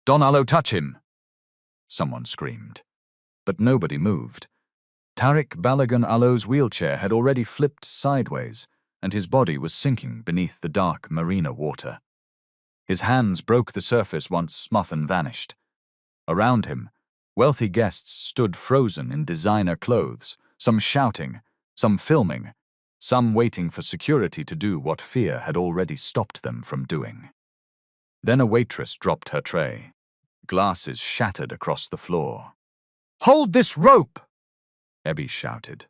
Don Alo, touch him! Someone screamed. But nobody moved. Tariq Balagan Alo's wheelchair had already flipped sideways, and his body was sinking beneath the dark marina water. His hands broke the surface once Smuthan vanished. Around him, wealthy guests stood frozen in designer clothes, some shouting, some filming, some waiting for security to do what fear had already stopped them from doing. Then a waitress dropped her tray. Glasses shattered across the floor. "Hold this rope!" Ebby shouted,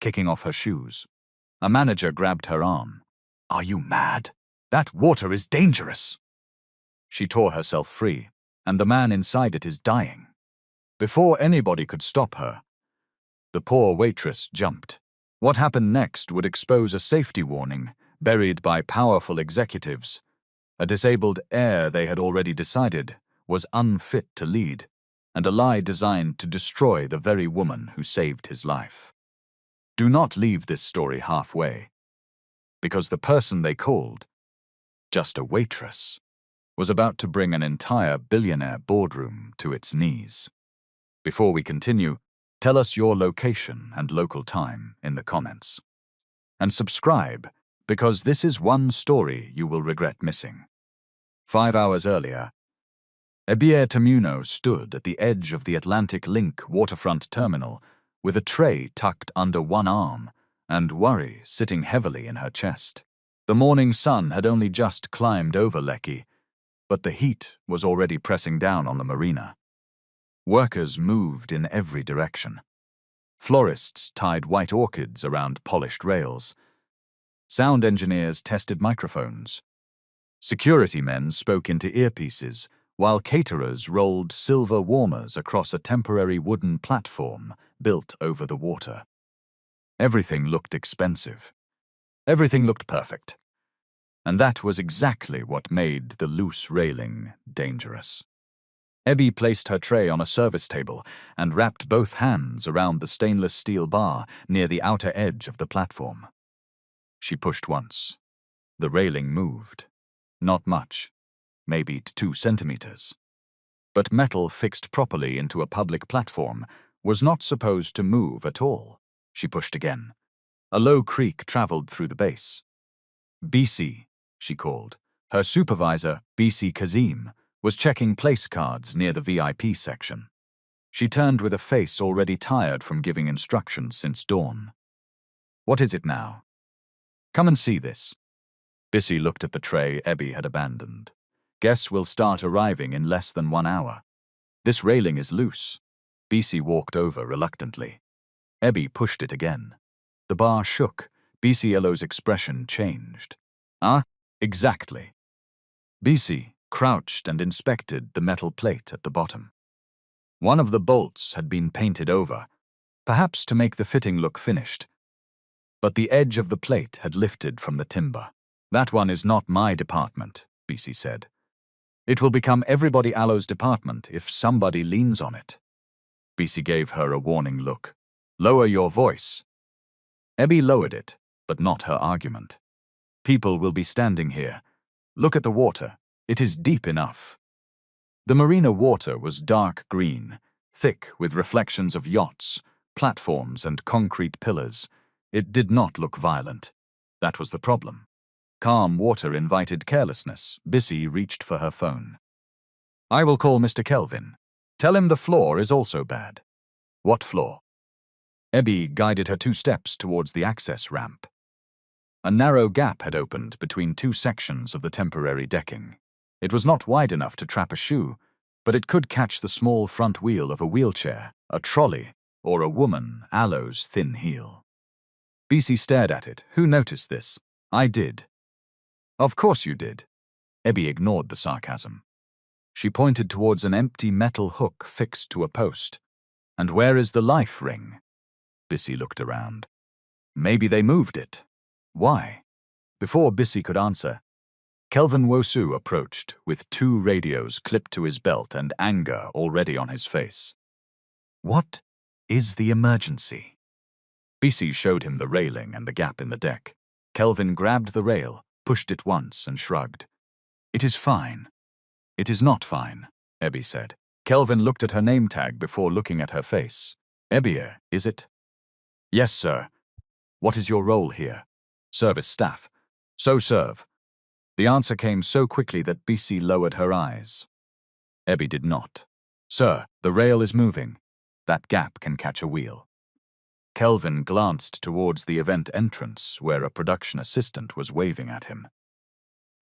kicking off her shoes. A manager grabbed her arm. "Are you mad? That water is dangerous!" She tore herself free, and the man inside it is dying. Before anybody could stop her, the poor waitress jumped. What happened next would expose a safety warning buried by powerful executives. A disabled heir, they had already decided, was unfit to lead, and a lie designed to destroy the very woman who saved his life. Do not leave this story halfway, because the person they called, just a waitress, was about to bring an entire billionaire boardroom to its knees. Before we continue, tell us your location and local time in the comments. And subscribe, because this is one story you will regret missing. 5 hours earlier, Heir Tamuno stood at the edge of the Atlantic Link waterfront terminal with a tray tucked under one arm and worry sitting heavily in her chest. The morning sun had only just climbed over Lekki, but the heat was already pressing down on the marina. Workers moved in every direction. Florists tied white orchids around polished rails. Sound engineers tested microphones. Security men spoke into earpieces, while caterers rolled silver warmers across a temporary wooden platform built over the water. Everything looked expensive. Everything looked perfect. And that was exactly what made the loose railing dangerous. Ebby placed her tray on a service table and wrapped both hands around the stainless steel bar near the outer edge of the platform. She pushed once. The railing moved. Not much, maybe 2 centimeters. But metal fixed properly into a public platform was not supposed to move at all. She pushed again. A low creak traveled through the base. BC, she called. Her supervisor, BC Kazim, was checking place cards near the VIP section. She turned with a face already tired from giving instructions since dawn. "What is it now?" "Come and see this." Bissy looked at the tray Ebby had abandoned. "Guests will start arriving in less than 1 hour. This railing is loose." BC walked over reluctantly. Ebby pushed it again. The bar shook. BCLO's expression changed. "Ah, exactly." BC crouched and inspected the metal plate at the bottom. One of the bolts had been painted over, perhaps to make the fitting look finished. But the edge of the plate had lifted from the timber. "That one is not my department," BC said. "It will become everybody Alo's department if somebody leans on it." BC gave her a warning look. "Lower your voice." Ebby lowered it, but not her argument. "People will be standing here. Look at the water. It is deep enough." The marina water was dark green, thick with reflections of yachts, platforms, and concrete pillars. It did not look violent. That was the problem. Calm water invited carelessness. Bissy reached for her phone. "I will call Mr. Kelvin. Tell him the floor is also bad." "What floor?" Ebby guided her 2 steps towards the access ramp. A narrow gap had opened between 2 sections of the temporary decking. It was not wide enough to trap a shoe, but it could catch the small front wheel of a wheelchair, a trolley, or a woman Alo's thin heel. BC stared at it. "Who noticed this?" "I did." "Of course you did." Ebby ignored the sarcasm. She pointed towards an empty metal hook fixed to a post. "And where is the life ring?" Bissy looked around. "Maybe they moved it." "Why?" Before Bissy could answer, Kelvin Wosu approached with 2 radios clipped to his belt and anger already on his face. "What is the emergency?" Bissy showed him the railing and the gap in the deck. Kelvin grabbed the rail, pushed it once, and shrugged. "It is fine." "It is not fine." Ebby said. Kelvin looked at her name tag before looking at her face. Heir, is it? Yes, sir. What is your role here? Service staff. So serve. The answer came so quickly that BC lowered her eyes. Ebby did not. Sir, the rail is moving. That gap can catch a wheel. Kelvin glanced towards the event entrance where a production assistant was waving at him.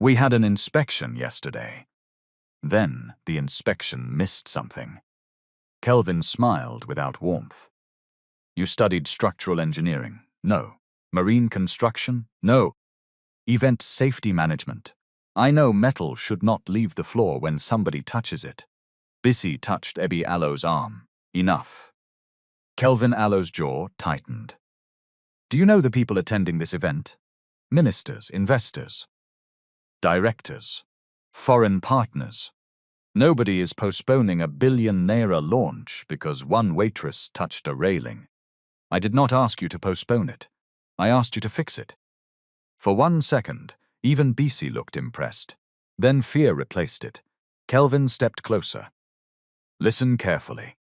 We had an inspection yesterday. Then the inspection missed something. Kelvin smiled without warmth. You studied structural engineering? No. Marine construction? No. Event safety management? I know metal should not leave the floor when somebody touches it. Bissy touched Ebby Allow's arm. Enough. Kelvin Allow's jaw tightened. Do you know the people attending this event? Ministers, investors, directors, foreign partners. Nobody is postponing a Billionaire launch because one waitress touched a railing. I did not ask you to postpone it. I asked you to fix it. For 1 second, even BC looked impressed. Then fear replaced it. Kelvin stepped closer. Listen carefully.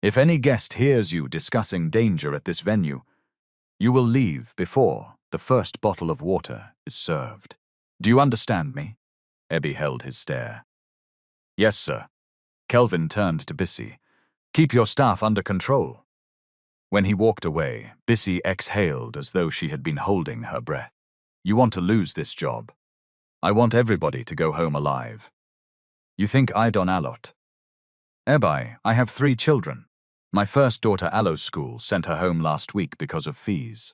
If any guest hears you discussing danger at this venue, you will leave before the first bottle of water is served. Do you understand me? Ebby held his stare. Yes, sir. Kelvin turned to Bissy. Keep your staff under control. When he walked away, Bissy exhaled as though she had been holding her breath. You want to lose this job. I want everybody to go home alive. You think I don't allot? Ebby, I have 3 children. My first daughter Allow's school sent her home last week because of fees.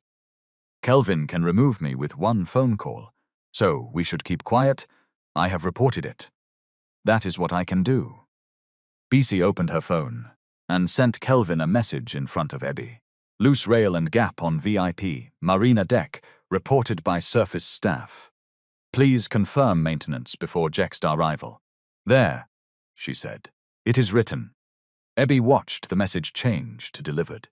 Kelvin can remove me with 1 phone call, so we should keep quiet. I have reported it. That is what I can do. BC opened her phone and sent Kelvin a message in front of Ebby. Loose rail and gap on VIP, Marina deck, reported by surface staff. Please confirm maintenance before Jex's arrival. There, she said. It is written. Ebby watched the message change to delivered.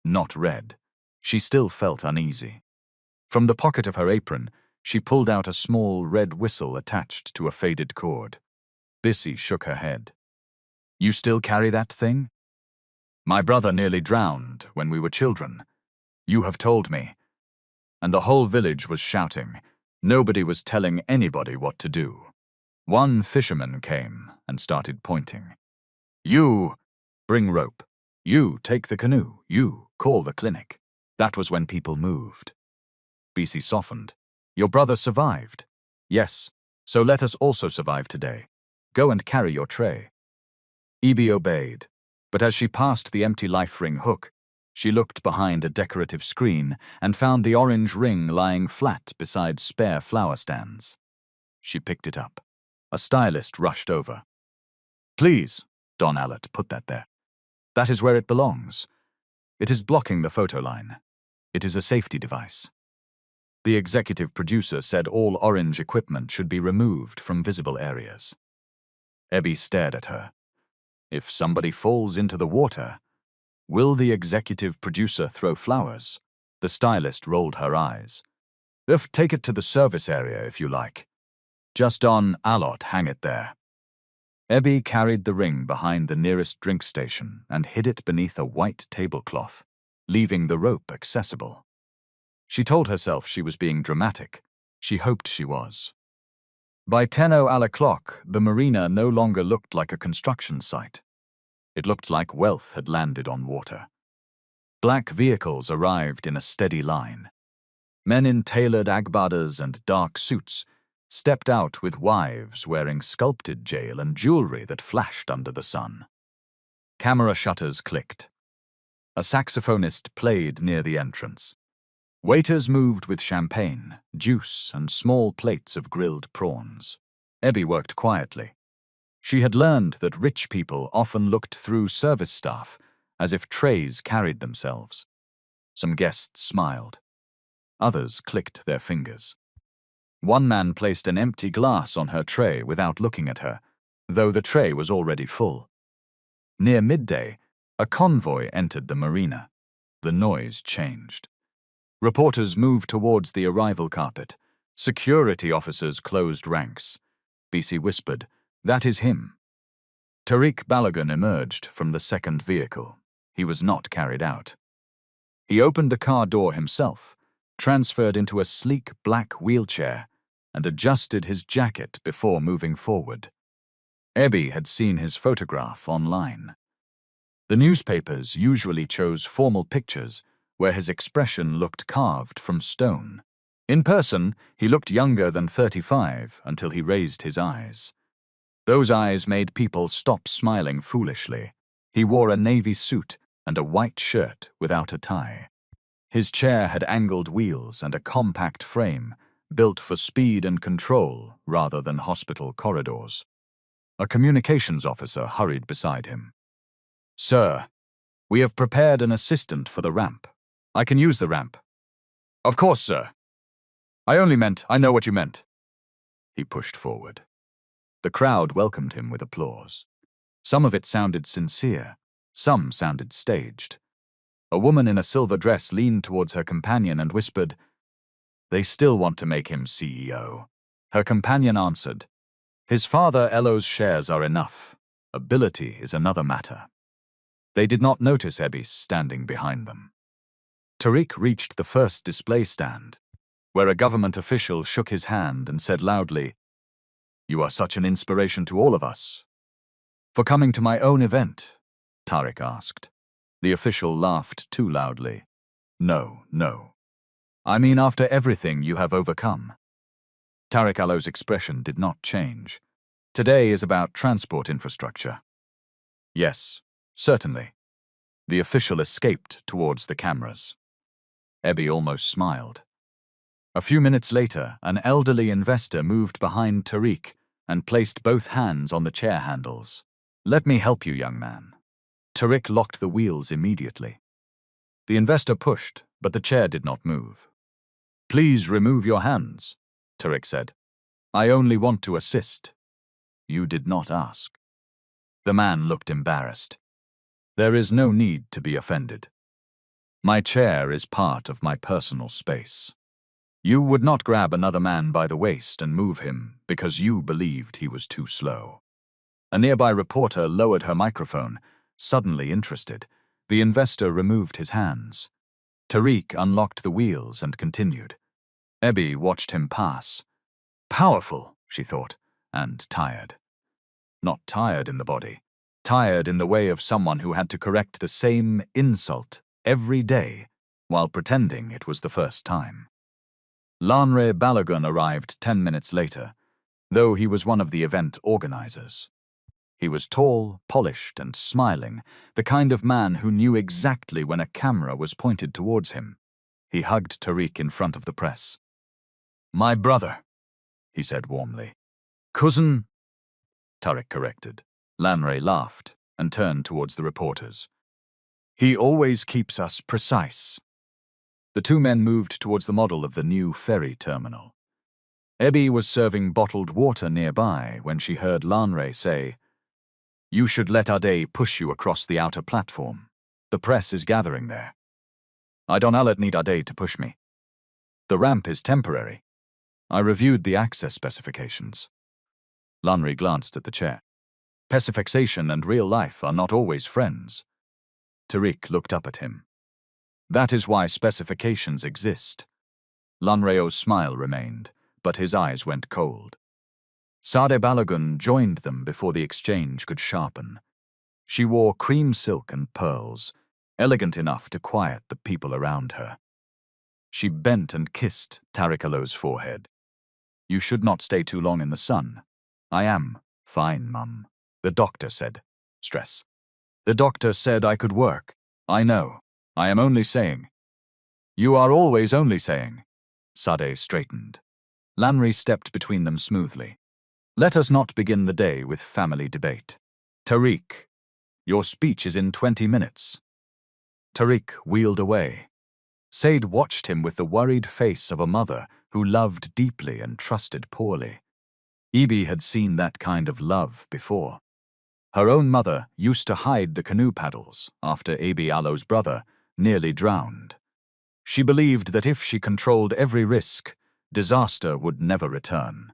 Not read. She still felt uneasy. From the pocket of her apron, she pulled out a small red whistle attached to a faded cord. Bissy shook her head. You still carry that thing? My brother nearly drowned when we were children. You have told me. And the whole village was shouting. Nobody was telling anybody what to do. One fisherman came and started pointing. You bring rope. You take the canoe. You call the clinic. That was when people moved. BC softened. Your brother survived. Yes, so let us also survive today. Go and carry your tray. Ebby obeyed, but as she passed the empty life ring hook, she looked behind a decorative screen and found the orange ring lying flat beside spare flower stands. She picked it up. A stylist rushed over. Please, Don Allott, put that there. That is where it belongs. It is blocking the photo line. It is a safety device. The executive producer said all orange equipment should be removed from visible areas. Ebby stared at her. If somebody falls into the water, will the executive producer throw flowers? The stylist rolled her eyes. Take it to the service area if you like. Just Don Allott, hang it there. Ebby carried the ring behind the nearest drink station and hid it beneath a white tablecloth, leaving the rope accessible. She told herself she was being dramatic. She hoped she was. By 10:00, the marina no longer looked like a construction site. It looked like wealth had landed on water. Black vehicles arrived in a steady line. Men in tailored agbadas and dark suits stepped out with wives wearing sculpted jail and jewelry that flashed under the sun. Camera shutters clicked. A saxophonist played near the entrance. Waiters moved with champagne, juice, and small plates of grilled prawns. Ebby worked quietly. She had learned that rich people often looked through service staff as if trays carried themselves. Some guests smiled. Others clicked their fingers. One man placed an empty glass on her tray without looking at her, though the tray was already full. Near midday, a convoy entered the marina. The noise changed. Reporters moved towards the arrival carpet. Security officers closed ranks. BC whispered, "That is him." Tariq Balogun emerged from the second vehicle. He was not carried out. He opened the car door himself, transferred into a sleek black wheelchair, and adjusted his jacket before moving forward. Ebby had seen his photograph online. The newspapers usually chose formal pictures where his expression looked carved from stone. In person, he looked younger than 35 until he raised his eyes. Those eyes made people stop smiling foolishly. He wore a navy suit and a white shirt without a tie. His chair had angled wheels and a compact frame, built for speed and control rather than hospital corridors. A communications officer hurried beside him. "Sir, we have prepared an assistant for the ramp. I can use the ramp." "Of course, sir. I know what you meant." He pushed forward. The crowd welcomed him with applause. Some of it sounded sincere, some sounded staged. A woman in a silver dress leaned towards her companion and whispered, "They still want to make him CEO." Her companion answered, "His father Elo's shares are enough. Ability is another matter." They did not notice Ebby standing behind them. Tariq reached the first display stand, where a government official shook his hand and said loudly, "You are such an inspiration to all of us." "For coming to my own event?" Tariq asked. The official laughed too loudly. No. I mean after everything you have overcome." Tariq Alo's expression did not change. "Today is about transport infrastructure." "Yes, certainly." The official escaped towards the cameras. Ebby almost smiled. A few minutes later, an elderly investor moved behind Tariq and placed both hands on the chair handles. "Let me help you, young man." Tariq locked the wheels immediately. The investor pushed, but the chair did not move. "Please remove your hands," Tariq said. "I only want to assist." "You did not ask." The man looked embarrassed. "There is no need to be offended. My chair is part of my personal space. You would not grab another man by the waist and move him because you believed he was too slow." A nearby reporter lowered her microphone, suddenly interested. The investor removed his hands. Tariq unlocked the wheels and continued. Ebby watched him pass. Powerful, she thought, and tired. Not tired in the body, tired in the way of someone who had to correct the same insult every day while pretending it was the first time. Lanre Balogun arrived 10 minutes later, though he was one of the event organizers. He was tall, polished, and smiling, the kind of man who knew exactly when a camera was pointed towards him. He hugged Tariq in front of the press. "My brother," he said warmly. "Cousin," Tariq corrected. Lanre laughed and turned towards the reporters. "He always keeps us precise." The two men moved towards the model of the new ferry terminal. Ebby was serving bottled water nearby when she heard Lanre say, "You should let Ade push you across the outer platform. The press is gathering there." "I don't need Ade to push me. The ramp is temporary. I reviewed the access specifications." Lanre glanced at the chair. "Specification and real life are not always friends." Tariq looked up at him. "That is why specifications exist." Lanreo's smile remained, but his eyes went cold. Sade Balogun joined them before the exchange could sharpen. She wore cream silk and pearls, elegant enough to quiet the people around her. She bent and kissed Tariq Alo's forehead. "You should not stay too long in the sun." "I am fine, Mum," the doctor said. Stress. "The doctor said I could work." "I know. I am only saying." "You are always only saying." Sade straightened. Lanre stepped between them smoothly. "Let us not begin the day with family debate. Tariq, your speech is in 20 minutes. Tariq wheeled away. Said watched him with the worried face of a mother who loved deeply and trusted poorly. Ibi had seen that kind of love before. Her own mother used to hide the canoe paddles after Abi Alo's brother nearly drowned. She believed that if she controlled every risk, disaster would never return.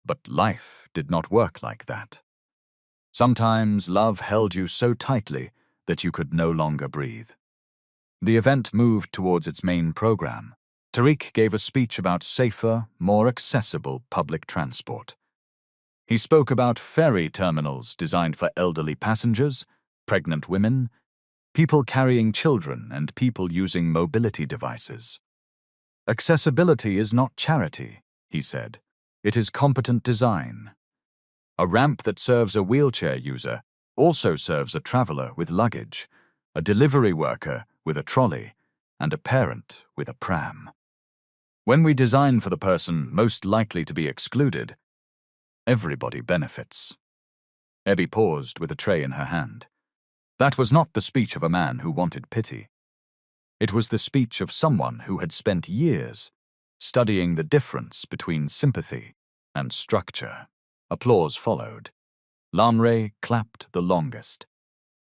But life did not work like that. Sometimes love held you so tightly that you could no longer breathe. The event moved towards its main program. Tariq gave a speech about safer, more accessible public transport. He spoke about ferry terminals designed for elderly passengers, pregnant women, people carrying children, and people using mobility devices. Accessibility is not charity, he said. It is competent design. A ramp that serves a wheelchair user also serves a traveler with luggage, a delivery worker with a trolley, and a parent with a pram. When we design for the person most likely to be excluded, everybody benefits. Abby paused with a tray in her hand. That was not the speech of a man who wanted pity. It was the speech of someone who had spent years studying the difference between sympathy and structure. Applause followed. Lanre clapped the longest.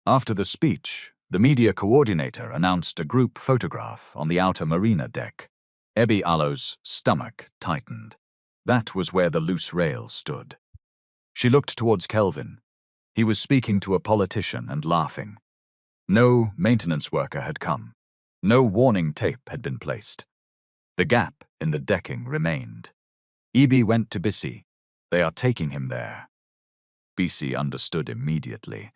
After the speech, the media coordinator announced a group photograph on the outer marina deck. Ebby Allo's stomach tightened. That was where the loose rail stood. She looked towards Kelvin. He was speaking to a politician and laughing. No maintenance worker had come. No warning tape had been placed. The gap in the decking remained. Ibi went to Bissy. They are taking him there. Bissy understood immediately.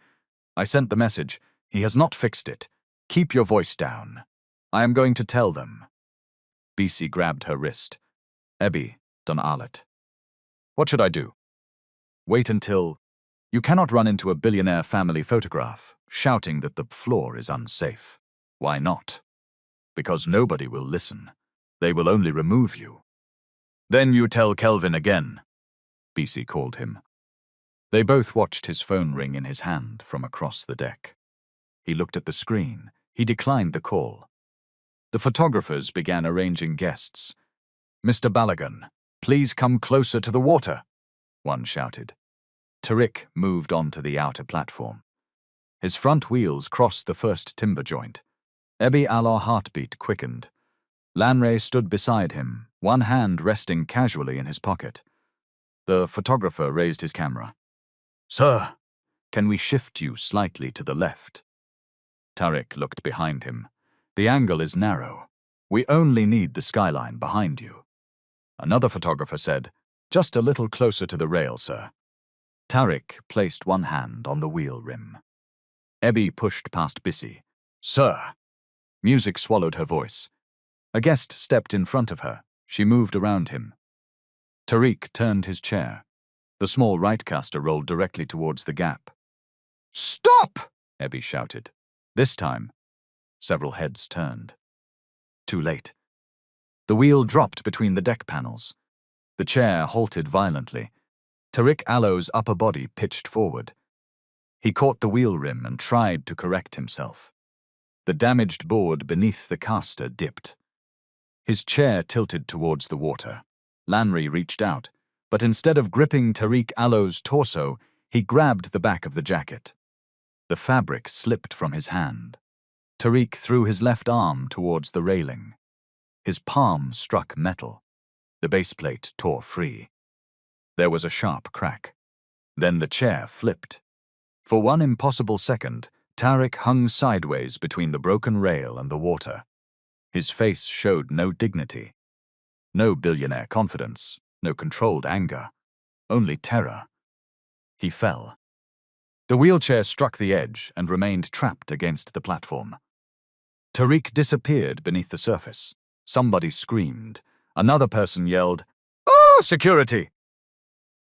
I sent the message. He has not fixed it. Keep your voice down. I am going to tell them. Bissy grabbed her wrist. Ebby, don Alet. What should I do? Wait until... You cannot run into a billionaire family photograph, shouting that the floor is unsafe. Why not? Because nobody will listen. They will only remove you. Then you tell Kelvin again, Bissy called him. They both watched his phone ring in his hand from across the deck. He looked at the screen. He declined the call. The photographers began arranging guests. Mr. Balagan, please come closer to the water, one shouted. Tariq moved onto the outer platform. His front wheels crossed the first timber joint. Ebby Allah's heartbeat quickened. Lanre stood beside him, one hand resting casually in his pocket. The photographer raised his camera. Sir, can we shift you slightly to the left? Tariq looked behind him. The angle is narrow. We only need the skyline behind you. Another photographer said, just a little closer to the rail, sir. Tariq placed one hand on the wheel rim. Ebby pushed past Bissy. Sir! Music swallowed her voice. A guest stepped in front of her. She moved around him. Tariq turned his chair. The small rightcaster rolled directly towards the gap. Stop! Ebby shouted. This time, several heads turned. Too late. The wheel dropped between the deck panels. The chair halted violently. Tariq Allo's upper body pitched forward. He caught the wheel rim and tried to correct himself. The damaged board beneath the caster dipped. His chair tilted towards the water. Lanre reached out, but instead of gripping Tariq Allo's torso, he grabbed the back of the jacket. The fabric slipped from his hand. Tariq threw his left arm towards the railing. His palm struck metal. The baseplate tore free. There was a sharp crack. Then the chair flipped. For one impossible second, Tariq hung sideways between the broken rail and the water. His face showed no dignity. No billionaire confidence, no controlled anger, only terror. He fell. The wheelchair struck the edge and remained trapped against the platform. Tariq disappeared beneath the surface. Somebody screamed. Another person yelled, "Oh, security!"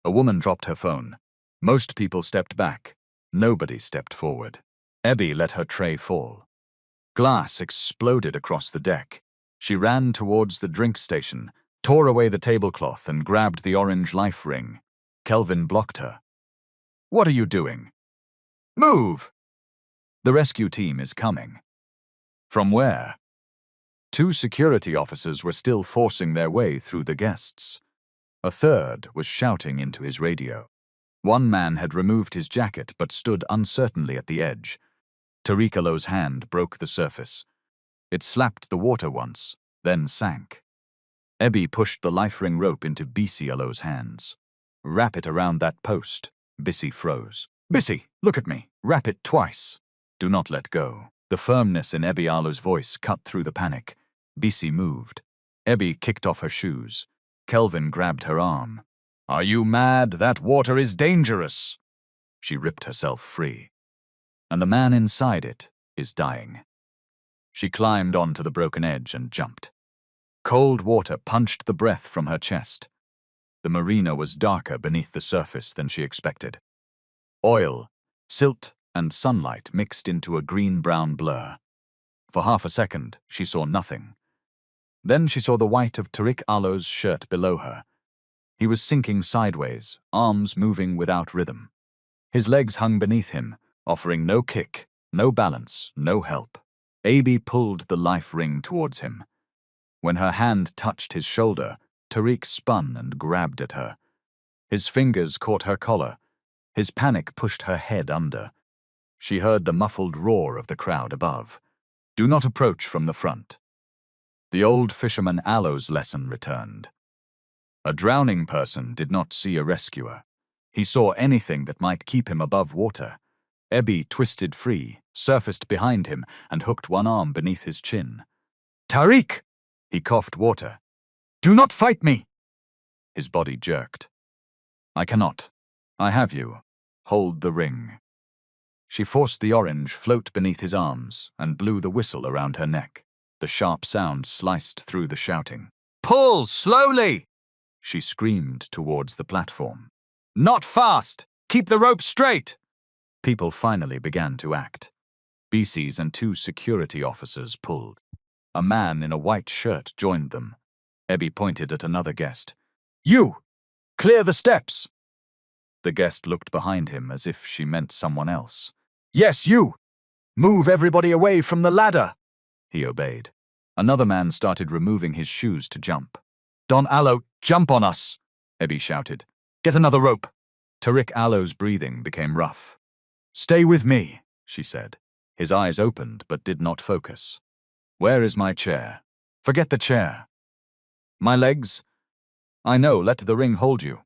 A woman dropped her phone. Most people stepped back. Nobody stepped forward. Ebby let her tray fall. Glass exploded across the deck. She ran towards the drink station, tore away the tablecloth, and grabbed the orange life ring. Kelvin blocked her. What are you doing? Move! The rescue team is coming. From where? Two security officers were still forcing their way through the guests. A third was shouting into his radio. One man had removed his jacket but stood uncertainly at the edge. Tariq Allo's hand broke the surface. It slapped the water once, then sank. Ebby pushed the life ring rope into Bissy Allo's hands. Wrap it around that post. Bissy froze. Bissy, look at me. Rap it twice. Do not let go. The firmness in Ebby Arlo's voice cut through the panic. Bissy moved. Ebby kicked off her shoes. Kelvin grabbed her arm. Are you mad? That water is dangerous. She ripped herself free. And the man inside it is dying. She climbed onto the broken edge and jumped. Cold water punched the breath from her chest. The marina was darker beneath the surface than she expected. Oil, silt, and sunlight mixed into a green-brown blur. For half a second, she saw nothing. Then she saw the white of Tariq Alo's shirt below her. He was sinking sideways, arms moving without rhythm. His legs hung beneath him, offering no kick, no balance, no help. Abi pulled the life ring towards him. When her hand touched his shoulder, Tariq spun and grabbed at her. His fingers caught her collar. His panic pushed her head under. She heard the muffled roar of the crowd above. Do not approach from the front. The old fisherman Alo's lesson returned. A drowning person did not see a rescuer. He saw anything that might keep him above water. Ebby twisted free, surfaced behind him, and hooked one arm beneath his chin. Tariq! He coughed water. Do not fight me! His body jerked. I cannot. I have you. Hold the ring. She forced the orange float beneath his arms and blew the whistle around her neck. The sharp sound sliced through the shouting. Pull slowly! She screamed towards the platform. Not fast! Keep the rope straight! People finally began to act. BCs and 2 security officers pulled. A man in a white shirt joined them. Ebby pointed at another guest. You! Clear the steps! The guest looked behind him as if she meant someone else. Yes, you! Move everybody away from the ladder! He obeyed. Another man started removing his shoes to jump. Don Alo, jump on us! Ebby shouted. Get another rope! Tariq Alo's breathing became rough. Stay with me, she said. His eyes opened but did not focus. Where is my chair? Forget the chair. My legs? I know, let the ring hold you.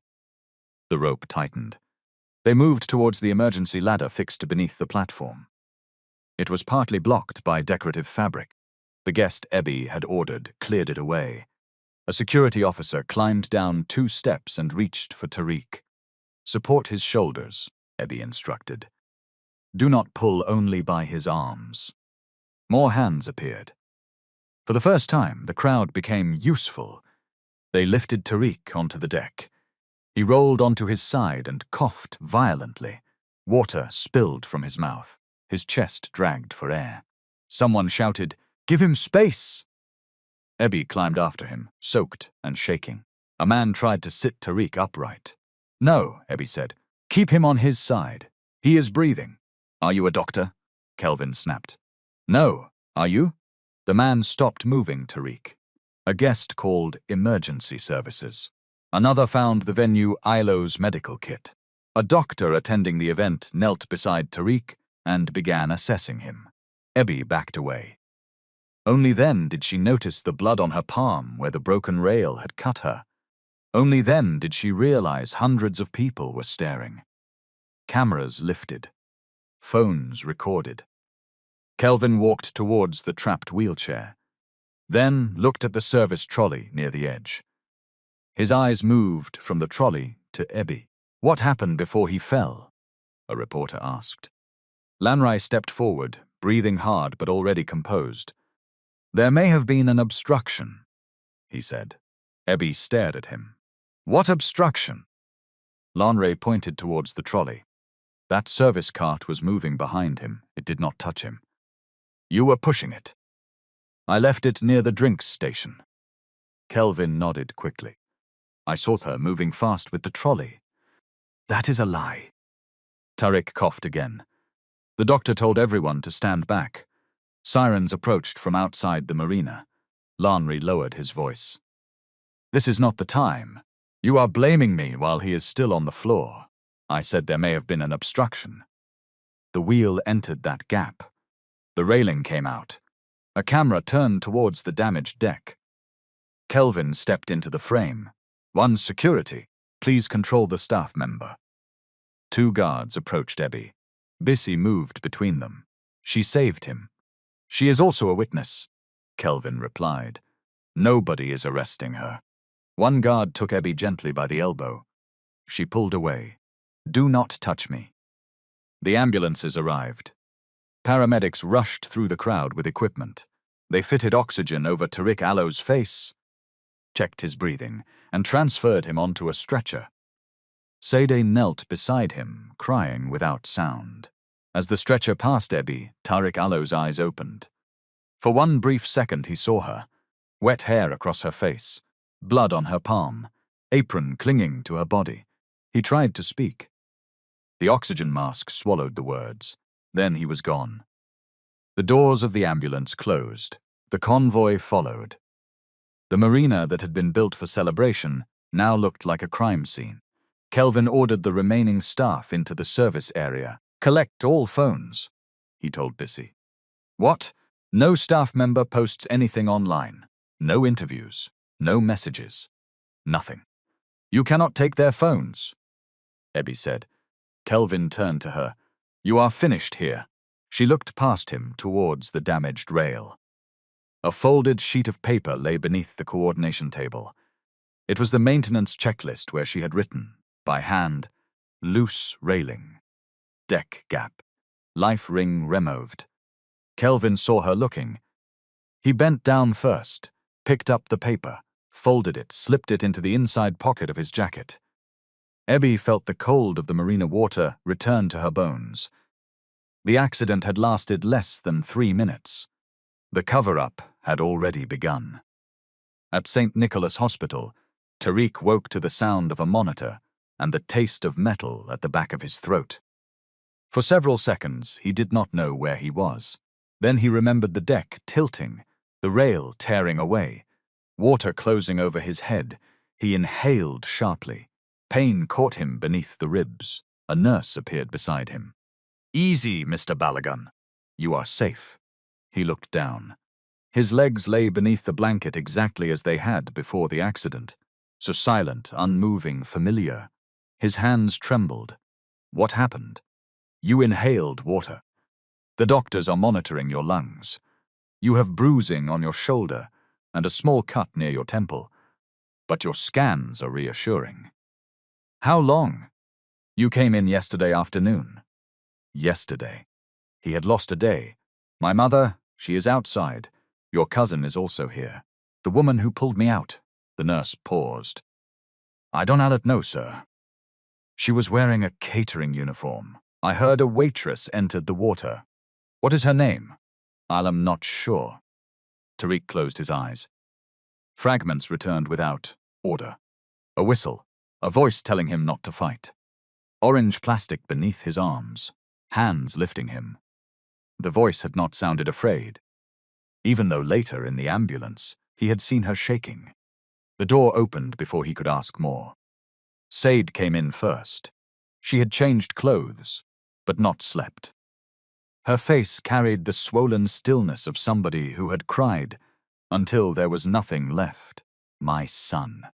The rope tightened. They moved towards the emergency ladder fixed beneath the platform. It was partly blocked by decorative fabric. The guest Ebby had ordered cleared it away. A security officer climbed down 2 steps and reached for Tariq. Support his shoulders, Ebby instructed. Do not pull only by his arms. More hands appeared. For the first time, the crowd became useful. They lifted Tariq onto the deck. He rolled onto his side and coughed violently. Water spilled from his mouth. His chest dragged for air. Someone shouted, Give him space! Ebby climbed after him, soaked and shaking. A man tried to sit Tariq upright. No, Ebby said. Keep him on his side. He is breathing. Are you a doctor? Kelvin snapped. No. Are you? The man stopped moving Tariq. A guest called emergency services. Another found the venue Ilo's medical kit. A doctor attending the event knelt beside Tariq and began assessing him. Ebby backed away. Only then did she notice the blood on her palm where the broken rail had cut her. Only then did she realize hundreds of people were staring. Cameras lifted. Phones recorded. Kelvin walked towards the trapped wheelchair, then looked at the service trolley near the edge. His eyes moved from the trolley to Ebby. What happened before he fell? A reporter asked. Lanrai stepped forward, breathing hard but already composed. There may have been an obstruction, he said. Ebby stared at him. What obstruction? Lanrai pointed towards the trolley. That service cart was moving behind him. It did not touch him. You were pushing it. I left it near the drinks station. Kelvin nodded quickly. I saw her moving fast with the trolley. That is a lie. Tariq coughed again. The doctor told everyone to stand back. Sirens approached from outside the marina. Lanrai lowered his voice. This is not the time. You are blaming me while he is still on the floor. I said there may have been an obstruction. The wheel entered that gap. The railing came out. A camera turned towards the damaged deck. Kelvin stepped into the frame. One security. Please control the staff member. Two guards approached Ebby. Bissy moved between them. She saved him. She is also a witness, Kelvin replied. Nobody is arresting her. One guard took Ebby gently by the elbow. She pulled away. Do not touch me. The ambulances arrived. Paramedics rushed through the crowd with equipment. They fitted oxygen over Tariq Allow's face, checked his breathing, and transferred him onto a stretcher. Sadeh knelt beside him, crying without sound. As the stretcher passed Ebby, Tariq Allow's eyes opened. For one brief second he saw her, wet hair across her face, blood on her palm, apron clinging to her body. He tried to speak. The oxygen mask swallowed the words. Then he was gone. The doors of the ambulance closed. The convoy followed. The marina that had been built for celebration now looked like a crime scene. Kelvin ordered the remaining staff into the service area. Collect all phones, he told Bissy. What? No staff member posts anything online. No interviews. No messages. Nothing. You cannot take their phones, Ebby said. Kelvin turned to her. You are finished here. She looked past him towards the damaged rail. A folded sheet of paper lay beneath the coordination table. It was the maintenance checklist where she had written, by hand, loose railing, deck gap, life ring removed. Kelvin saw her looking. He bent down first, picked up the paper, folded it, slipped it into the inside pocket of his jacket. Ebby felt the cold of the marina water return to her bones. The accident had lasted less than 3 minutes. The cover-up had already begun. At St. Nicholas Hospital, Tariq woke to the sound of a monitor and the taste of metal at the back of his throat. For several seconds, he did not know where he was. Then he remembered the deck tilting, the rail tearing away, water closing over his head. He inhaled sharply. Pain caught him beneath the ribs. A nurse appeared beside him. Easy, Mr. Balogun. You are safe. He looked down. His legs lay beneath the blanket exactly as they had before the accident. So silent, unmoving, familiar. His hands trembled. What happened? You inhaled water. The doctors are monitoring your lungs. You have bruising on your shoulder and a small cut near your temple. But your scans are reassuring. How long? You came in yesterday afternoon. Yesterday. He had lost a day. My mother, she is outside. Your cousin is also here. The woman who pulled me out. The nurse paused. I don't know, sir. She was wearing a catering uniform. I heard a waitress entered the water. What is her name? I'm not sure. Tariq closed his eyes. Fragments returned without order. A whistle, a voice telling him not to fight. Orange plastic beneath his arms, hands lifting him. The voice had not sounded afraid, even though later in the ambulance he had seen her shaking. The door opened before he could ask more. Sade came in first. She had changed clothes, but not slept. Her face carried the swollen stillness of somebody who had cried until there was nothing left. My son.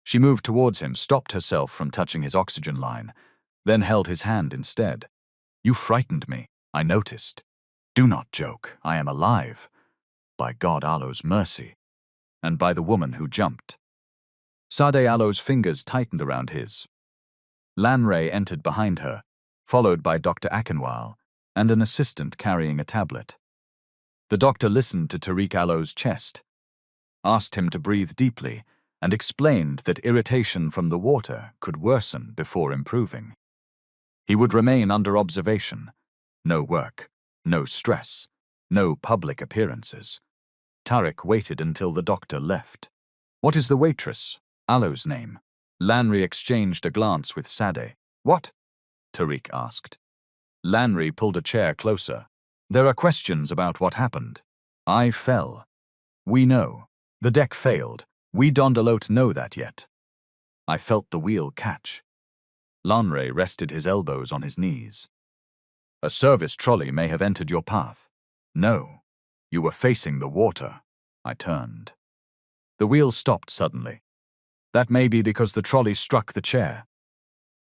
She moved towards him, stopped herself from touching his oxygen line, then held his hand instead. You frightened me, I noticed. Do not joke, I am alive. By God Allow's mercy. And by the woman who jumped. Sadeh Allow's fingers tightened around his. Lanray entered behind her, followed by Dr. Akinwal and an assistant carrying a tablet. The doctor listened to Tariq Allow's chest, asked him to breathe deeply, and explained that irritation from the water could worsen before improving. He would remain under observation. No work, no stress, no public appearances. Tariq waited until the doctor left. What is the waitress? Allow's name. Lanry exchanged a glance with Sadeh. What? Tariq asked. Lanry pulled a chair closer. There are questions about what happened. I fell. We know. The deck failed. We Dondelote know that yet. I felt the wheel catch. Lanray rested his elbows on his knees. A service trolley may have entered your path. No. You were facing the water. I turned. The wheel stopped suddenly. That may be because the trolley struck the chair.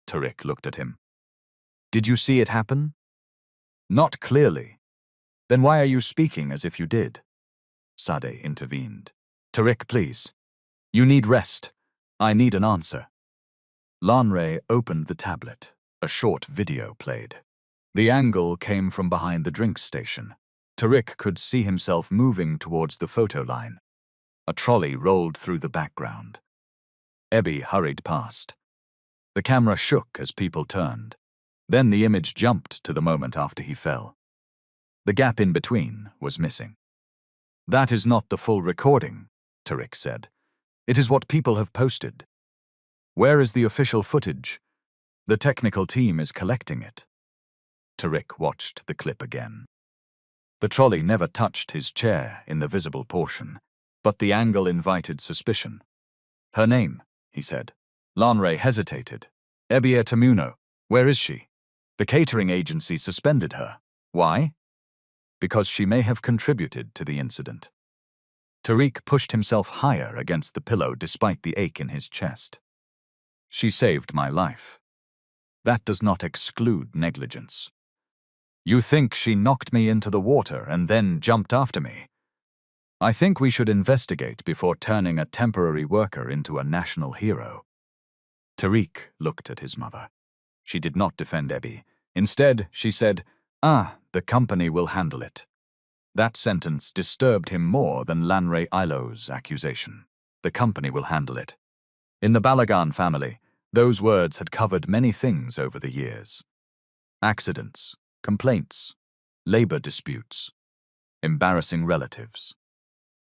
Tariq looked at him. Did you see it happen? Not clearly. Then why are you speaking as if you did? Sade intervened. Tariq, please. You need rest. I need an answer. Lanre opened the tablet. A short video played. The angle came from behind the drink station. Tariq could see himself moving towards the photo line. A trolley rolled through the background. Ebby hurried past. The camera shook as people turned. Then the image jumped to the moment after he fell. The gap in between was missing. That is not the full recording, Tariq said. It is what people have posted. Where is the official footage? The technical team is collecting it. Tariq watched the clip again. The trolley never touched his chair in the visible portion, but the angle invited suspicion. Her name, he said. Lanre hesitated. Ebia Tamuno. Where is she? The catering agency suspended her. Why? Because she may have contributed to the incident. Tariq pushed himself higher against the pillow despite the ache in his chest. She saved my life. That does not exclude negligence. You think she knocked me into the water and then jumped after me? I think we should investigate before turning a temporary worker into a national hero. Tariq looked at his mother. She did not defend Ebby. Instead, she said, the company will handle it. That sentence disturbed him more than Lanre Ilo's accusation. The company will handle it. In the Balagan family, those words had covered many things over the years. Accidents, complaints, labor disputes, embarrassing relatives.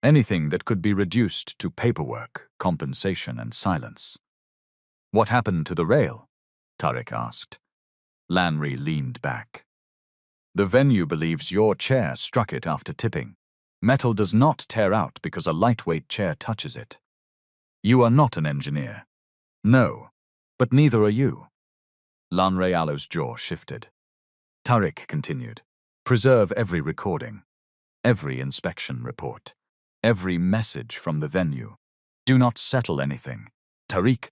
Anything that could be reduced to paperwork, compensation, and silence. What happened to the rail? Tariq asked. Lanre leaned back. The venue believes your chair struck it after tipping. Metal does not tear out because a lightweight chair touches it. You are not an engineer. No, but neither are you. Lanre Alo's jaw shifted. Tariq continued. Preserve every recording, every inspection report, every message from the venue. Do not settle anything. Tariq,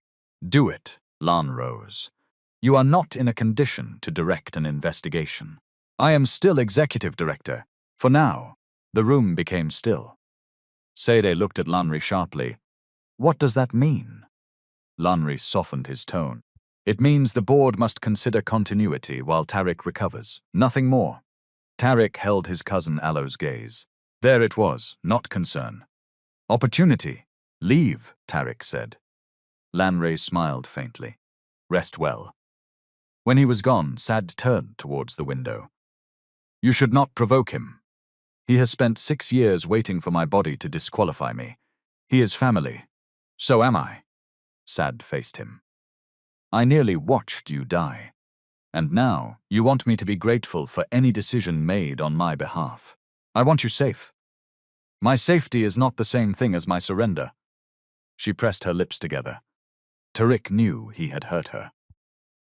do it, Lan rose. You are not in a condition to direct an investigation. I am still executive director. For now. The room became still. Sade looked at Lanre sharply. What does that mean? Lanre softened his tone. It means the board must consider continuity while Tariq recovers. Nothing more. Tariq held his cousin Alo's gaze. There it was, not concern. Opportunity. Leave, Tariq said. Lanre smiled faintly. Rest well. When he was gone, Sad turned towards the window. You should not provoke him. He has spent 6 years waiting for my body to disqualify me. He is family. So am I. Sad faced him. I nearly watched you die. And now you want me to be grateful for any decision made on my behalf. I want you safe. My safety is not the same thing as my surrender. She pressed her lips together. Tariq knew he had hurt her.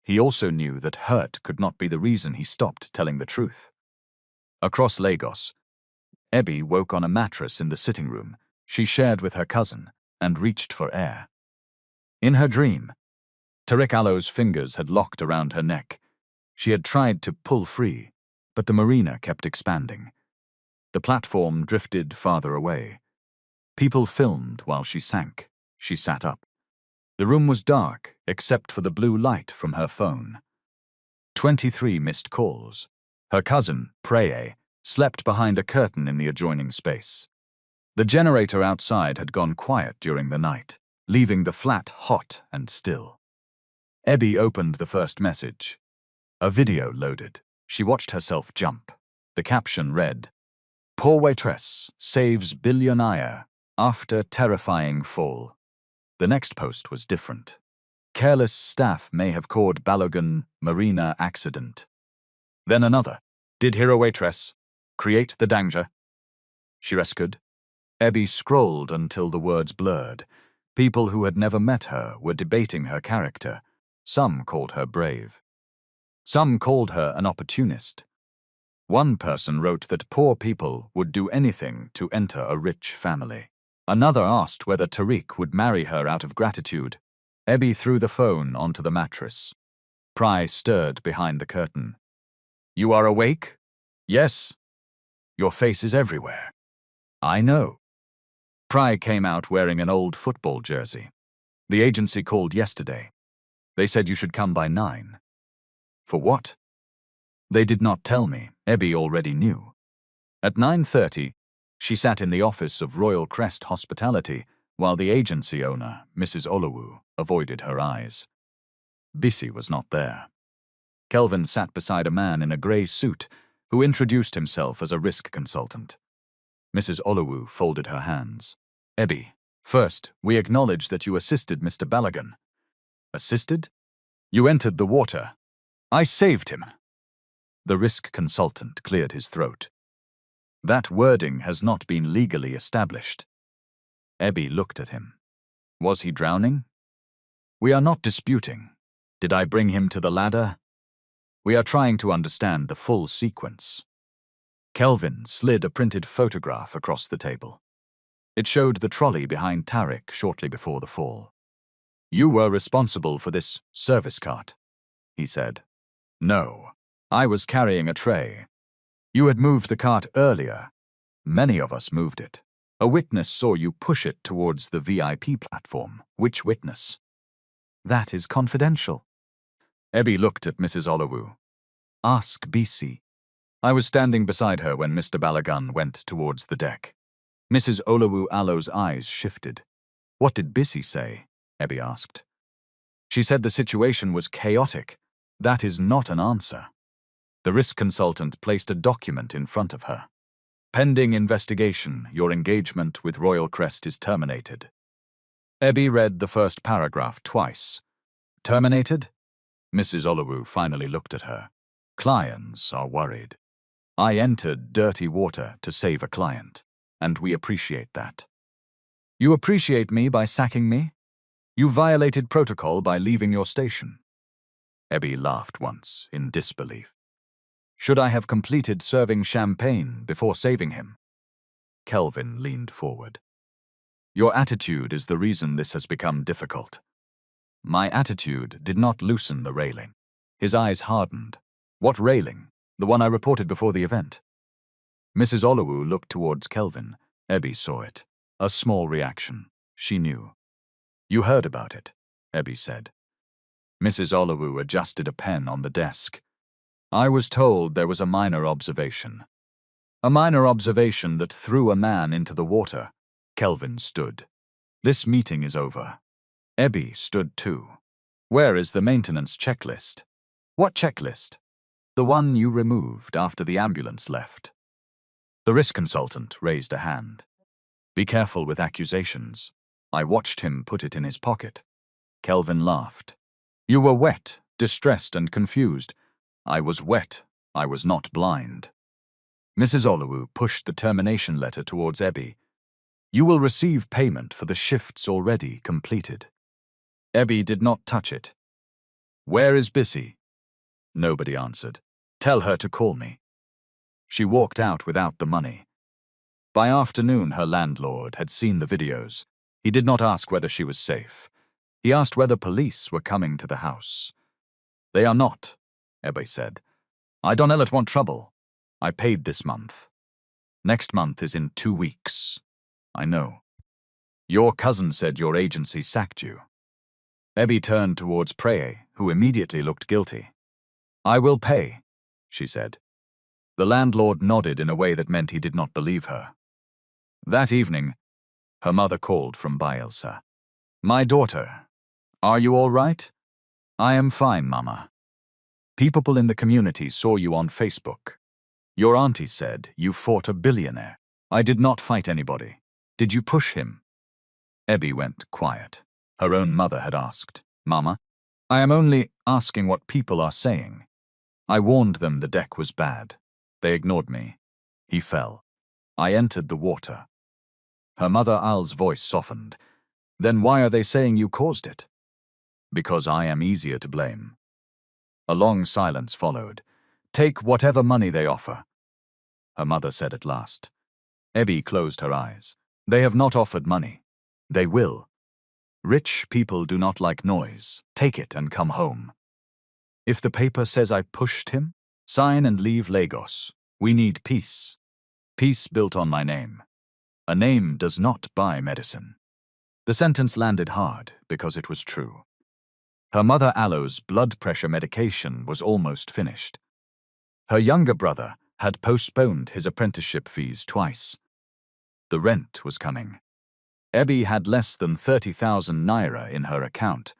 He also knew that hurt could not be the reason he stopped telling the truth. Across Lagos, Ebby woke on a mattress in the sitting room she shared with her cousin and reached for air. In her dream, Tariq Alo's fingers had locked around her neck. She had tried to pull free, but the marina kept expanding. The platform drifted farther away. People filmed while she sank. She sat up. The room was dark, except for the blue light from her phone. 23 missed calls. Her cousin, Preye, slept behind a curtain in the adjoining space. The generator outside had gone quiet during the night, leaving the flat hot and still. Ebby opened the first message. A video loaded. She watched herself jump. The caption read, Poor Waitress saves Billionaire after terrifying fall. The next post was different. Careless staff may have caused Balogun Marina accident. Then another. Did Hero Waitress create the danger? She rescued. Ebby scrolled until the words blurred. People who had never met her were debating her character. Some called her brave. Some called her an opportunist. One person wrote that poor people would do anything to enter a rich family. Another asked whether Tariq would marry her out of gratitude. Ebby threw the phone onto the mattress. Pry stirred behind the curtain. You are awake? Yes. Your face is everywhere. I know. Pry came out wearing an old football jersey. The agency called yesterday. They said you should come by 9. For what? They did not tell me. Ebby already knew. At 9:30, she sat in the office of Royal Crest Hospitality while the agency owner, Mrs. Olowu, avoided her eyes. Bissy was not there. Kelvin sat beside a man in a grey suit who introduced himself as a risk consultant. Mrs. Olowu folded her hands. Ebby, first, we acknowledge that you assisted Mr. Balogun. Assisted? You entered the water. I saved him. The risk consultant cleared his throat. That wording has not been legally established. Ebby looked at him. Was he drowning? We are not disputing. Did I bring him to the ladder? We are trying to understand the full sequence. Kelvin slid a printed photograph across the table. It showed the trolley behind Tarek shortly before the fall. You were responsible for this service cart, he said. No, I was carrying a tray. You had moved the cart earlier. Many of us moved it. A witness saw you push it towards the VIP platform. Which witness? That is confidential. Ebby looked at Mrs. Olowu. Ask Bissy. I was standing beside her when Mr. Balogun went towards the deck. Mrs. Olowu Allo's eyes shifted. What did Bissy say? Ebby asked. She said the situation was chaotic. That is not an answer. The risk consultant placed a document in front of her. Pending investigation, your engagement with Royal Crest is terminated. Ebby read the first paragraph twice. Terminated? Mrs. Olowu finally looked at her. Clients are worried. I entered dirty water to save a client, and we appreciate that. You appreciate me by sacking me? You violated protocol by leaving your station. Ebby laughed once, in disbelief. Should I have completed serving champagne before saving him? Kelvin leaned forward. Your attitude is the reason this has become difficult. My attitude did not loosen the railing. His eyes hardened. What railing? The one I reported before the event. Mrs. Olowu looked towards Kelvin. Ebby saw it. A small reaction. She knew. You heard about it, Ebby said. Mrs. Olowu adjusted a pen on the desk. I was told there was a minor observation. A minor observation that threw a man into the water. Kelvin stood. This meeting is over. Ebby stood too. Where is the maintenance checklist? What checklist? The one you removed after the ambulance left. The risk consultant raised a hand. Be careful with accusations. I watched him put it in his pocket. Kelvin laughed. You were wet, distressed and confused. I was wet. I was not blind. Mrs. Olowu pushed the termination letter towards Ebby. You will receive payment for the shifts already completed. Ebby did not touch it. Where is Bissy? Nobody answered. Tell her to call me. She walked out without the money. By afternoon, her landlord had seen the videos. He did not ask whether she was safe. He asked whether police were coming to the house. They are not, Ebby said. I don't want trouble. I paid this month. Next month is in 2 weeks. I know. Your cousin said your agency sacked you. Ebby turned towards Preye, who immediately looked guilty. I will pay, she said. The landlord nodded in a way that meant he did not believe her. That evening, her mother called from Bielsa. My daughter, are you all right? I am fine, Mama. People in the community saw you on Facebook. Your auntie said you fought a billionaire. I did not fight anybody. Did you push him? Ebby went quiet. Her own mother had asked, Mama, I am only asking what people are saying. I warned them the deck was bad. They ignored me. He fell. I entered the water. Her mother Al's voice softened. Then why are they saying you caused it? Because I am easier to blame. A long silence followed. Take whatever money they offer, her mother said at last. Ebby closed her eyes. They have not offered money. They will. Rich people do not like noise. Take it and come home. If the paper says I pushed him, sign and leave Lagos. We need peace. Peace built on my name. A name does not buy medicine. The sentence landed hard because it was true. Her mother Aloe's blood pressure medication was almost finished. Her younger brother had postponed his apprenticeship fees twice. The rent was coming. Ebby had less than 30,000 naira in her account.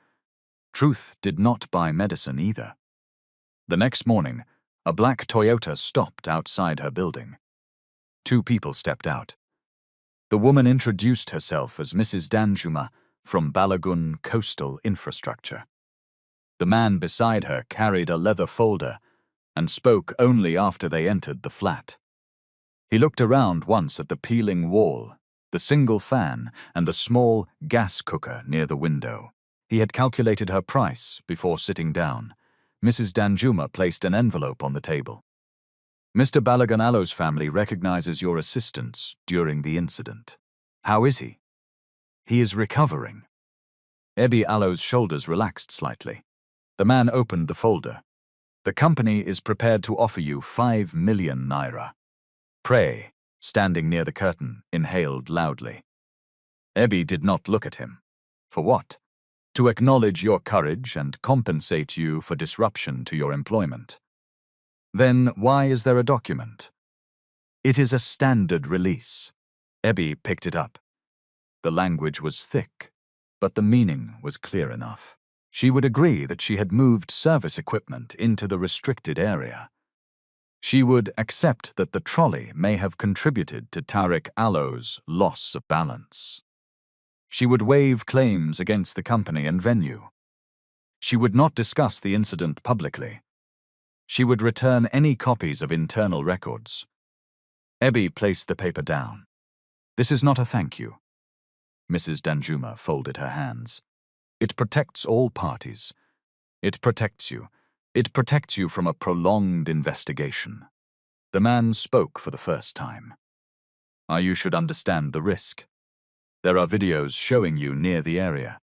Truth did not buy medicine either. The next morning, a black Toyota stopped outside her building. Two people stepped out. The woman introduced herself as Mrs. Danjuma from Balagun Coastal Infrastructure. The man beside her carried a leather folder and spoke only after they entered the flat. He looked around once at the peeling wall, the single fan, and the small gas cooker near the window. He had calculated her price before sitting down. Mrs. Danjuma placed an envelope on the table. Mr. Balaganalo's family recognizes your assistance during the incident. How is he? He is recovering. Ebby Aloe's shoulders relaxed slightly. The man opened the folder. The company is prepared to offer you 5 million naira. Prey, standing near the curtain, inhaled loudly. Ebby did not look at him. For what? To acknowledge your courage and compensate you for disruption to your employment. Then why is there a document? It is a standard release. Ebby picked it up. The language was thick, but the meaning was clear enough. She would agree that she had moved service equipment into the restricted area. She would accept that the trolley may have contributed to Tariq Aloe's loss of balance. She would waive claims against the company and venue. She would not discuss the incident publicly. She would return any copies of internal records. Ebby placed the paper down. This is not a thank you. Mrs. Danjuma folded her hands. It protects all parties. It protects you. It protects you from a prolonged investigation. The man spoke for the first time. You should understand the risk. There are videos showing you near the area.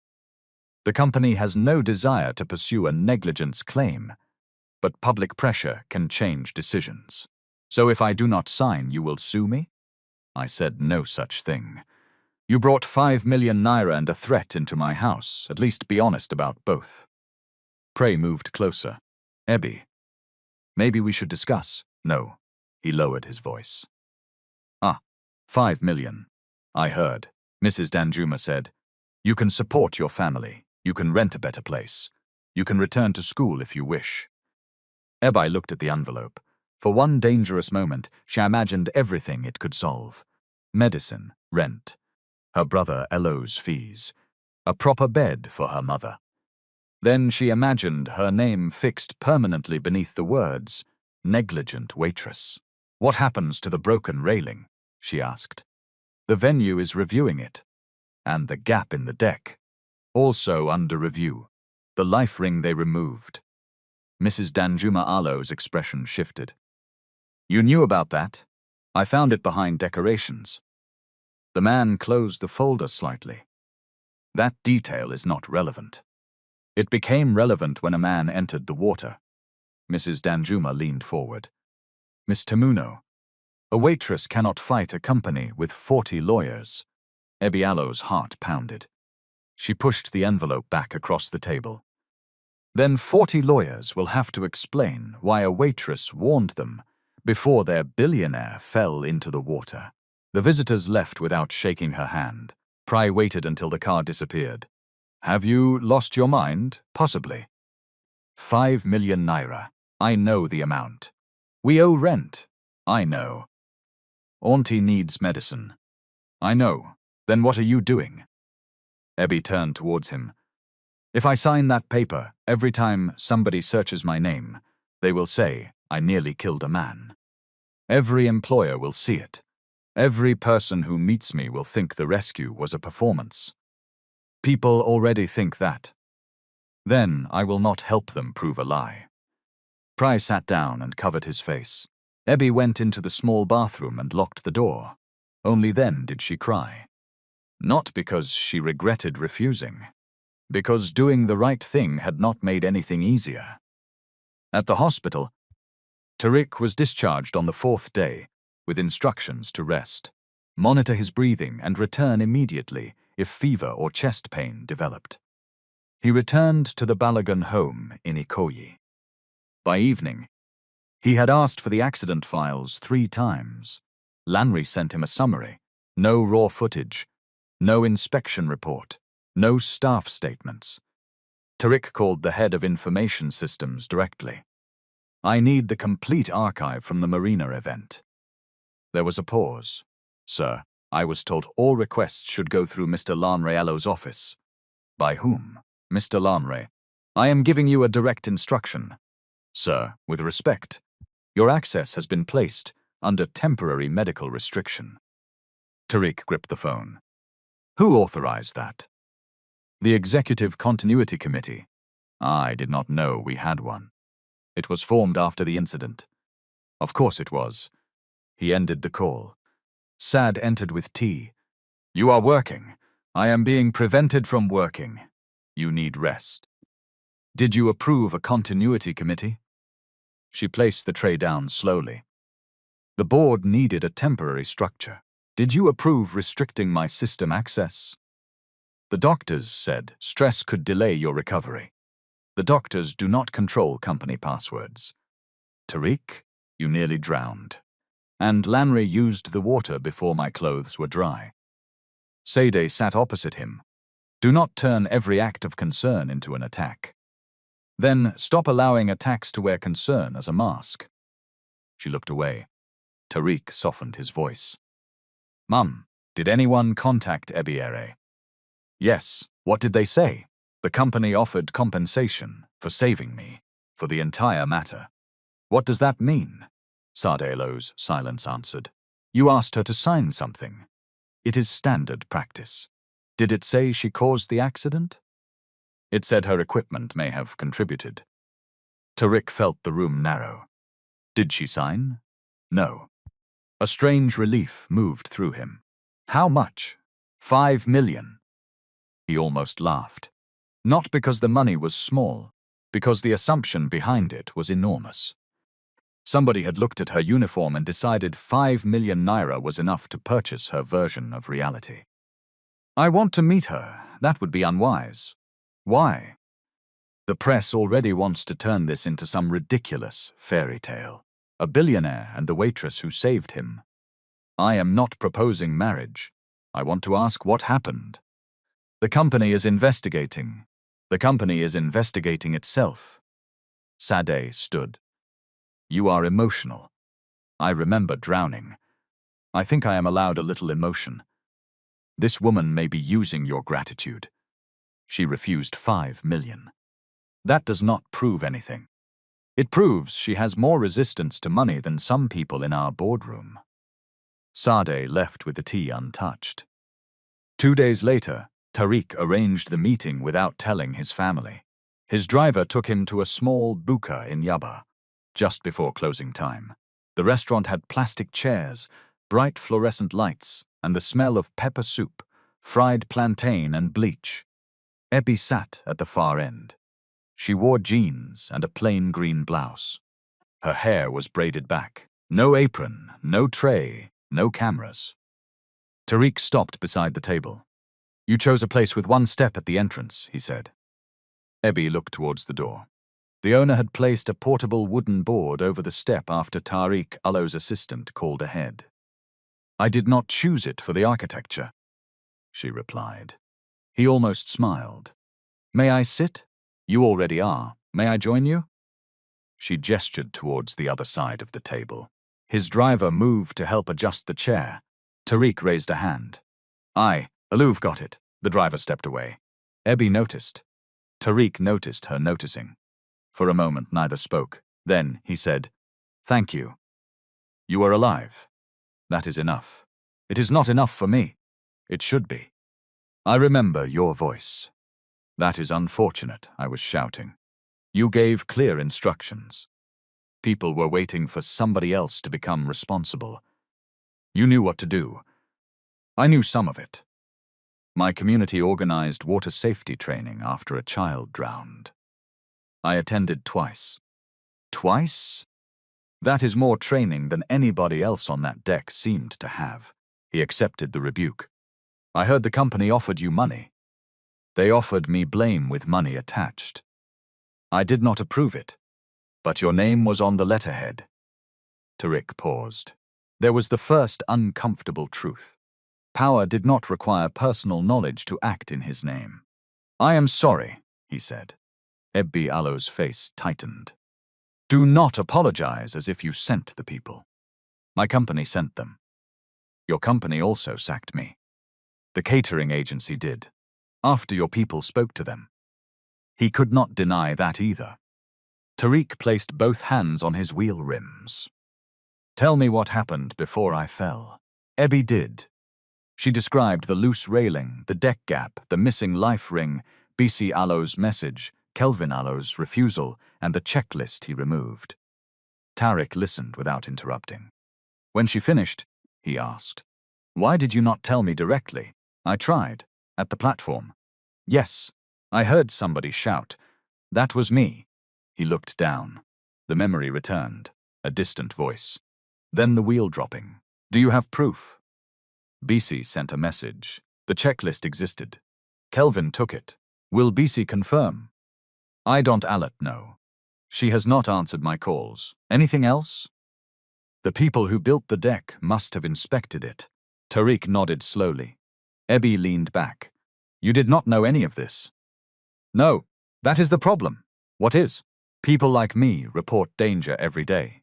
The company has no desire to pursue a negligence claim, but public pressure can change decisions. So if I do not sign, you will sue me? I said no such thing. You brought 5 million naira and a threat into my house. At least be honest about both. Prey moved closer. Ebby, maybe we should discuss. No, he lowered his voice. 5 million. I heard. Mrs. Danjuma said, you can support your family. You can rent a better place. You can return to school if you wish. Ebby looked at the envelope. For one dangerous moment, she imagined everything it could solve. Medicine, rent, her brother Elo's fees, a proper bed for her mother. Then she imagined her name fixed permanently beneath the words, negligent waitress. What happens to the broken railing? She asked. The venue is reviewing it. And the gap in the deck. Also under review. The life ring they removed. Mrs. Danjuma Aloe's expression shifted. You knew about that? I found it behind decorations. The man closed the folder slightly. That detail is not relevant. It became relevant when a man entered the water. Mrs. Danjuma leaned forward. Miss Tamuno, a waitress cannot fight a company with 40 lawyers. Ebby Aloe's heart pounded. She pushed the envelope back across the table. Then 40 lawyers will have to explain why a waitress warned them before their billionaire fell into the water. The visitors left without shaking her hand. Pry waited until the car disappeared. Have you lost your mind? Possibly. 5 million naira. I know the amount. We owe rent. I know. Auntie needs medicine. I know. Then what are you doing? Ebby turned towards him. If I sign that paper, every time somebody searches my name, they will say I nearly killed a man. Every employer will see it. Every person who meets me will think the rescue was a performance. People already think that. Then I will not help them prove a lie. Pry sat down and covered his face. Ebby went into the small bathroom and locked the door. Only then did she cry. Not because she regretted refusing. Because doing the right thing had not made anything easier. At the hospital, Tariq was discharged on the 4th day, with instructions to rest, monitor his breathing and return immediately if fever or chest pain developed. He returned to the Balagan home in Ikoyi. By evening, he had asked for the accident files 3 times. Lanry sent him a summary. No raw footage, no inspection report, no staff statements. Tariq called the head of information systems directly. I need the complete archive from the Marina event. There was a pause. Sir, I was told all requests should go through Mr. Lanrealo's office. By whom? Mr. Lanre. I am giving you a direct instruction. Sir, with respect, your access has been placed under temporary medical restriction. Tariq gripped the phone. Who authorized that? The Executive Continuity Committee. I did not know we had one. It was formed after the incident. Of course it was. He ended the call. Sad entered with tea. You are working. I am being prevented from working. You need rest. Did you approve a continuity committee? She placed the tray down slowly. The board needed a temporary structure. Did you approve restricting my system access? The doctors said stress could delay your recovery. The doctors do not control company passwords. Tariq, you nearly drowned. And Lanry used the water before my clothes were dry. Sade sat opposite him. Do not turn every act of concern into an attack. Then stop allowing attacks to wear concern as a mask. She looked away. Tariq softened his voice. Mum, did anyone contact Ebiere? Yes. What did they say? The company offered compensation for saving me, for the entire matter. What does that mean? Sardelo's silence answered. You asked her to sign something. It is standard practice. Did it say she caused the accident? It said her equipment may have contributed. Tariq felt the room narrow. Did she sign? No. A strange relief moved through him. How much? 5 million. He almost laughed. Not because the money was small, because the assumption behind it was enormous. Somebody had looked at her uniform and decided 5 million naira was enough to purchase her version of reality. I want to meet her. That would be unwise. Why? The press already wants to turn this into some ridiculous fairy tale. A billionaire and the waitress who saved him. I am not proposing marriage. I want to ask what happened. The company is investigating. The company is investigating itself. Sade stood. You are emotional. I remember drowning. I think I am allowed a little emotion. This woman may be using your gratitude. She refused 5 million. That does not prove anything. It proves she has more resistance to money than some people in our boardroom. Sade left with the tea untouched. 2 days later, Tariq arranged the meeting without telling his family. His driver took him to a small buka in Yaba, just before closing time. The restaurant had plastic chairs, bright fluorescent lights, and the smell of pepper soup, fried plantain and bleach. Ebi sat at the far end. She wore jeans and a plain green blouse. Her hair was braided back. No apron, no tray, no cameras. Tariq stopped beside the table. You chose a place with one step at the entrance, he said. Ebi looked towards the door. The owner had placed a portable wooden board over the step after Tariq Allo's assistant called ahead. I did not choose it for the architecture, she replied. He almost smiled. May I sit? You already are. May I join you? She gestured towards the other side of the table. His driver moved to help adjust the chair. Tariq raised a hand. Alouv got it. The driver stepped away. Ebi noticed. Tariq noticed her noticing. For a moment, neither spoke. Then he said, Thank you. You are alive. That is enough. It is not enough for me. It should be. I remember your voice. That is unfortunate, I was shouting. You gave clear instructions. People were waiting for somebody else to become responsible. You knew what to do. I knew some of it. My community organized water safety training after a child drowned. I attended twice. Twice? That is more training than anybody else on that deck seemed to have. He accepted the rebuke. I heard the company offered you money. They offered me blame with money attached. I did not approve it, but your name was on the letterhead. Tariq paused. There was the first uncomfortable truth. Power did not require personal knowledge to act in his name. I am sorry, he said. Ebbi Allo's face tightened. Do not apologize as if you sent the people. My company sent them. Your company also sacked me. The catering agency did, after your people spoke to them. He could not deny that either. Tariq placed both hands on his wheel rims. Tell me what happened before I fell. Ebbi did. She described the loose railing, the deck gap, the missing life ring, BC Allo's message, Kelvin Allo's refusal, and the checklist he removed. Tariq listened without interrupting. When she finished, he asked, Why did you not tell me directly? I tried. At the platform. Yes, I heard somebody shout. That was me. He looked down. The memory returned. A distant voice. Then the wheel dropping. Do you have proof? BC sent a message. The checklist existed. Kelvin took it. Will BC confirm? I don't know. She has not answered my calls. Anything else? The people who built the deck must have inspected it. Tariq nodded slowly. Ebbi leaned back. You did not know any of this? No, that is the problem. What is? People like me report danger every day.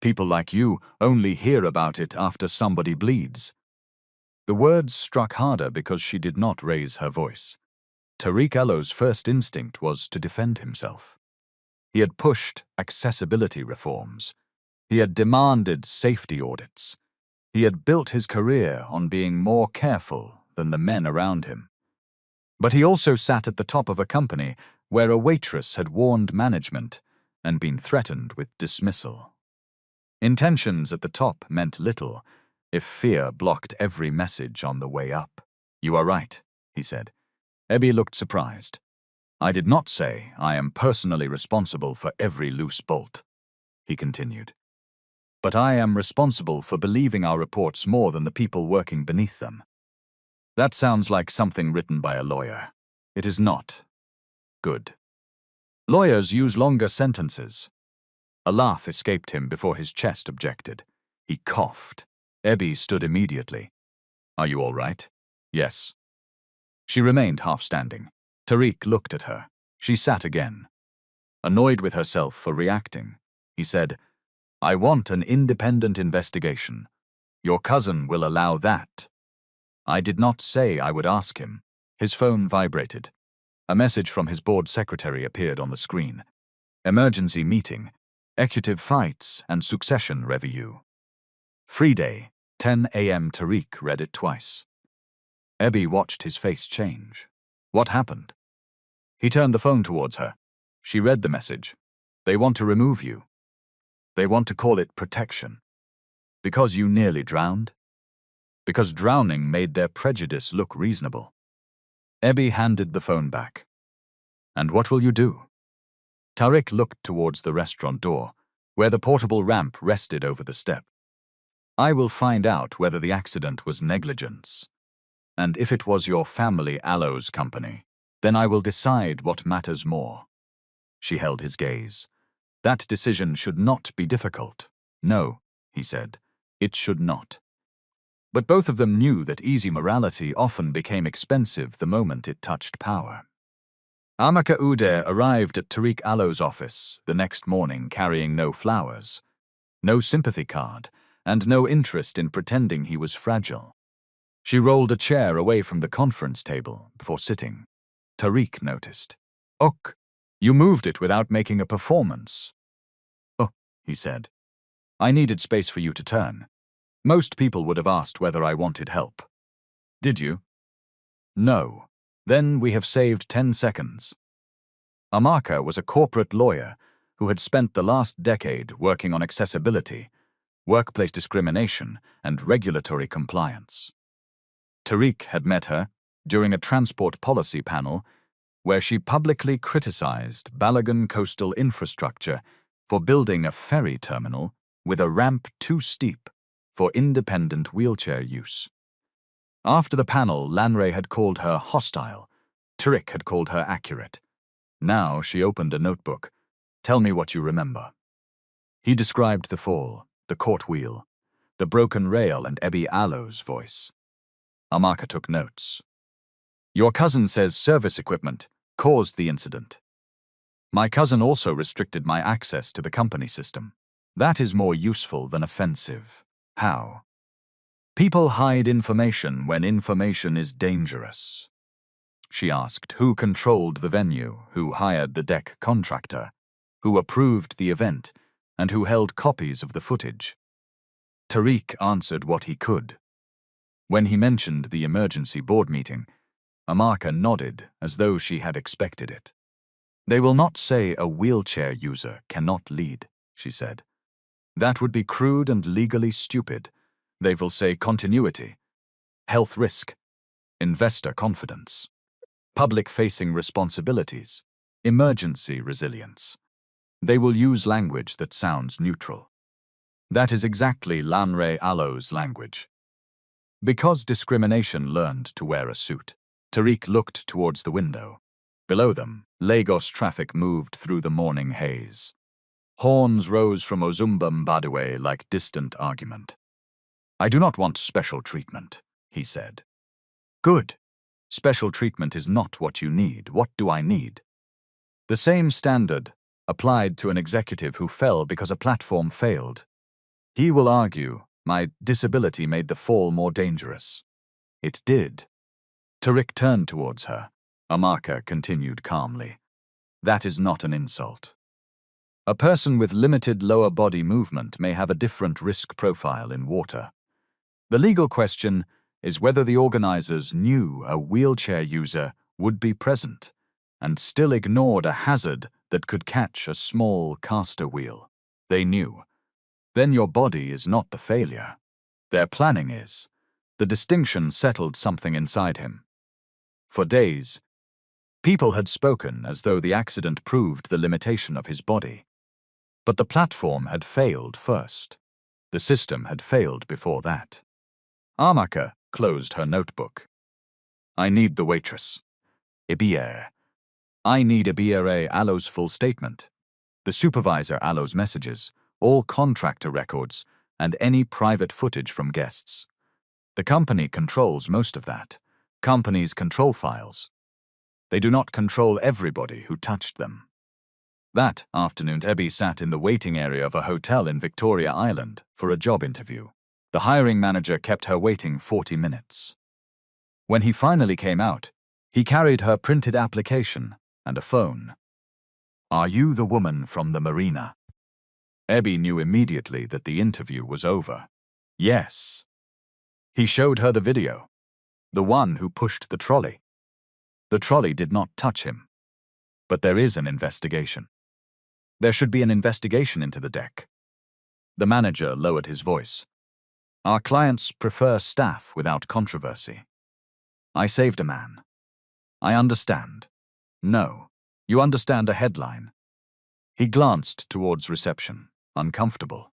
People like you only hear about it after somebody bleeds. The words struck harder because she did not raise her voice. Tariq Allo's first instinct was to defend himself. He had pushed accessibility reforms. He had demanded safety audits. He had built his career on being more careful than the men around him. But he also sat at the top of a company where a waitress had warned management and been threatened with dismissal. Intentions at the top meant little if fear blocked every message on the way up. You are right, he said. Ebbi looked surprised. I did not say I am personally responsible for every loose bolt, he continued. But I am responsible for believing our reports more than the people working beneath them. That sounds like something written by a lawyer. It is not. Good. Lawyers use longer sentences. A laugh escaped him before his chest objected. He coughed. Ebbi stood immediately. Are you all right? Yes. She remained half-standing. Tariq looked at her. She sat again. Annoyed with herself for reacting, he said, I want an independent investigation. Your cousin will allow that. I did not say I would ask him. His phone vibrated. A message from his board secretary appeared on the screen. Emergency meeting, executive fights and succession review. Free day, 10 a.m. Tariq read it twice. Ebbi watched his face change. What happened? He turned the phone towards her. She read the message. They want to remove you. They want to call it protection. Because you nearly drowned? Because drowning made their prejudice look reasonable. Ebbi handed the phone back. And what will you do? Tariq looked towards the restaurant door, where the portable ramp rested over the step. I will find out whether the accident was negligence. And if it was your family Allo's company, then I will decide what matters more. She held his gaze. That decision should not be difficult. No, he said, it should not. But both of them knew that easy morality often became expensive the moment it touched power. Amaka Udair arrived at Tariq Allo's office the next morning carrying no flowers, no sympathy card, and no interest in pretending he was fragile. She rolled a chair away from the conference table before sitting. Tariq noticed. Ok, you moved it without making a performance. Oh, he said. I needed space for you to turn. Most people would have asked whether I wanted help. Did you? No. Then we have saved 10 seconds. Amaka was a corporate lawyer who had spent the last decade working on accessibility, workplace discrimination, and regulatory compliance. Tariq had met her during a transport policy panel where she publicly criticized Balagan coastal infrastructure for building a ferry terminal with a ramp too steep for independent wheelchair use. After the panel, Lanray had called her hostile. Tarik had called her accurate. Now she opened a notebook. "Tell me what you remember." He described the fall, the caught wheel, the broken rail, and Ebby Allow's voice. Amaka took notes. "Your cousin says service equipment caused the incident. My cousin also restricted my access to the company system. That is more useful than offensive." "How?" "People hide information when information is dangerous." She asked who controlled the venue, who hired the deck contractor, who approved the event, and who held copies of the footage. Tarik answered what he could. When he mentioned the emergency board meeting, Amaka nodded as though she had expected it. "They will not say a wheelchair user cannot lead," she said. "That would be crude and legally stupid. They will say continuity, health risk, investor confidence, public-facing responsibilities, emergency resilience. They will use language that sounds neutral." That is exactly Lanray Allow's language. Because discrimination learned to wear a suit, Tarik looked towards the window. Below them, Lagos traffic moved through the morning haze. Horns rose from Ozumba Mbadiwe like distant argument. "I do not want special treatment," he said. "Good. Special treatment is not what you need. What do I need?" The same standard applied to an executive who fell because a platform failed. He will argue, "My disability made the fall more dangerous." It did. Tarik turned towards her. Amaka continued calmly. "That is not an insult. A person with limited lower body movement may have a different risk profile in water. The legal question is whether the organizers knew a wheelchair user would be present and still ignored a hazard that could catch a small caster wheel. They knew. Then your body is not the failure. Their planning is. The distinction settled something inside him. For days, people had spoken as though the accident proved the limitation of his body. But the platform had failed first. The system had failed before that. Amaka closed her notebook. "I need the waitress. Heir. I need Heir Allow's full statement. The supervisor Allow's messages, all contractor records, and any private footage from guests. The company controls most of that. Companies control files. They do not control everybody who touched them." That afternoon, Ebby sat in the waiting area of a hotel in Victoria Island for a job interview. The hiring manager kept her waiting 40 minutes. When he finally came out, he carried her printed application and a phone. "Are you the woman from the marina?" Ebby knew immediately that the interview was over. Yes. He showed her the video. The one who pushed the trolley. The trolley did not touch him. But there is an investigation. There should be an investigation into the deck. The manager lowered his voice. "Our clients prefer staff without controversy. I saved a man. I understand." "No, you understand a headline." He glanced towards reception, uncomfortable.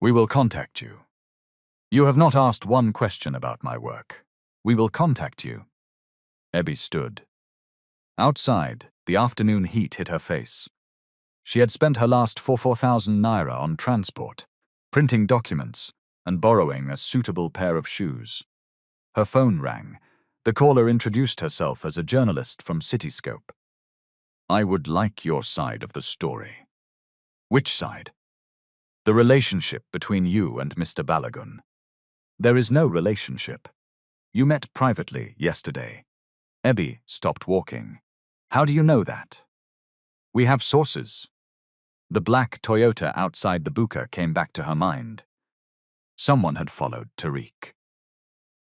"We will contact you. You have not asked one question about my work. We will contact you." Ebby stood. Outside, the afternoon heat hit her face. She had spent her last 4,000 naira on transport, printing documents, and borrowing a suitable pair of shoes. Her phone rang. The caller introduced herself as a journalist from Cityscope. "I would like your side of the story." "Which side?" "The relationship between you and Mr. Balagun." "There is no relationship. You met privately yesterday." Ebby stopped walking. "How do you know that?" "We have sources." The black Toyota outside the buka came back to her mind. Someone had followed Tarik.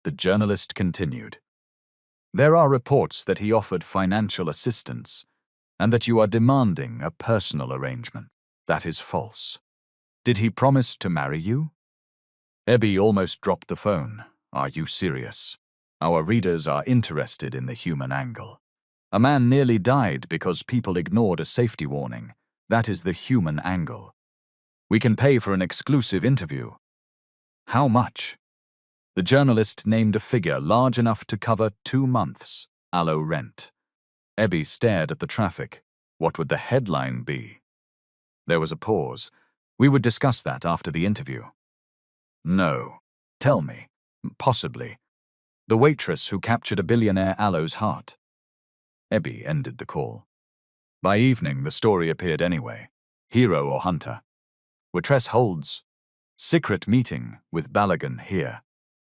The journalist continued. "There are reports that he offered financial assistance and that you are demanding a personal arrangement. That is false. Did he promise to marry you?" Ebby almost dropped the phone. "Are you serious? Our readers are interested in the human angle. A man nearly died because people ignored a safety warning. That is the human angle. We can pay for an exclusive interview. How much? The journalist named a figure large enough to cover 2 months' aloe rent. Ebby stared at the traffic. What would the headline be? There was a pause. We would discuss that after the interview. No. Tell me. Possibly. The waitress who captured a billionaire aloe's heart. Ebby ended the call. By evening, the story appeared anyway. Hero or hunter. Waitress holds secret meeting with Balagan here.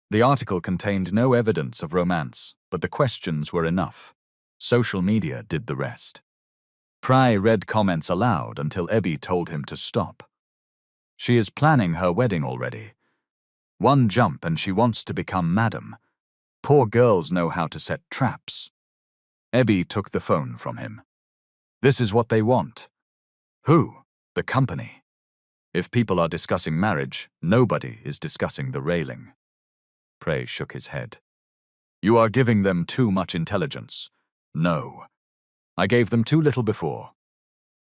The article contained no evidence of romance, but the questions were enough. Social media did the rest. Pry read comments aloud until Ebby told him to stop. She is planning her wedding already. One jump and she wants to become madam. Poor girls know how to set traps. Ebby took the phone from him. This is what they want. Who? The company. If people are discussing marriage, nobody is discussing the railing. Prey shook his head. You are giving them too much intelligence. No. I gave them too little before.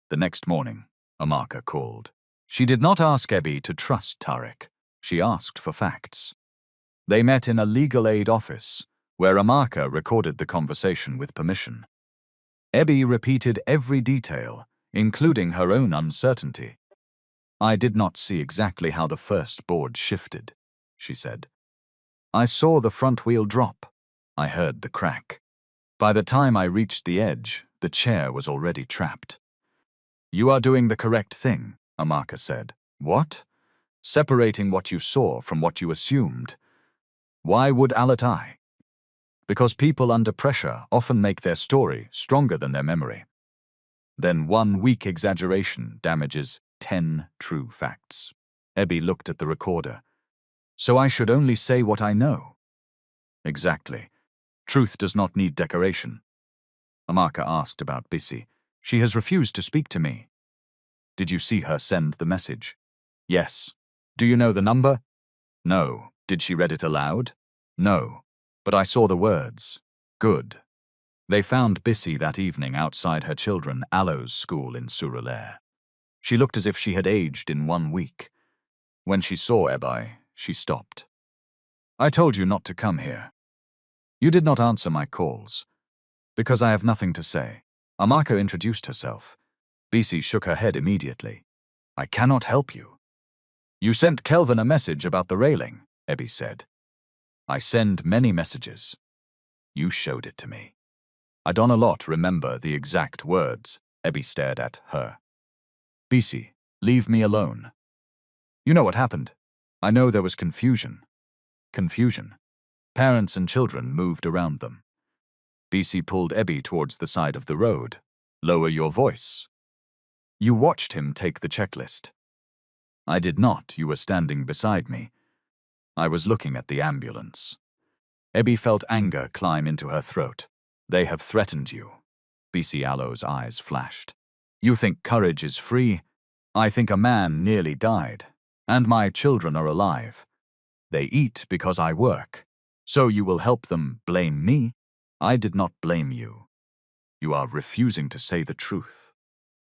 The next morning, Amaka called. She did not ask Ebby to trust Tarek. She asked for facts. They met in a legal aid office, where Amaka recorded the conversation with permission. Ebby repeated every detail, including her own uncertainty. I did not see exactly how the first board shifted, she said. I saw the front wheel drop. I heard the crack. By the time I reached the edge, the chair was already trapped. You are doing the correct thing, Amaka said. What? Separating what you saw from what you assumed. Why would Alatai? Because people under pressure often make their story stronger than their memory. Then one weak exaggeration damages 10 true facts. Ebby looked at the recorder. So I should only say what I know. Exactly. Truth does not need decoration. Amaka asked about Bissy. She has refused to speak to me. Did you see her send the message? Yes. Do you know the number? No. Did she read it aloud? No. But I saw the words. Good. They found Bissy that evening outside her children Aloe's school in Surulere. She looked as if she had aged in 1 week. When she saw Ebby, she stopped. I told you not to come here. You did not answer my calls. Because I have nothing to say. Amaka introduced herself. Bissy shook her head immediately. I cannot help you. You sent Kelvin a message about the railing, Ebby said. I send many messages. You showed it to me. I don't a lot remember the exact words. Ebby stared at her. Bissy, leave me alone. You know what happened. I know there was confusion. Confusion. Parents and children moved around them. Bissy pulled Ebby towards the side of the road. Lower your voice. You watched him take the checklist. I did not. You were standing beside me. I was looking at the ambulance. Ebby felt anger climb into her throat. They have threatened you. Bissy Aloe's eyes flashed. You think courage is free? I think a man nearly died, and my children are alive. They eat because I work. So you will help them blame me? I did not blame you. You are refusing to say the truth.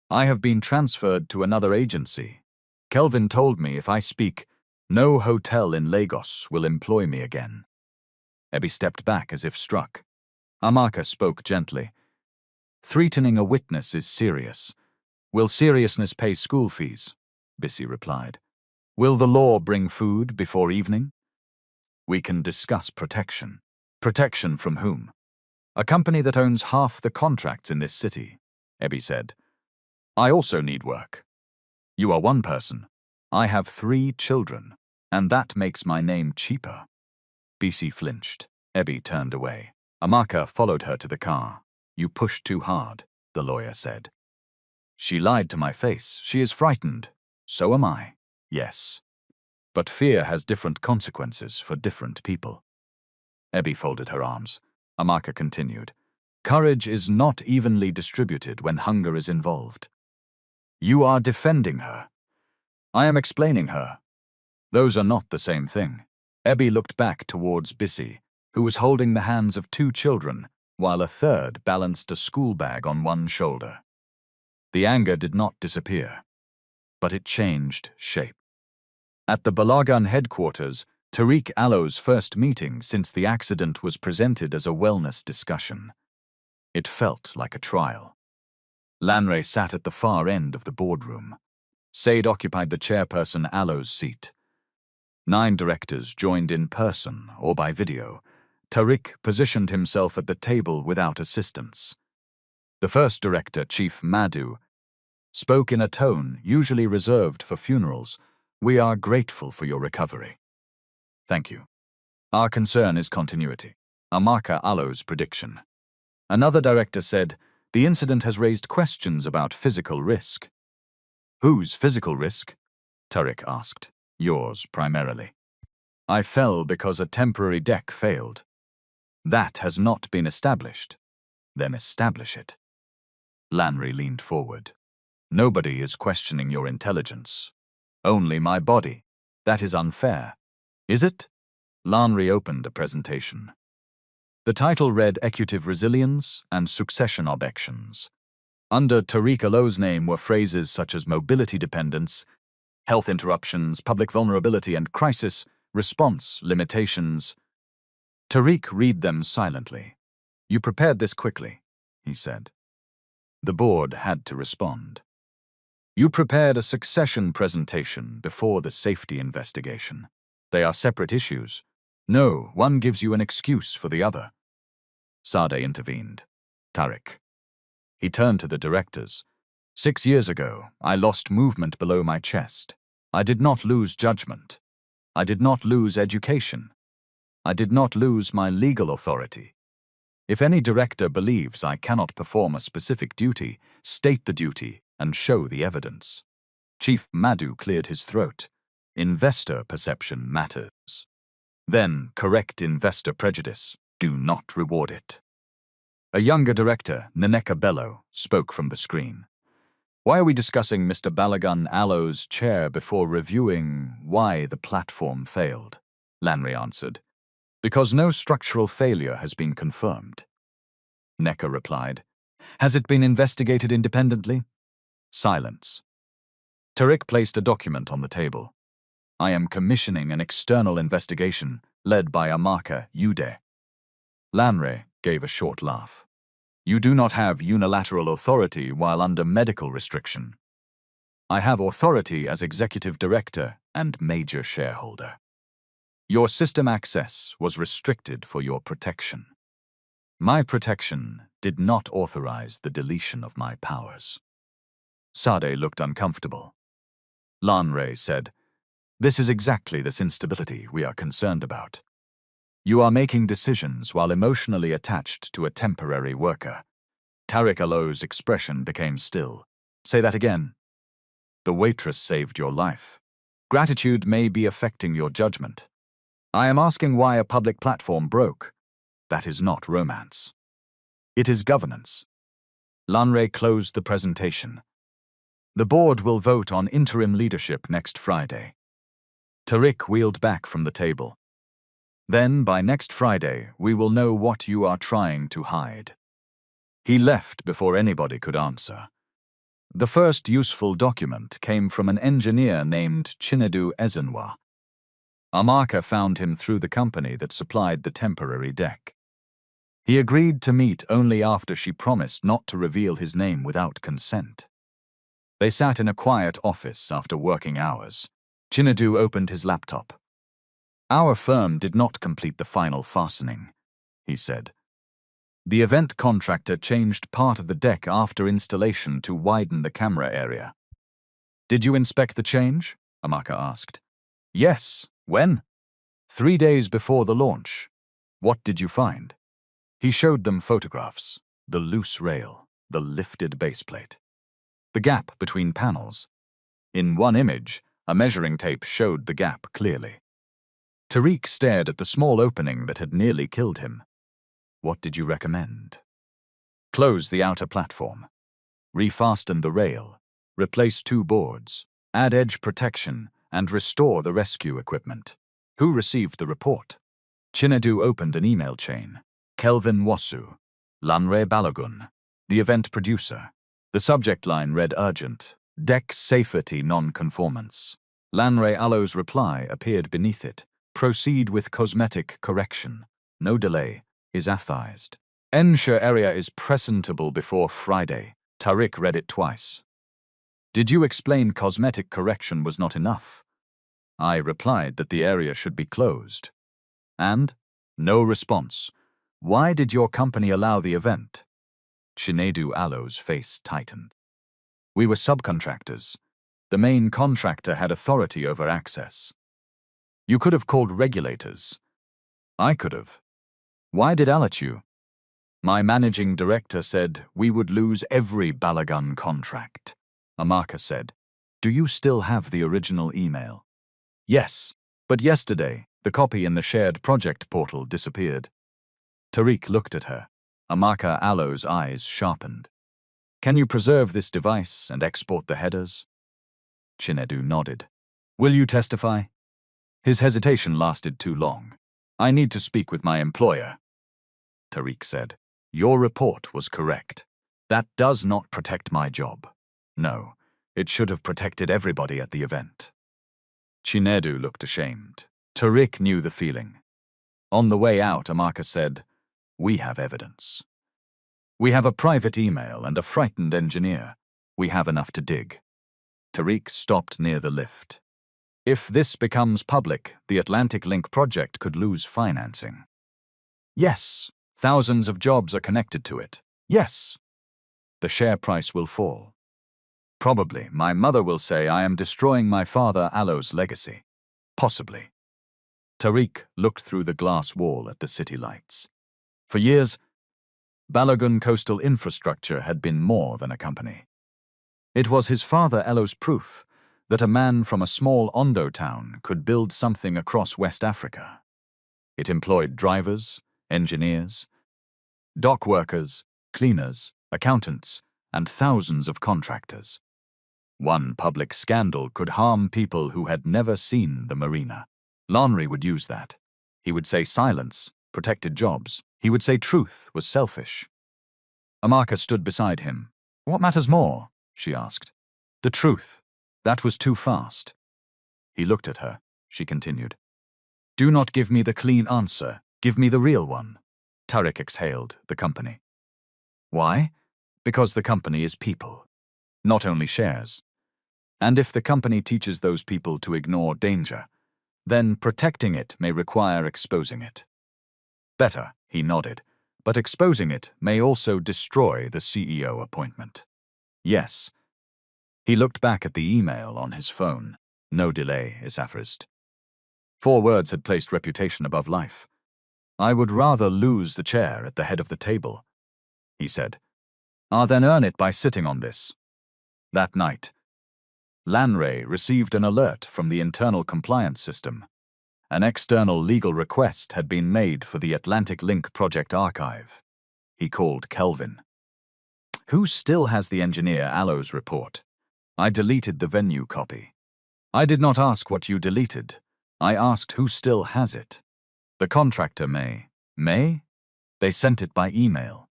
I have been transferred to another agency. Kelvin told me if I speak, no hotel in Lagos will employ me again. Ebby stepped back as if struck. Amaka spoke gently. Threatening a witness is serious. Will seriousness pay school fees? Bissy replied. Will the law bring food before evening? We can discuss protection. Protection from whom? A company that owns half the contracts in this city, Ebby said. I also need work. You are one person. I have 3 children, and that makes my name cheaper. Bissy flinched. Ebby turned away. Amaka followed her to the car. You pushed too hard, the lawyer said. She lied to my face. She is frightened. So am I. Yes. But fear has different consequences for different people. Ebby folded her arms. Amaka continued. Courage is not evenly distributed when hunger is involved. You are defending her. I am explaining her. Those are not the same thing. Ebby looked back towards Bissy, who was holding the hands of 2 children, while a third balanced a school bag on one shoulder. The anger did not disappear, but it changed shape. At the Balagan headquarters, Tariq Allo's first meeting since the accident was presented as a wellness discussion. It felt like a trial. Lanre sat at the far end of the boardroom. Said occupied the chairperson Allo's seat. 9 directors joined in person or by video. Tariq positioned himself at the table without assistance. The first director, Chief Madhu, spoke in a tone usually reserved for funerals. "We are grateful for your recovery." "Thank you. Our concern is continuity." Amaka Allo's prediction. Another director said, "The incident has raised questions about physical risk." "Whose physical risk?" Tariq asked. "Yours, primarily." "I fell because a temporary deck failed." "That has not been established." "Then establish it." Lanre leaned forward. "Nobody is questioning your intelligence. Only my body. That is unfair." "Is it?" Lanre opened a presentation. The title read Ecutive Resilience and Succession Objections. Under Tariq Allo's name were phrases such as mobility dependence, health interruptions, public vulnerability and crisis, response limitations. Tariq read them silently. "You prepared this quickly," he said. The board had to respond. "You prepared a succession presentation before the safety investigation. They are separate issues. No, one gives you an excuse for the other." Sadeh intervened. "Tariq." He turned to the directors. 6 years ago, I lost movement below my chest. I did not lose judgment. I did not lose education. I did not lose my legal authority. If any director believes I cannot perform a specific duty, state the duty and show the evidence." Chief Madhu cleared his throat. "Investor perception matters. Then correct investor prejudice. Do not reward it." A younger director, Naneka Bello, spoke from the screen. "Why are we discussing Mr. Balagan Allo's chair before reviewing why the platform failed?" Lanre answered. "Because no structural failure has been confirmed." Neka replied. "Has it been investigated independently?" Silence. Tariq placed a document on the table. "I am commissioning an external investigation led by Amaka Ude." Lanre gave a short laugh. "You do not have unilateral authority while under medical restriction." "I have authority as executive director and major shareholder. Your system access was restricted for your protection. My protection did not authorize the deletion of my powers." Sadeh looked uncomfortable. Lanre said, "This is exactly this instability we are concerned about. You are making decisions while emotionally attached to a temporary worker." Tariq Allo's expression became still. "Say that again." "The waitress saved your life. Gratitude may be affecting your judgment. I am asking why a public platform broke. That is not romance. It is governance." Lanre closed the presentation. "The board will vote on interim leadership next Friday." Tariq wheeled back from the table. "Then, by next Friday, we will know what you are trying to hide." He left before anybody could answer. The first useful document came from an engineer named Chinedu Ezenwa. Amaka found him through the company that supplied the temporary deck. He agreed to meet only after she promised not to reveal his name without consent. They sat in a quiet office after working hours. Chinedu opened his laptop. "Our firm did not complete the final fastening," he said. "The event contractor changed part of the deck after installation to widen the camera area." "Did you inspect the change?" Amaka asked. "Yes. When?" 3 days before the launch." "What did you find?" He showed them photographs: the loose rail, the lifted baseplate, the gap between panels. In one image, a measuring tape showed the gap clearly. Tariq stared at the small opening that had nearly killed him. "What did you recommend?" "Close the outer platform. Refasten the rail. Replace 2 boards. Add edge protection and restore the rescue equipment." "Who received the report?" Chinedu opened an email chain. Kelvin Wasu, Lanre Balagun, the event producer, The subject line read urgent, deck safety non-conformance. Lanre Allo's reply appeared beneath it. Proceed with cosmetic correction. No delay. Is authorized. Ensure area is presentable before Friday. Tariq read it twice. Did you explain cosmetic correction was not enough? I replied that the area should be closed. And? No response. Why did your company allow the event? Chinedu Allo's face tightened. We were subcontractors. The main contractor had authority over access. You could have called regulators. I could have. Why did Alachu? My managing director said we would lose every Balagun contract. Amaka said, do you still have the original email? Yes, but yesterday, the copy in the shared project portal disappeared. Tariq looked at her. Amaka Allo's eyes sharpened. Can you preserve this device and export the headers? Chinedu nodded. Will you testify? His hesitation lasted too long. I need to speak with my employer. Tariq said, your report was correct. That does not protect my job. No, it should have protected everybody at the event. Chinedu looked ashamed. Tariq knew the feeling. On the way out, Amaka said, we have evidence. We have a private email and a frightened engineer. We have enough to dig. Tariq stopped near the lift. If this becomes public, the Atlantic Link project could lose financing. Yes, thousands of jobs are connected to it. Yes. The share price will fall. Probably, my mother will say I am destroying my father Allo's legacy. Possibly. Tariq looked through the glass wall at the city lights. For years, Balagun Coastal Infrastructure had been more than a company. It was his father Allo's proof that a man from a small Ondo town could build something across West Africa. It employed drivers, engineers, dock workers, cleaners, accountants, and thousands of contractors. One public scandal could harm people who had never seen the marina. Lanre would use that. He would say silence protected jobs. He would say truth was selfish. Amaka stood beside him. What matters more? She asked. The truth. That was too fast. He looked at her. She continued. Do not give me the clean answer. Give me the real one. Tariq exhaled, the company. Why? Because the company is people, not only shares. And if the company teaches those people to ignore danger, then protecting it may require exposing it. Better, he nodded, but exposing it may also destroy the CEO appointment. Yes. He looked back at the email on his phone. No delay, Isaphorist. 4 words had placed reputation above life. I would rather lose the chair at the head of the table, he said. I'll then earn it by sitting on this. That night, Lanre received an alert from the internal compliance system. An external legal request had been made for the Atlantic Link project archive. He called Kelvin. Who still has the engineer Allo's report? I deleted the venue copy. I did not ask what you deleted. I asked who still has it. The contractor may. May? They sent it by email.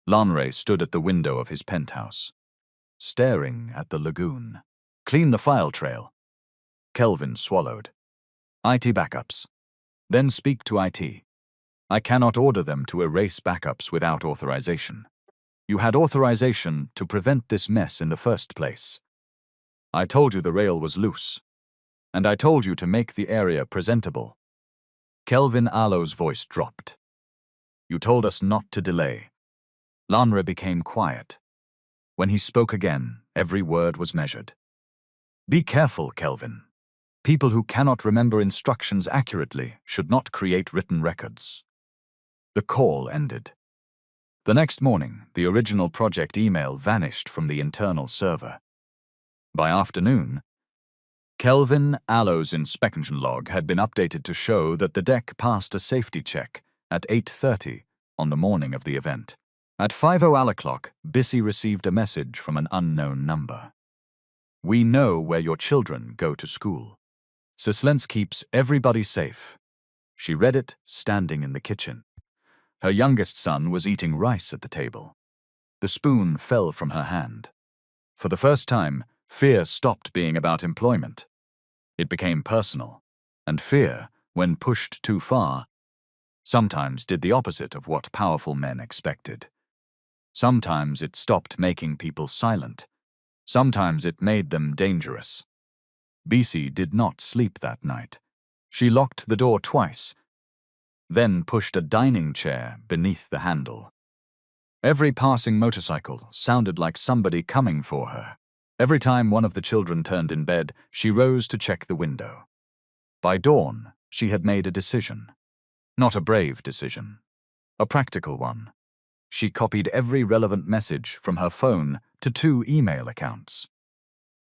Lanre stood at the window of his penthouse, staring at the lagoon. Clean the file trail. Kelvin swallowed. IT backups. Then speak to IT. I cannot order them to erase backups without authorization. You had authorization to prevent this mess in the first place. I told you the rail was loose. And I told you to make the area presentable. Kelvin Allo's voice dropped. You told us not to delay. Lanre became quiet. When he spoke again, every word was measured. Be careful, Kelvin. People who cannot remember instructions accurately should not create written records. The call ended. The next morning, the original project email vanished from the internal server. By afternoon, Kelvin Allo's inspection log had been updated to show that the deck passed a safety check at 8:30 on the morning of the event. At 5:00 Bissy received a message from an unknown number. We know where your children go to school. Sislens keeps everybody safe. She read it standing in the kitchen. Her youngest son was eating rice at the table. The spoon fell from her hand. For the first time, fear stopped being about employment. It became personal, and fear, when pushed too far, sometimes did the opposite of what powerful men expected. Sometimes it stopped making people silent. Sometimes it made them dangerous. BC did not sleep that night. She locked the door twice, then pushed a dining chair beneath the handle. Every passing motorcycle sounded like somebody coming for her. Every time one of the children turned in bed, she rose to check the window. By dawn, she had made a decision. Not a brave decision, a practical one. She copied every relevant message from her phone to 2 email accounts.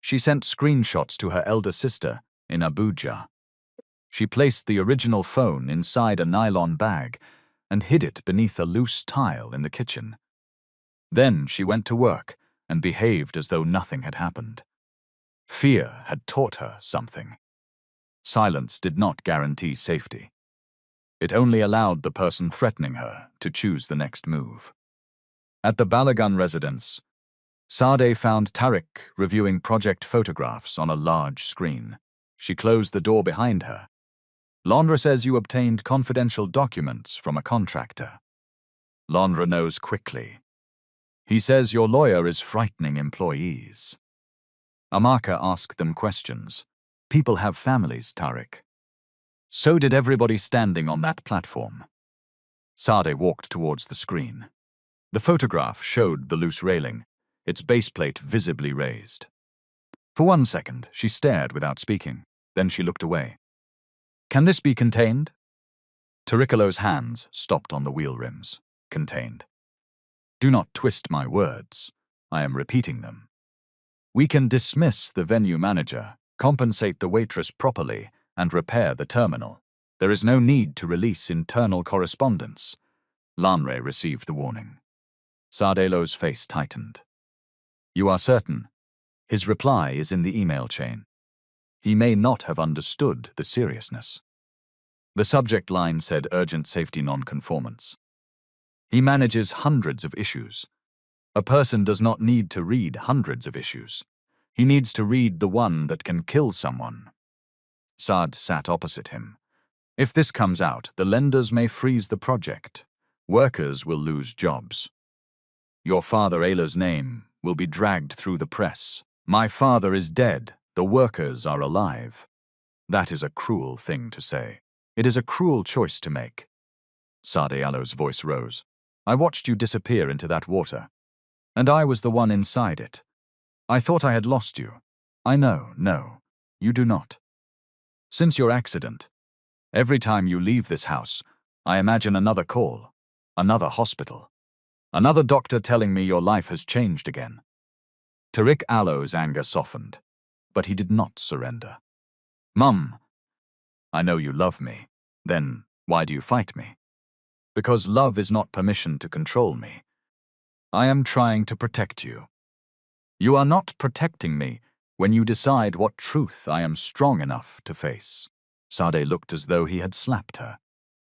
She sent screenshots to her elder sister in Abuja. She placed the original phone inside a nylon bag and hid it beneath a loose tile in the kitchen. Then she went to work and behaved as though nothing had happened. Fear had taught her something. Silence did not guarantee safety. It only allowed the person threatening her to choose the next move. At the Balagan residence, Sade found Tariq reviewing project photographs on a large screen. She closed the door behind her. Londra says you obtained confidential documents from a contractor. Londra knows quickly. He says your lawyer is frightening employees. Amaka asked them questions. People have families, Tariq. So did everybody standing on that platform. Sade walked towards the screen. The photograph showed the loose railing, its baseplate visibly raised. For 1 second, she stared without speaking. Then she looked away. Can this be contained? Taricolo's hands stopped on the wheel rims. Contained. Do not twist my words. I am repeating them. We can dismiss the venue manager, compensate the waitress properly, and repair the terminal. There is no need to release internal correspondence. Lanre received the warning. Sardelo's face tightened. You are certain? His reply is in the email chain. He may not have understood the seriousness. The subject line said urgent safety non-conformance. He manages hundreds of issues. A person does not need to read hundreds of issues. He needs to read the one that can kill someone. Saad sat opposite him. If this comes out, the lenders may freeze the project. Workers will lose jobs. Your father Ayla's name will be dragged through the press. My father is dead. The workers are alive. That is a cruel thing to say. It is a cruel choice to make. Sade Alo's voice rose. I watched you disappear into that water, and I was the one inside it. I thought I had lost you. I know, no, you do not. Since your accident, every time you leave this house, I imagine another call, another hospital, another doctor telling me your life has changed again. Tariq Alo's anger softened, but he did not surrender. Mum, I know you love me. Then why do you fight me? Because love is not permission to control me. I am trying to protect you. You are not protecting me when you decide what truth I am strong enough to face. Sade looked as though he had slapped her.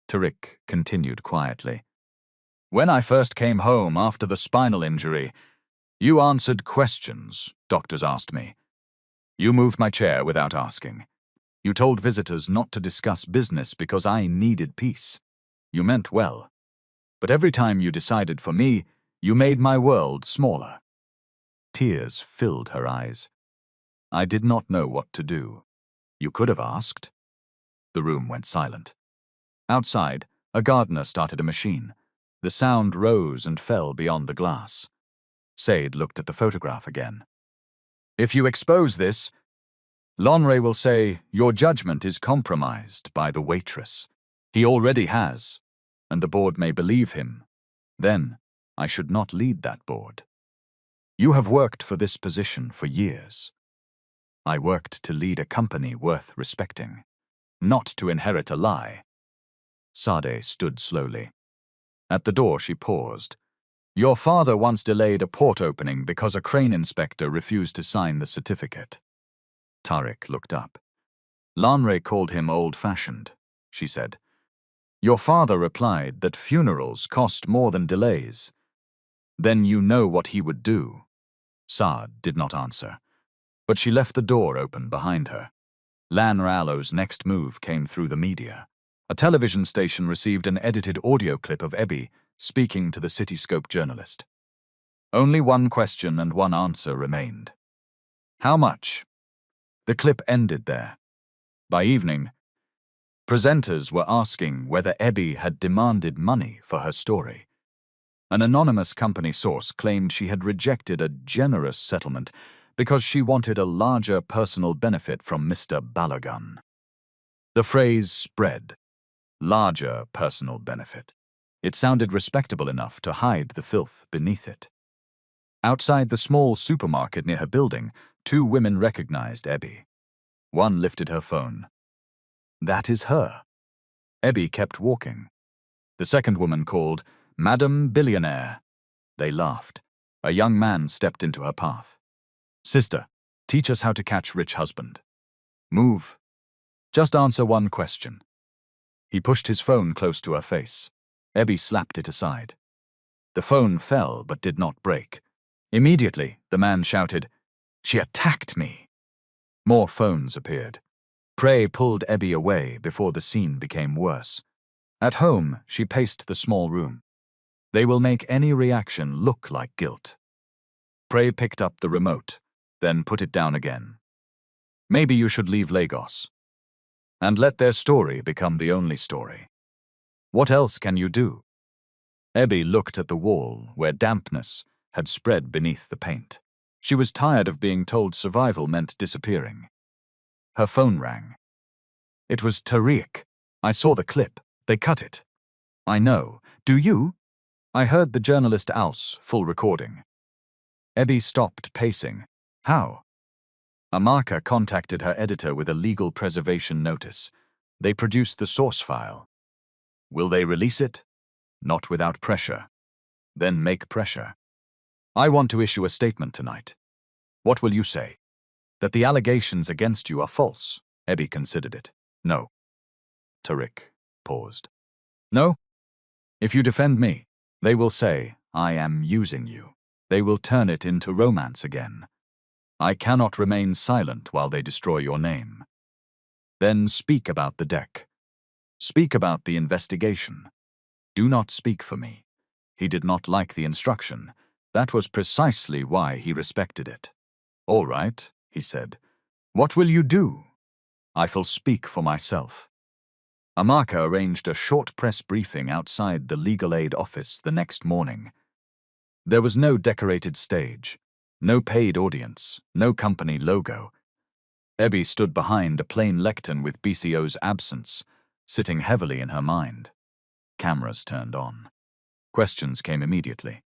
Tariq continued quietly. When I first came home after the spinal injury, you answered questions doctors asked me. You moved my chair without asking. You told visitors not to discuss business because I needed peace. You meant well. But every time you decided for me, you made my world smaller. Tears filled her eyes. I did not know what to do. You could have asked. The room went silent. Outside, a gardener started a machine. The sound rose and fell beyond the glass. Said looked at the photograph again. If you expose this, Lonre will say your judgment is compromised by the waitress. He already has, and the board may believe him. Then, I should not lead that board. You have worked for this position for years. I worked to lead a company worth respecting, not to inherit a lie. Sade stood slowly. At the door she paused. Your father once delayed a port opening because a crane inspector refused to sign the certificate. Tariq looked up. Lanre called him old-fashioned, she said. Your father replied that funerals cost more than delays. Then you know what he would do. Saad did not answer, but she left the door open behind her. Lan Rallo's next move came through the media. A television station received an edited audio clip of Ebby speaking to the Cityscope journalist. Only one question and one answer remained. How much? The clip ended there. By evening, presenters were asking whether Ebby had demanded money for her story. An anonymous company source claimed she had rejected a generous settlement because she wanted a larger personal benefit from Mr. Balogun. The phrase spread. Larger personal benefit. It sounded respectable enough to hide the filth beneath it. Outside the small supermarket near her building, two women recognized Ebby. One lifted her phone. That is her. Ebby kept walking. The second woman called, Madam Billionaire. They laughed. A young man stepped into her path. Sister, teach us how to catch rich husband. Move. Just answer one question. He pushed his phone close to her face. Ebby slapped it aside. The phone fell but did not break. Immediately, the man shouted, She attacked me. More phones appeared. Prey pulled Ebby away before the scene became worse. At home, she paced the small room. They will make any reaction look like guilt. Prey picked up the remote, then put it down again. Maybe you should leave Lagos. And let their story become the only story. What else can you do? Ebby looked at the wall where dampness had spread beneath the paint. She was tired of being told survival meant disappearing. Her phone rang. It was Tariq. I saw the clip. They cut it. I know. Do you? I heard the journalist Al's full recording. Ebby stopped pacing. How? Amaka contacted her editor with a legal preservation notice. They produced the source file. Will they release it? Not without pressure. Then make pressure. I want to issue a statement tonight. What will you say? That the allegations against you are false. Ebby considered it. No. Tariq paused. No? If you defend me, they will say, I am using you. They will turn it into romance again. I cannot remain silent while they destroy your name. Then speak about the deck. Speak about the investigation. Do not speak for me. He did not like the instruction. That was precisely why he respected it. All right, he said. What will you do? I will speak for myself. Amaka arranged a short press briefing outside the legal aid office the next morning. There was no decorated stage, no paid audience, no company logo. Ebby stood behind a plain lectern with BCO's absence, sitting heavily in her mind. Cameras turned on. Questions came immediately.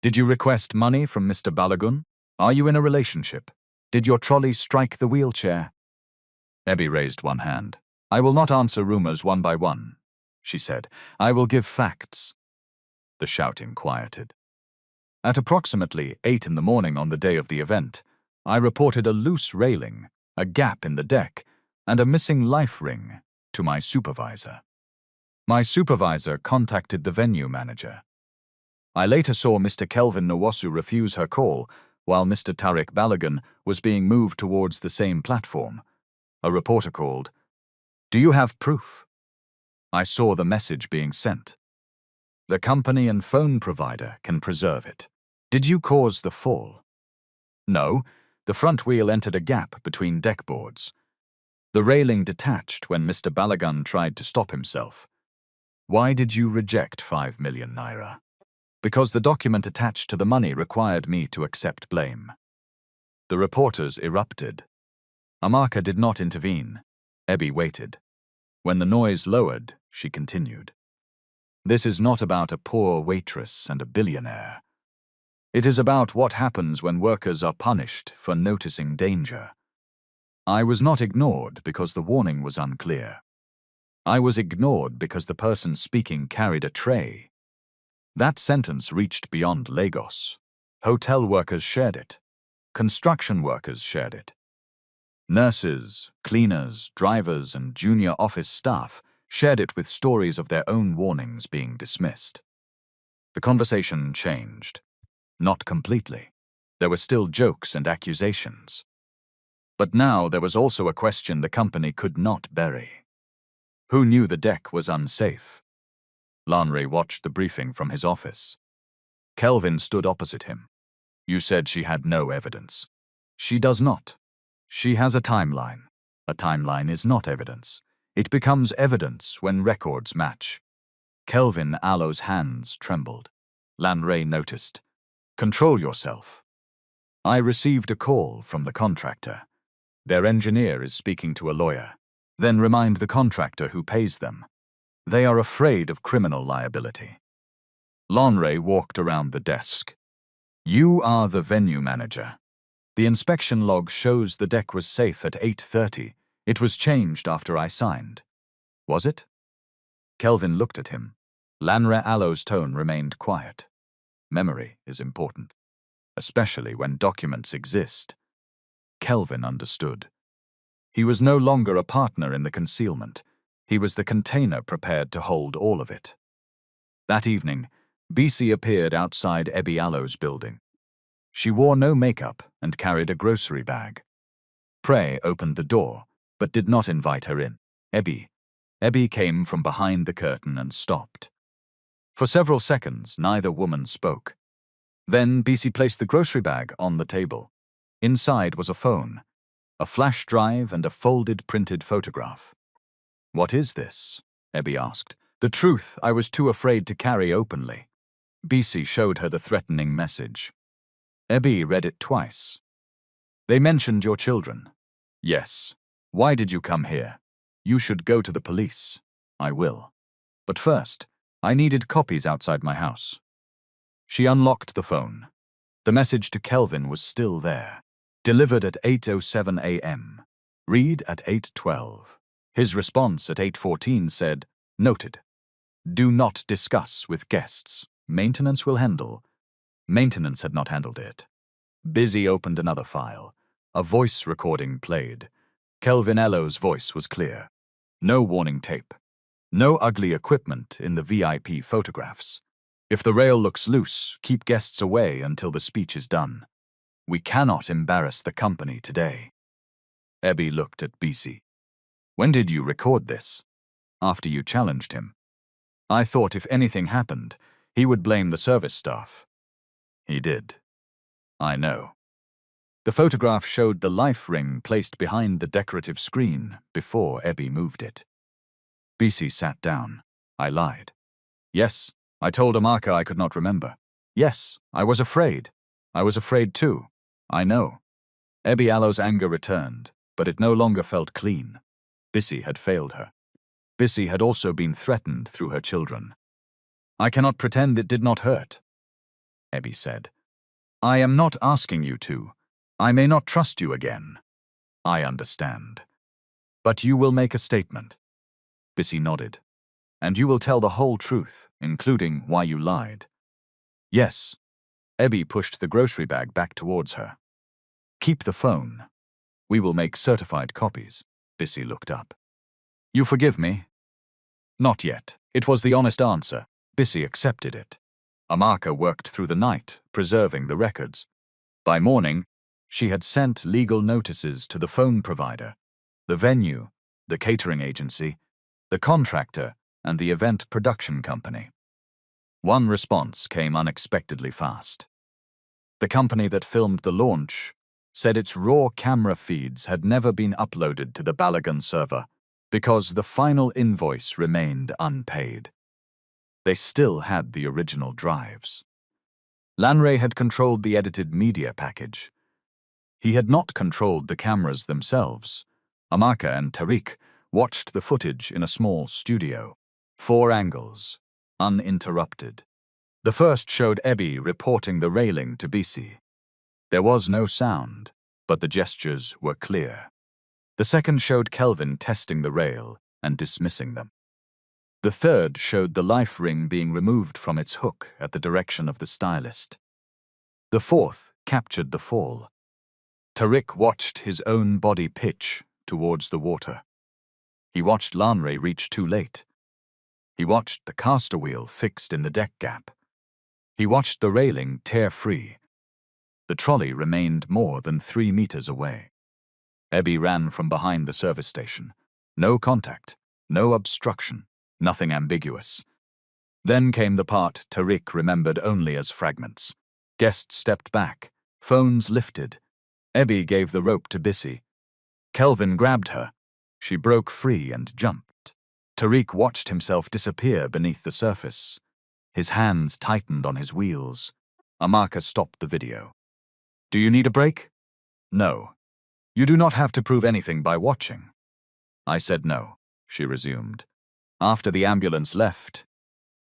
Did you request money from Mr. Balogun? Are you in a relationship? Did your trolley strike the wheelchair? Ebby raised one hand. I will not answer rumors one by one, she said. I will give facts. The shouting quieted. At approximately 8 in the morning on the day of the event, I reported a loose railing, a gap in the deck, and a missing life ring to my supervisor. My supervisor contacted the venue manager. I later saw Mr. Kelvin Nwasu refuse her call while Mr. Tariq Balogun was being moved towards the same platform. A reporter called, Do you have proof? I saw the message being sent. The company and phone provider can preserve it. Did you cause the fall? No, the front wheel entered a gap between deck boards. The railing detached when Mr. Balogun tried to stop himself. Why did you reject 5 million naira? Because the document attached to the money required me to accept blame. The reporters erupted. Amaka did not intervene. Ebby waited. When the noise lowered, she continued. This is not about a poor waitress and a billionaire. It is about what happens when workers are punished for noticing danger. I was not ignored because the warning was unclear. I was ignored because the person speaking carried a tray. That sentence reached beyond Lagos. Hotel workers shared it. Construction workers shared it. Nurses, cleaners, drivers, and junior office staff shared it with stories of their own warnings being dismissed. The conversation changed. Not completely. There were still jokes and accusations. But now there was also a question the company could not bury. Who knew the deck was unsafe? Lanre watched the briefing from his office. Kelvin stood opposite him. You said she had no evidence. She does not. She has a timeline. A timeline is not evidence. It becomes evidence when records match. Kelvin Allow's hands trembled. Lanre noticed. Control yourself. I received a call from the contractor. Their engineer is speaking to a lawyer. Then remind the contractor who pays them. They are afraid of criminal liability. Lanre walked around the desk. You are the venue manager. The inspection log shows the deck was safe at 8:30. It was changed after I signed. Was it? Kelvin looked at him. Lanre Allow's tone remained quiet. Memory is important, especially when documents exist. Kelvin understood. He was no longer a partner in the concealment. He was the container prepared to hold all of it. That evening, BC appeared outside Ebby Allow's building. She wore no makeup and carried a grocery bag. Prey opened the door, but did not invite her in. Ebby came from behind the curtain and stopped. For several seconds, neither woman spoke. Then BC placed the grocery bag on the table. Inside was a phone, a flash drive, and a folded printed photograph. What is this? Ebby asked. The truth I was too afraid to carry openly. BC showed her the threatening message. Ebby read it twice. They mentioned your children. Yes. Why did you come here? You should go to the police. I will. But first, I needed copies outside my house. She unlocked the phone. The message to Kelvin was still there. Delivered at 8:07 a.m. Read at 8:12. His response at 8:14 said, Noted. Do not discuss with guests. Maintenance will handle. Maintenance had not handled it. Busy opened another file. A voice recording played. Kelvin Allow's voice was clear. No warning tape. No ugly equipment in the VIP photographs. If the rail looks loose, keep guests away until the speech is done. We cannot embarrass the company today. Ebby looked at BC. When did you record this? After you challenged him. I thought if anything happened, he would blame the service staff. He did. I know. The photograph showed the life ring placed behind the decorative screen before Ebby moved it. BC sat down. I lied. Yes, I told Amaka I could not remember. Yes, I was afraid. I was afraid too. I know. Ebby Allow's anger returned, but it no longer felt clean. Bissy had failed her. Bissy had also been threatened through her children. I cannot pretend it did not hurt, Ebby said. I am not asking you to. I may not trust you again. I understand. But you will make a statement. Bissy nodded. And you will tell the whole truth, including why you lied. Yes. Ebby pushed the grocery bag back towards her. Keep the phone. We will make certified copies. Bissy looked up. You forgive me? Not yet. It was the honest answer. Bissy accepted it. Amaka worked through the night, preserving the records. By morning, she had sent legal notices to the phone provider, the venue, the catering agency, the contractor, and the event production company. One response came unexpectedly fast. The company that filmed the launch said its raw camera feeds had never been uploaded to the Balagan server because the final invoice remained unpaid. They still had the original drives. Lanre had controlled the edited media package. He had not controlled the cameras themselves. Amaka and Tariq watched the footage in a small studio. 4 angles, uninterrupted. The first showed Ebby reporting the railing to BC. There was no sound, but the gestures were clear. The second showed Kelvin testing the rail and dismissing them. The third showed the life ring being removed from its hook at the direction of the stylist. The fourth captured the fall. Tariq watched his own body pitch towards the water. He watched Lanre reach too late. He watched the caster wheel fixed in the deck gap. He watched the railing tear free. The trolley remained more than 3 meters away. Ebby ran from behind the service station. No contact, no obstruction, nothing ambiguous. Then came the part Tariq remembered only as fragments. Guests stepped back, phones lifted. Ebby gave the rope to Bissy. Kelvin grabbed her. She broke free and jumped. Tariq watched himself disappear beneath the surface. His hands tightened on his wheels. Amaka stopped the video. "Do you need a break?" "No. You do not have to prove anything by watching." "I said no," she resumed. After the ambulance left,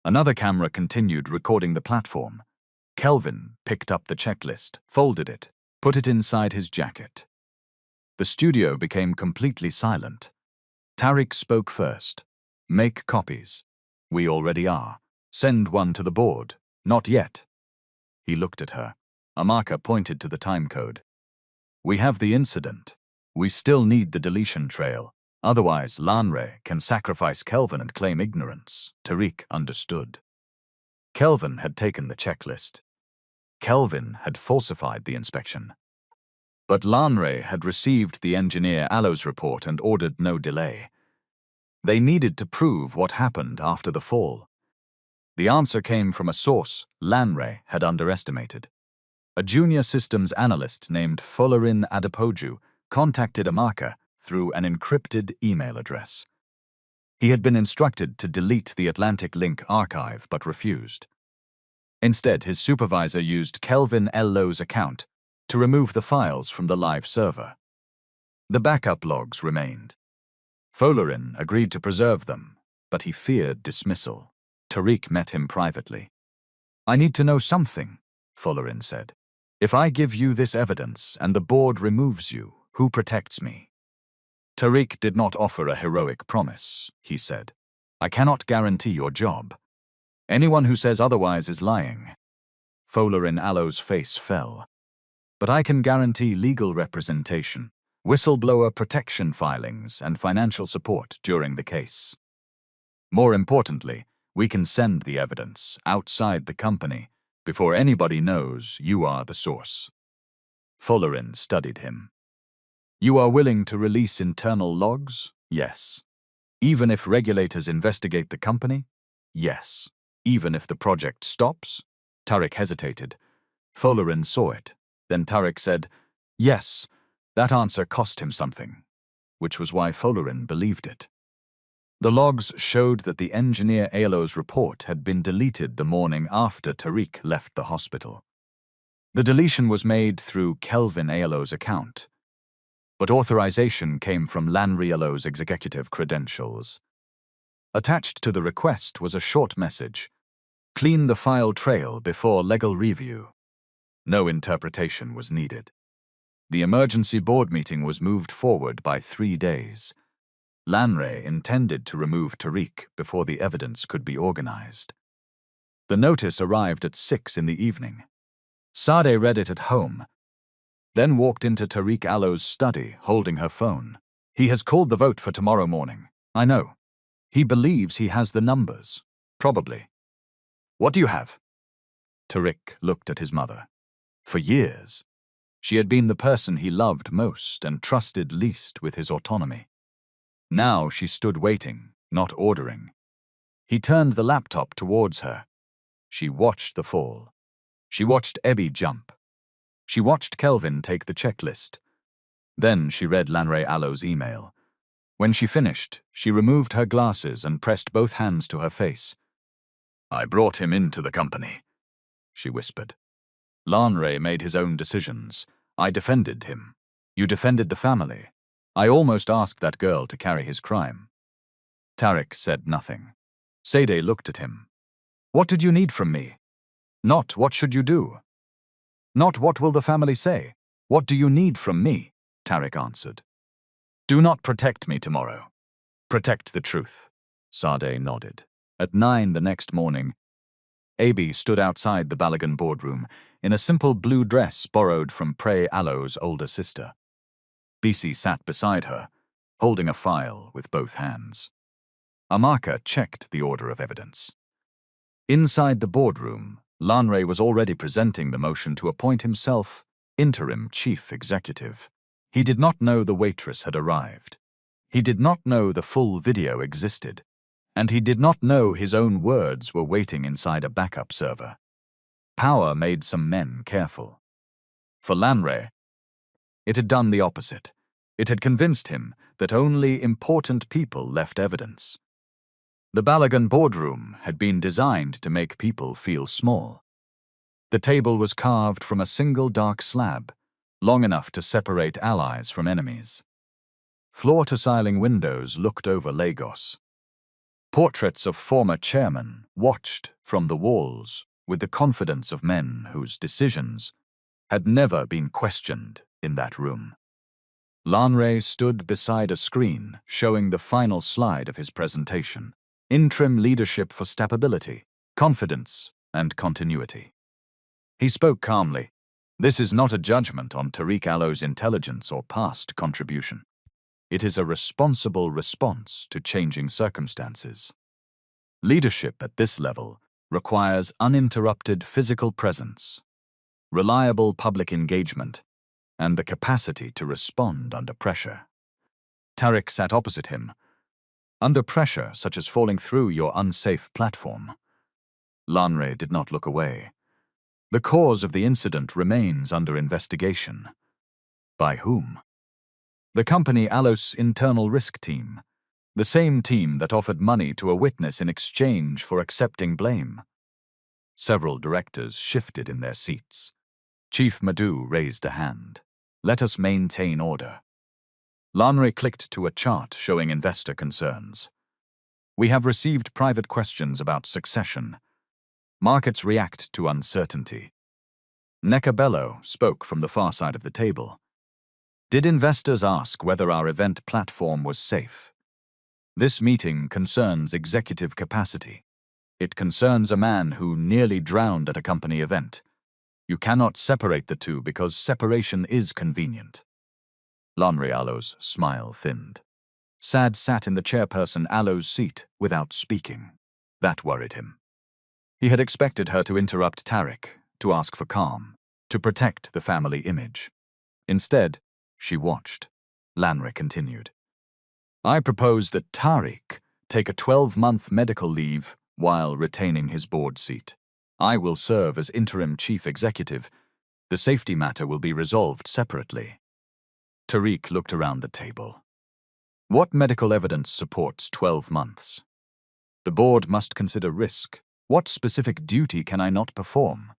another camera continued recording the platform. Kelvin picked up the checklist, folded it, put it inside his jacket. The studio became completely silent. Tariq spoke first. "Make copies." "We already are." "Send one to the board." "Not yet." He looked at her. Amaka pointed to the timecode. "We have the incident. We still need the deletion trail. Otherwise, Lanre can sacrifice Kelvin and claim ignorance." Tariq understood. Kelvin had taken the checklist. Kelvin had falsified the inspection. But Lanre had received the engineer Allo's report and ordered no delay. They needed to prove what happened after the fall. The answer came from a source Lanre had underestimated. A junior systems analyst named Folarin Adepoju contacted Amaka through an encrypted email address. He had been instructed to delete the Atlantic Link archive but refused. Instead, his supervisor used Kelvin Lo's account to remove the files from the live server. The backup logs remained. Folarin agreed to preserve them, but he feared dismissal. Tariq met him privately. "I need to know something," Folarin said. "If I give you this evidence and the board removes you, who protects me?" Tariq did not offer a heroic promise, he said. "I cannot guarantee your job. Anyone who says otherwise is lying." Folarin Allo's face fell. "But I can guarantee legal representation, whistleblower protection filings, and financial support during the case. More importantly, we can send the evidence outside the company before anybody knows you are the source." Folarin studied him. "You are willing to release internal logs?" "Yes." "Even if regulators investigate the company?" "Yes." "Even if the project stops?" Tariq hesitated. Folarin saw it. Then Tariq said, "Yes." That answer cost him something, which was why Folarin believed it. The logs showed that the engineer Alo's report had been deleted the morning after Tariq left the hospital. The deletion was made through Kelvin Alo's account, but authorization came from Lanre Alo's executive credentials. Attached to the request was a short message: "Clean the file trail before legal review." No interpretation was needed. The emergency board meeting was moved forward by 3 days. Lanre intended to remove Tariq before the evidence could be organized. The notice arrived at 6 in the evening. Sade read it at home, then walked into Tariq Allo's study holding her phone. "He has called the vote for tomorrow morning." "I know. He believes he has the numbers." "Probably." "What do you have?" Tariq looked at his mother. For years, she had been the person he loved most and trusted least with his autonomy. Now she stood waiting, not ordering. He turned the laptop towards her. She watched the fall. She watched Ebby jump. She watched Kelvin take the checklist. Then she read Lanre Allo's email. When she finished, she removed her glasses and pressed both hands to her face. "I brought him into the company," she whispered. "Lanre made his own decisions. I defended him. You defended the family. I almost asked that girl to carry his crime." Tariq said nothing. Sade looked at him. "What did you need from me? Not what should you do? Not what will the family say? What do you need from me?" Tariq answered. "Do not protect me tomorrow. Protect the truth." Sade nodded. At 9 the next morning, Abi stood outside the Balagan boardroom in a simple blue dress borrowed from Prey Allo's older sister. Bisi sat beside her, holding a file with both hands. Amaka checked the order of evidence. Inside the boardroom, Lanre was already presenting the motion to appoint himself interim chief executive. He did not know the waitress had arrived. He did not know the full video existed. And he did not know his own words were waiting inside a backup server. Power made some men careful. For Lanre, it had done the opposite. It had convinced him that only important people left evidence. The Balagan boardroom had been designed to make people feel small. The table was carved from a single dark slab, long enough to separate allies from enemies. Floor-to-ceiling windows looked over Lagos. Portraits of former chairmen watched from the walls with the confidence of men whose decisions had never been questioned in that room. Lanre stood beside a screen showing the final slide of his presentation. Interim leadership for stability, confidence, and continuity. He spoke calmly. This is not a judgment on Tariq Allo's intelligence or past contribution. It is a responsible response to changing circumstances. Leadership at this level requires uninterrupted physical presence, reliable public engagement, and the capacity to respond under pressure. Tariq sat opposite him. Under pressure, such as falling through your unsafe platform. Lanre did not look away. The cause of the incident remains under investigation. By whom? The company Allos internal risk team, the same team that offered money to a witness in exchange for accepting blame. Several directors shifted in their seats. Chief Madhu raised a hand. Let us maintain order. Lanre clicked to a chart showing investor concerns. We have received private questions about succession. Markets react to uncertainty. Nekabello spoke from the far side of the table. Did investors ask whether our event platform was safe? This meeting concerns executive capacity. It concerns a man who nearly drowned at a company event. You cannot separate the two because separation is convenient. Lanre Allo's smile thinned. Sad sat in the chairperson Allo's seat without speaking. That worried him. He had expected her to interrupt Tariq, to ask for calm, to protect the family image. Instead, she watched. Lanre continued. I propose that Tariq take a 12-month medical leave while retaining his board seat. I will serve as interim chief executive. The safety matter will be resolved separately. Tariq looked around the table. What medical evidence supports 12 months? The board must consider risk. What specific duty can I not perform?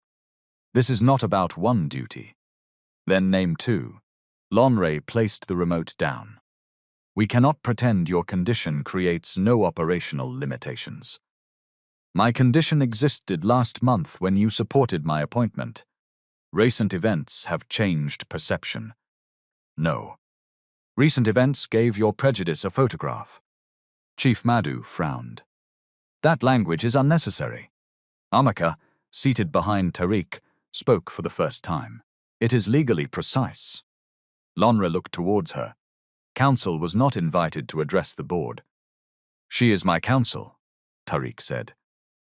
This is not about one duty. Then name two. Lanre placed the remote down. We cannot pretend your condition creates no operational limitations. My condition existed last month when you supported my appointment. Recent events have changed perception. No. Recent events gave your prejudice a photograph. Chief Madhu frowned. That language is unnecessary. Amaka, seated behind Tariq, spoke for the first time. It is legally precise. Lanre looked towards her. Counsel was not invited to address the board. She is my counsel, Tariq said.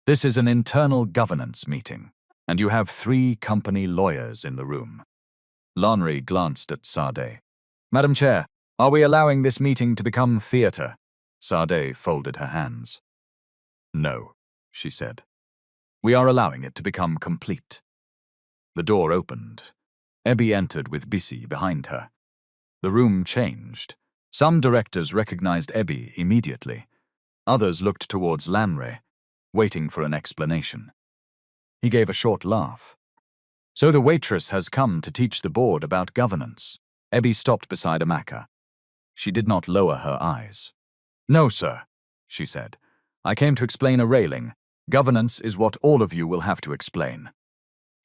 This is an internal governance meeting, and you have 3 company lawyers in the room. Lanre glanced at Sade. Madam Chair, are we allowing this meeting to become theatre? Sade folded her hands. No, she said. We are allowing it to become complete. The door opened. Ebi entered with Bisi behind her. The room changed. Some directors recognized Ebi immediately. Others looked towards Lanre, waiting for an explanation. He gave a short laugh. So the waitress has come to teach the board about governance. Ebi stopped beside Amaka. She did not lower her eyes. No, sir, she said. I came to explain a railing. Governance is what all of you will have to explain.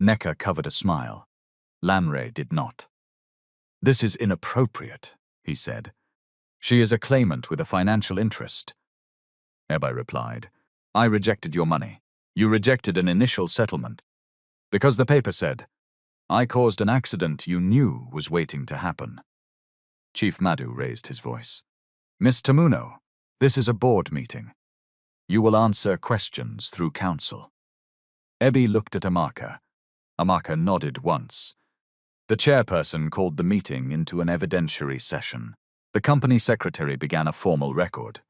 Neka covered a smile. Lanre did not. This is inappropriate, he said. She is a claimant with a financial interest. Ebi replied, I rejected your money. You rejected an initial settlement. Because the paper said, I caused an accident you knew was waiting to happen. Chief Madhu raised his voice. Miss Tamuno, this is a board meeting. You will answer questions through counsel. Ebby looked at Amaka. Amaka nodded once. The chairperson called the meeting into an evidentiary session. The company secretary began a formal record.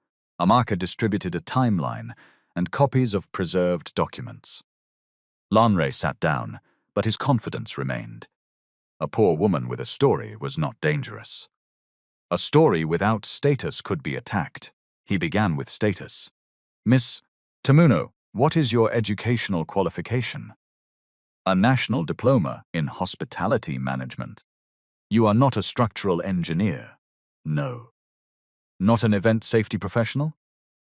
Amaka distributed a timeline and copies of preserved documents. Lanre sat down, but his confidence remained. A poor woman with a story was not dangerous. A story without status could be attacked. He began with status. Miss Tamuno, what is your educational qualification? A national diploma in hospitality management. You are not a structural engineer? No. Not an event safety professional?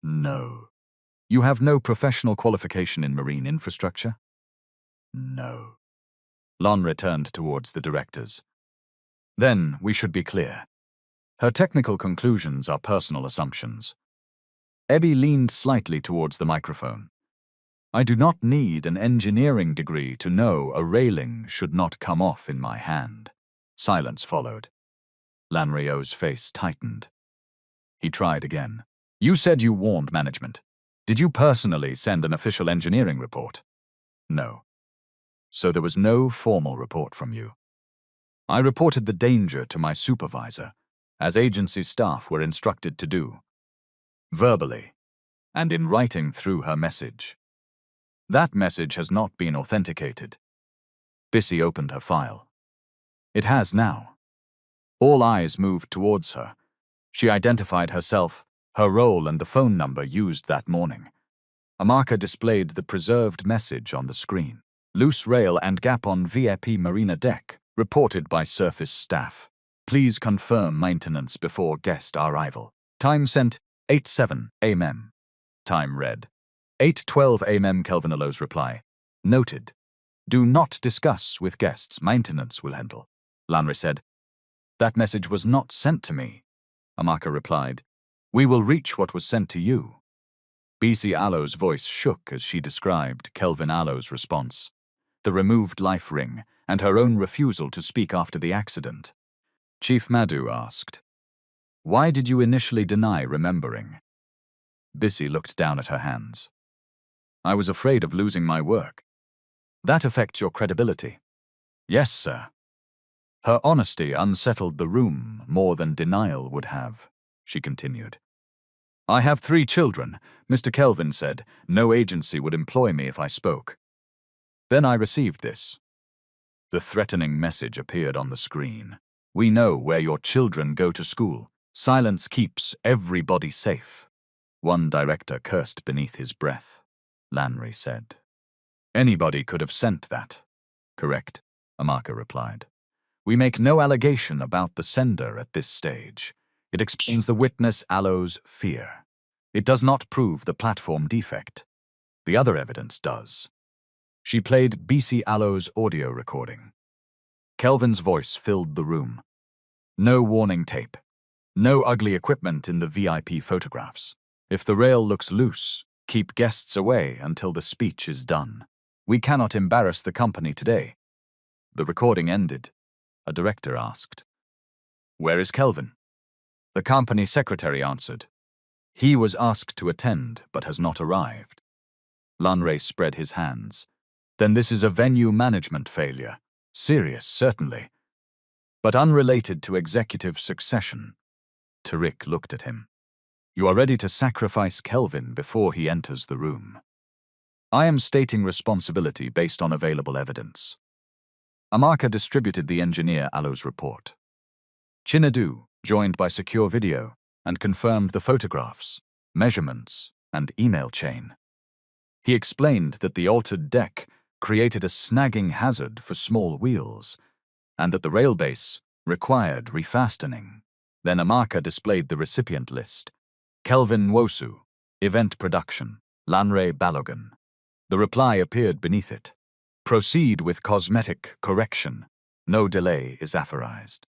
No. You have no professional qualification in marine infrastructure? No. Lon returned towards the directors. Then we should be clear. Her technical conclusions are personal assumptions. Ebby leaned slightly towards the microphone. I do not need an engineering degree to know a railing should not come off in my hand. Silence followed. Lanrio's face tightened. He tried again. You said you warned management. Did you personally send an official engineering report? No. So there was no formal report from you. I reported the danger to my supervisor, as agency staff were instructed to do. Verbally, and in writing through her message. That message has not been authenticated. Bissy opened her file. It has now. All eyes moved towards her. She identified herself, her role and the phone number used that morning. Amaka displayed the preserved message on the screen. Loose rail and gap on VIP marina deck, reported by surface staff. Please confirm maintenance before guest arrival. Time sent 8:07 am. Time read 8:12 am. Kelvinalo's reply. Noted. Do not discuss with guests. Maintenance will handle. Lanre said. That message was not sent to me. Amaka replied. We will reach what was sent to you. BC Allo's voice shook as she described Kelvin Allo's response. The removed life ring and her own refusal to speak after the accident. Chief Madhu asked. Why did you initially deny remembering? Bissy looked down at her hands. I was afraid of losing my work. That affects your credibility. Yes, sir. Her honesty unsettled the room more than denial would have, she continued. I have 3 children. Mr. Kelvin said no agency would employ me if I spoke. Then I received this. The threatening message appeared on the screen. We know where your children go to school. Silence keeps everybody safe. One director cursed beneath his breath. Lanre said. Anybody could have sent that. Correct, Amaka replied. We make no allegation about the sender at this stage. It explains the witness Allo's fear. It does not prove the platform defect. The other evidence does. She played BC Allo's audio recording. Kelvin's voice filled the room. No warning tape. No ugly equipment in the VIP photographs. If the rail looks loose, keep guests away until the speech is done. We cannot embarrass the company today. The recording ended. A director asked, Where is Kelvin? The company secretary answered, He was asked to attend but has not arrived. Lanre spread his hands. Then this is a venue management failure. Serious, certainly. But unrelated to executive succession. Tariq looked at him. You are ready to sacrifice Kelvin before he enters the room. I am stating responsibility based on available evidence. Amaka distributed the engineer Allo's report. Chinadu joined by secure video and confirmed the photographs, measurements, and email chain. He explained that the altered deck created a snagging hazard for small wheels, and that the rail base required refastening. Then Amaka displayed the recipient list. Kelvin Wosu, Event Production, Lanre Balogun. The reply appeared beneath it. Proceed with cosmetic correction. No delay is aphorized.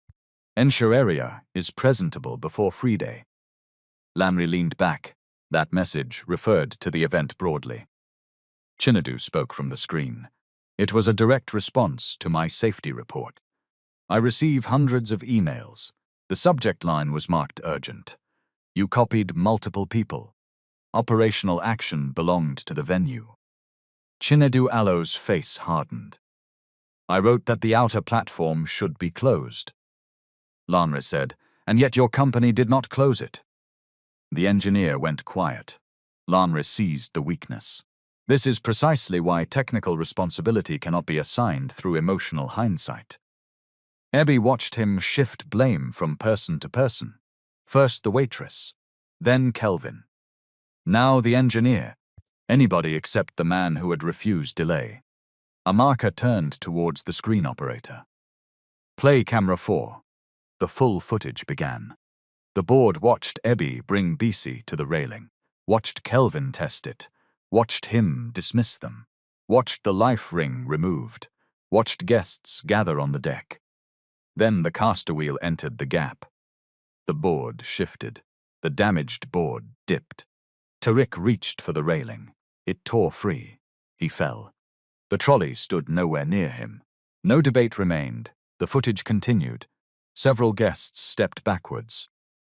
Ensure area is presentable before free day. Lanre leaned back. That message referred to the event broadly. Chinadu spoke from the screen. It was a direct response to my safety report. I receive hundreds of emails. The subject line was marked urgent. You copied multiple people. Operational action belonged to the venue. Chinedu Alo's face hardened. I wrote that the outer platform should be closed. Lanre said, and yet your company did not close it. The engineer went quiet. Lanre seized the weakness. This is precisely why technical responsibility cannot be assigned through emotional hindsight. Ebby watched him shift blame from person to person. First the waitress, then Kelvin. Now the engineer. Anybody except the man who had refused delay. Amaka turned towards the screen operator. Play camera 4. The full footage began. The board watched Ebby bring BC to the railing, watched Kelvin test it, watched him dismiss them, watched the life ring removed, watched guests gather on the deck. Then the caster wheel entered the gap. The board shifted. The damaged board dipped. Tariq reached for the railing. It tore free. He fell. The trolley stood nowhere near him. No debate remained. The footage continued. Several guests stepped backwards.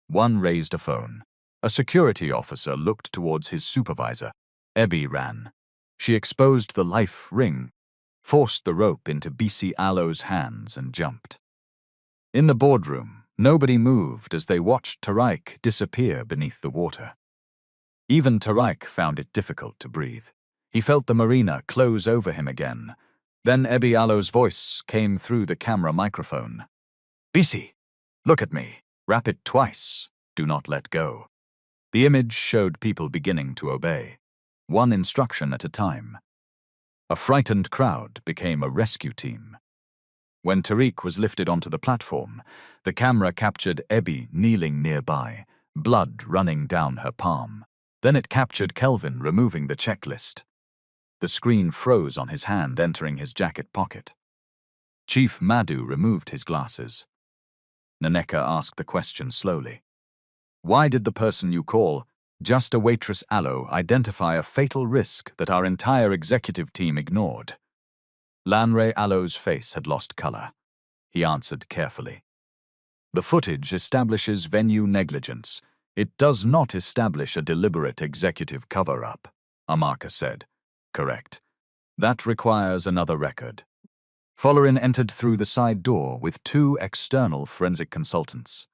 One raised a phone. A security officer looked towards his supervisor. Ebby ran. She exposed the life ring, forced the rope into BC Alo's hands and jumped. In the boardroom, nobody moved as they watched Tariq disappear beneath the water. Even Tariq found it difficult to breathe. He felt the marina close over him again. Then Ebby Alo's voice came through the camera microphone. BC, look at me. Wrap it twice. Do not let go. The image showed people beginning to obey, one instruction at a time. A frightened crowd became a rescue team. When Tariq was lifted onto the platform, the camera captured Ebby kneeling nearby, blood running down her palm. Then it captured Kelvin removing the checklist. The screen froze on his hand entering his jacket pocket. Chief Madhu removed his glasses. Naneka asked the question slowly. Why did the person you call just a waitress Alo identify a fatal risk that our entire executive team ignored? Lanre Alo's face had lost color. He answered carefully. The footage establishes venue negligence. It does not establish a deliberate executive cover-up, Amaka said. Correct. That requires another record. Follerin entered through the side door with 2 external forensic consultants.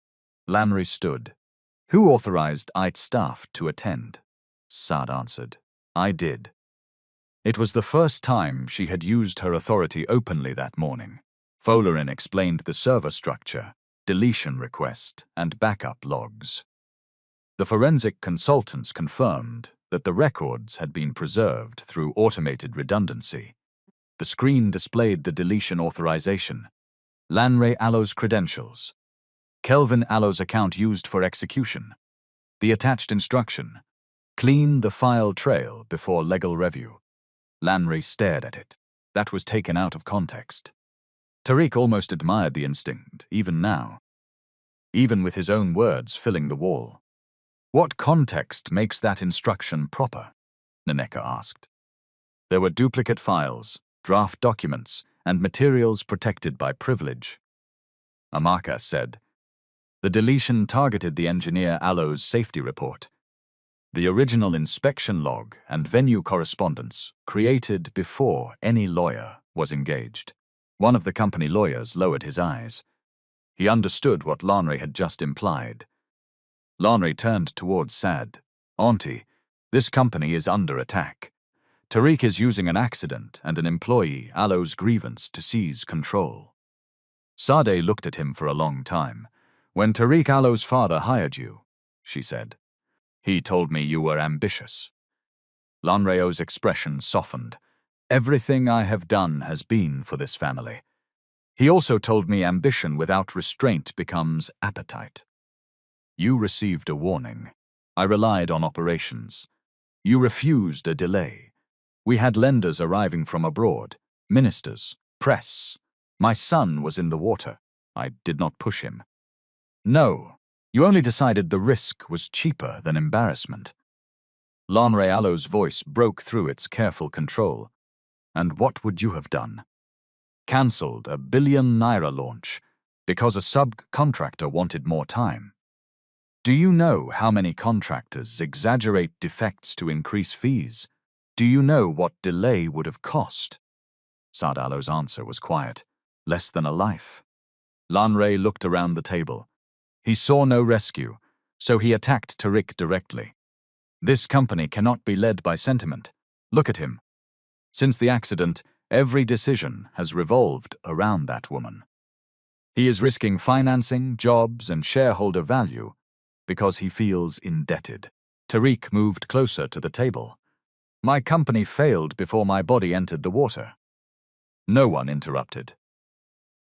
Lanre stood. Who authorized IT staff to attend? Saad answered. I did. It was the first time she had used her authority openly that morning. Follerin explained the server structure, deletion request, and backup logs. The forensic consultants confirmed that the records had been preserved through automated redundancy. The screen displayed the deletion authorization, Lanre Alo's credentials, Kelvin Alo's account used for execution, the attached instruction, clean the file trail before legal review. Lanre stared at it. That was taken out of context. Tariq almost admired the instinct, even now, even with his own words filling the wall. What context makes that instruction proper? Naneka asked. There were duplicate files, draft documents, and materials protected by privilege. Amaka said. The deletion targeted the engineer Alo's safety report. The original inspection log and venue correspondence created before any lawyer was engaged. One of the company lawyers lowered his eyes. He understood what Lanre had just implied. Lanre turned towards Saad. Auntie, this company is under attack. Tariq is using an accident and an employee, Alo's grievance, to seize control. Sade looked at him for a long time. When Tariq Alo's father hired you, she said, he told me you were ambitious. Lanreo's expression softened. Everything I have done has been for this family. He also told me ambition without restraint becomes appetite. You received a warning. I relied on operations. You refused a delay. We had lenders arriving from abroad, ministers, press. My son was in the water. I did not push him. No, you only decided the risk was cheaper than embarrassment. Lanre Alo's voice broke through its careful control. And what would you have done? Cancelled $1 billion launch because a subcontractor wanted more time. Do you know how many contractors exaggerate defects to increase fees? Do you know what delay would have cost? Sardalo's answer was quiet. Less than a life. Lanre looked around the table. He saw no rescue, so he attacked Tariq directly. This company cannot be led by sentiment. Look at him. Since the accident, every decision has revolved around that woman. He is risking financing, jobs, and shareholder value because he feels indebted. Tariq moved closer to the table. My company failed before my body entered the water. No one interrupted.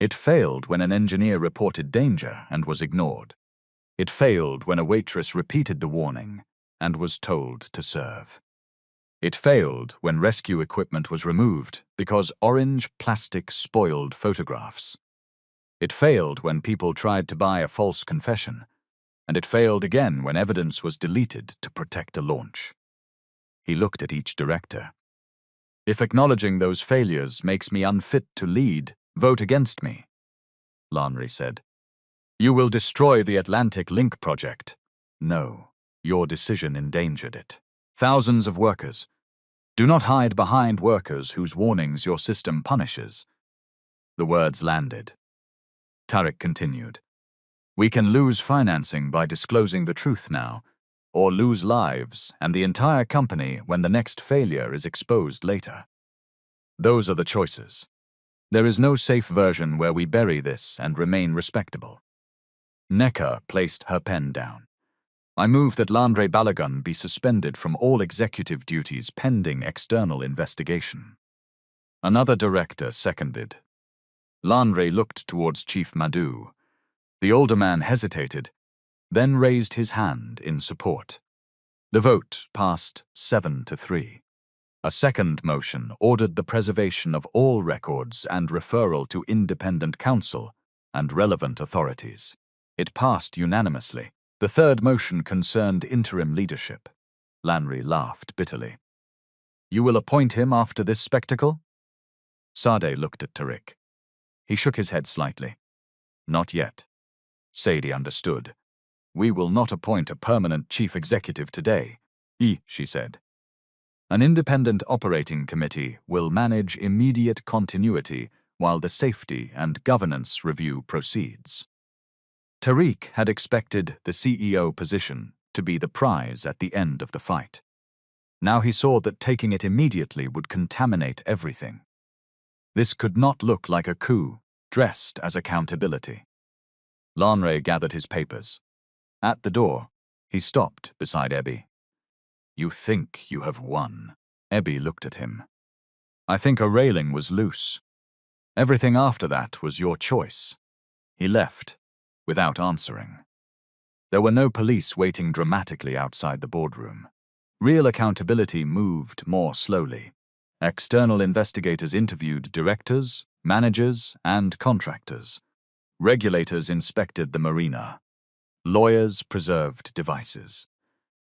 It failed when an engineer reported danger and was ignored. It failed when a waitress repeated the warning and was told to serve. It failed when rescue equipment was removed because orange plastic spoiled photographs. It failed when people tried to buy a false confession, and it failed again when evidence was deleted to protect a launch. He looked at each director. If acknowledging those failures makes me unfit to lead, vote against me, Lanre said. You will destroy the Atlantic Link project. No, your decision endangered it. Thousands of workers. Do not hide behind workers whose warnings your system punishes. The words landed. Tariq continued. We can lose financing by disclosing the truth now, or lose lives and the entire company when the next failure is exposed later. Those are the choices. There is no safe version where we bury this and remain respectable. Necker placed her pen down. I move that Lanre Balagun be suspended from all executive duties pending external investigation. Another director seconded. Lanre looked towards Chief Madhu. The older man hesitated, then raised his hand in support. The vote passed 7-3. A second motion ordered the preservation of all records and referral to independent counsel and relevant authorities. It passed unanimously. The third motion concerned interim leadership. Lanre laughed bitterly. You will appoint him after this spectacle? Sade looked at Tariq. He shook his head slightly. Not yet. Sadie understood. We will not appoint a permanent chief executive today, she said. An independent operating committee will manage immediate continuity while the safety and governance review proceeds. Tariq had expected the CEO position to be the prize at the end of the fight. Now he saw that taking it immediately would contaminate everything. This could not look like a coup dressed as accountability. Lanre gathered his papers. At the door, he stopped beside Ebby. You think you have won. Ebby looked at him. I think a railing was loose. Everything after that was your choice. He left, without answering. There were no police waiting dramatically outside the boardroom. Real accountability moved more slowly. External investigators interviewed directors, managers, and contractors. Regulators inspected the marina. Lawyers preserved devices.